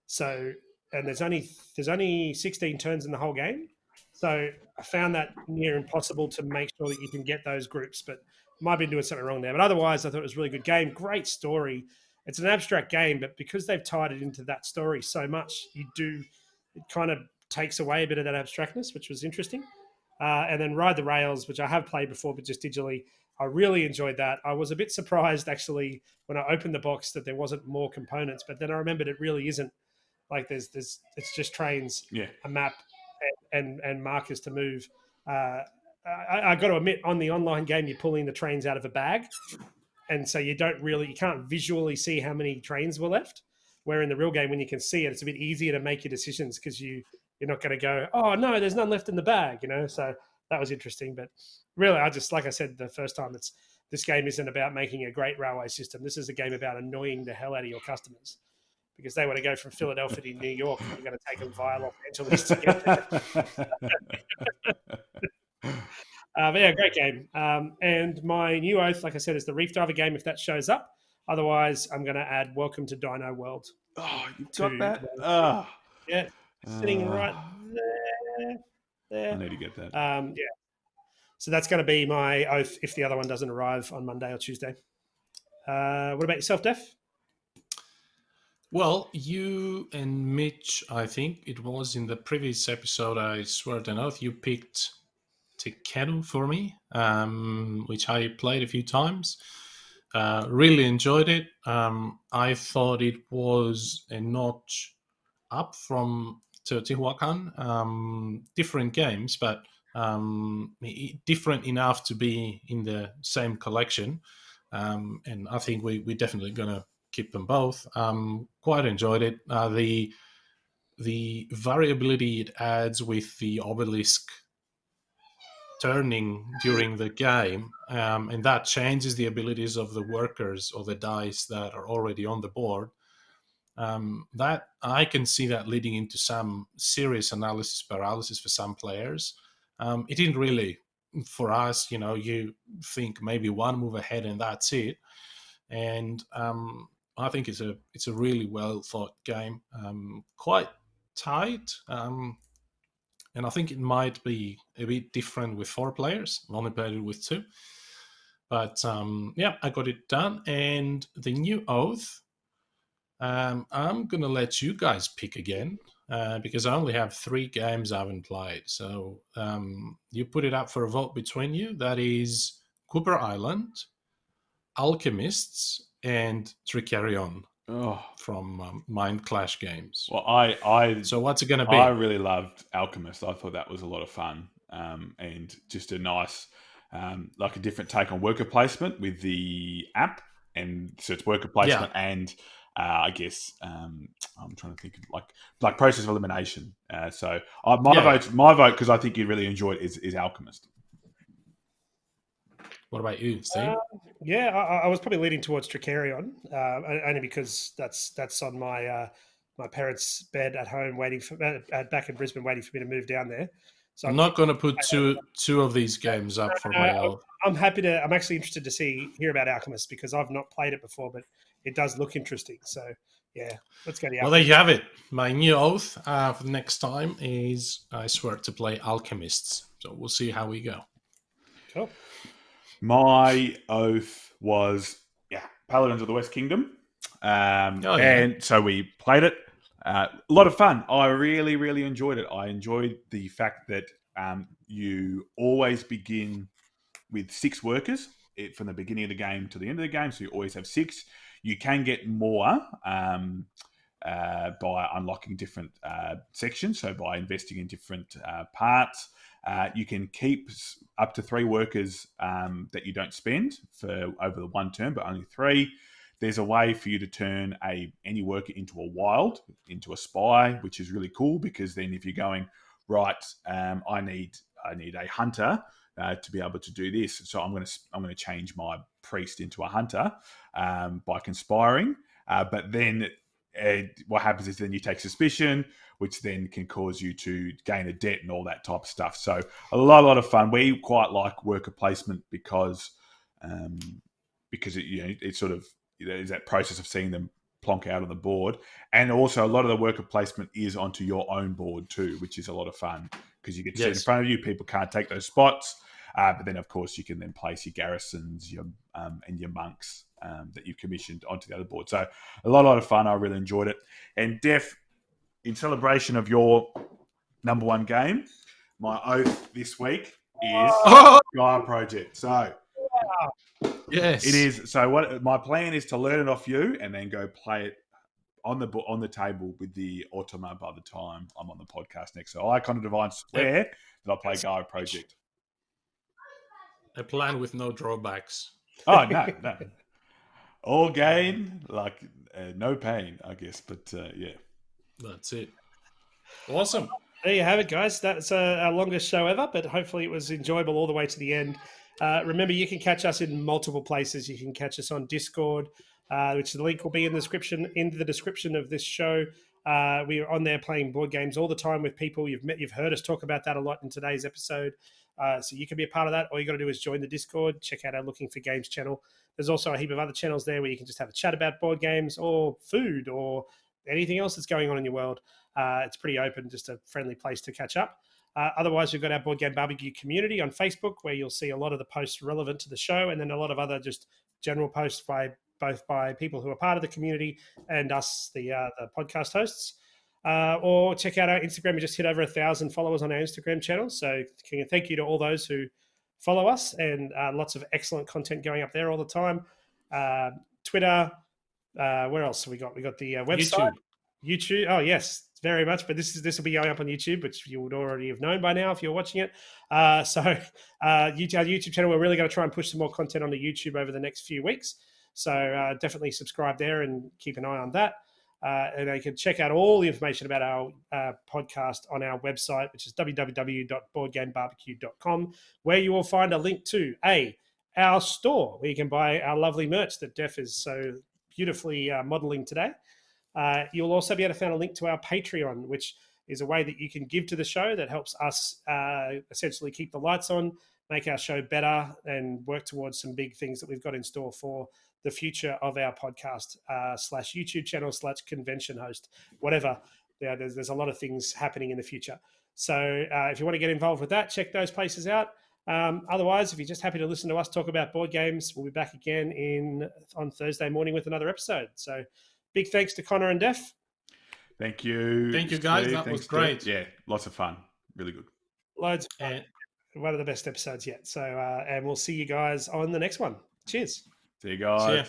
So, and there's only 16 turns in the whole game. So I found that near impossible to make sure that you can get those groups, but might have been doing something wrong there. But otherwise, I thought it was a really good game. Great story. It's an abstract game, but because they've tied it into that story so much, it kind of takes away a bit of that abstractness, which was interesting. And then Ride the Rails, which I have played before, but just digitally. I really enjoyed that. I was a bit surprised, actually, when I opened the box that there wasn't more components, but then I remembered it really isn't. Like it's just trains, a map, and markers to move. I got to admit, on the online game, you're pulling the trains out of a bag. and so you can't visually see how many trains were left. Where in the real game, when you can see it, it's a bit easier to make your decisions because you're not going to go, oh no, there's none left in the bag, So that was interesting. But really, like I said the first time, this game isn't about making a great railway system. This is a game about annoying the hell out of your customers because they want to go from Philadelphia to New York, and you're going to take them via Los Angeles to get there. But yeah, great game. And my new oath, like I said, is the Reef Diver game if that shows up. Otherwise, I'm going to add Welcome to Dino World. Oh, you've got that? Yeah, sitting right there. I need to get that. Yeah. So that's going to be my oath if the other one doesn't arrive on Monday or Tuesday. What about yourself, Def? Well, you and Mitch, I think it was in the previous episode, I swear an oath, you picked Tekkenu for me, which I played a few times. Really enjoyed it. I thought it was a notch up from Teotihuacan. Different games, but different enough to be in the same collection. And I think we're definitely going to keep them both. Quite enjoyed it. The variability it adds with the obelisk turning during the game, and that changes the abilities of the workers or the dice that are already on the board. That I can see that leading into some serious analysis paralysis for some players. It didn't really for us. You think maybe one move ahead and that's it. And I think it's a really well thought game. Quite tight. And I think it might be a bit different with 4 players. I've only played it with 2. But yeah, I got it done. And the new oath, I'm going to let you guys pick again because I only have 3 games I haven't played. So you put it up for a vote between you. That is Cooper Island, Alchemists, and Tricarion. From Mind Clash Games. Well, so what's it going to be? I really loved Alchemist. I thought that was a lot of fun, and just a nice, like a different take on worker placement with the app, and so it's worker placement and I guess I'm trying to think of like process of elimination. So my vote because I think you'd really enjoy it is Alchemist. What about you, Steve? I was probably leaning towards Tricarion, only because that's on my my parents' bed at home, waiting for back in Brisbane, waiting for me to move down there. So I'm not going to put two of these games up for my oath. I'm happy to. I'm actually interested to hear about Alchemist because I've not played it before, but it does look interesting. So yeah, let's go to Alchemist. Well, there you have it. My new oath for next time is I swear to play Alchemists. So we'll see how we go. Cool. My oath was Paladins of the West Kingdom, and so we played it. A lot of fun. I really, really enjoyed it. I enjoyed the fact that you always begin with 6 workers from the beginning of the game to the end of the game. So you always have 6. You can get more by unlocking different sections. So by investing in different parts, you can keep up to 3 workers that you don't spend for over the one turn, but only 3. There's a way for you to turn any worker into a wild, into a spy, which is really cool because then if you're going, right, I need a hunter to be able to do this, so I'm going to change my priest into a hunter by conspiring. But then what happens is then you take suspicion, which then can cause you to gain a debt and all that type of stuff. So a lot of fun. We quite like worker placement because it sort of is that process of seeing them plonk out on the board, and also a lot of the worker placement is onto your own board too, which is a lot of fun because you get to sit in front of you. People can't take those spots, but then of course you can then place your garrisons, and your monks that you've commissioned onto the other board. So a lot of fun. I really enjoyed it. And Def, in celebration of your number 1 game, my oath this week is Gaia Project. So yes, it is. So what my plan is to learn it off you and then go play it on the table with the Automa by the time I'm on the podcast next. So I kind of divine swear that I'll play Gaia Project. A plan with no drawbacks. Oh no. all gain, like no pain, I guess. But yeah, That's it. Awesome. There you have it, guys. That's our longest show ever, but hopefully it was enjoyable all the way to the end. Remember, you can catch us in multiple places. You can catch us on Discord, which the link will be in the description of this show. We are on there playing board games all the time with people you've heard us talk about that a lot in today's episode. So you can be a part of that. All you got to do is join the Discord, check out our Looking for Games channel. There's also a heap of other channels there where you can just have a chat about board games or food or anything else that's going on in your world. It's pretty open, just a friendly place to catch up. Otherwise, we've got our Board Game Barbecue community on Facebook, where you'll see a lot of the posts relevant to the show, and then a lot of other just general posts by people who are part of the community and us, the podcast hosts. Or check out our Instagram. We just hit over 1,000 followers on our Instagram channel. So thank you to all those who follow us, and lots of excellent content going up there all the time. Twitter. Where else have we got? We got the website. YouTube. Oh, yes, very much. But this will be going up on YouTube, which you would already have known by now if you're watching it. Our YouTube channel, we're really going to try and push some more content onto YouTube over the next few weeks. So definitely subscribe there and keep an eye on that. And you can check out all the information about our podcast on our website, which is www.boardgamebarbecue.com, where you will find a link to our store, where you can buy our lovely merch that Def is so beautifully modeling today. You'll also be able to find a link to our Patreon, which is a way that you can give to the show that helps us essentially keep the lights on, make our show better, and work towards some big things that we've got in store for the future of our podcast / YouTube channel / convention host, whatever. Yeah, there's a lot of things happening in the future. So if you want to get involved with that, check those places out. Otherwise, if you're just happy to listen to us talk about board games, we'll be back again on Thursday morning with another episode. So big thanks to Conor and Def. Thank you. Thank you, guys. That was great. Yeah, lots of fun. Really good. Loads of fun. One of the best episodes yet. So, and we'll see you guys on the next one. Cheers. See you guys. See ya.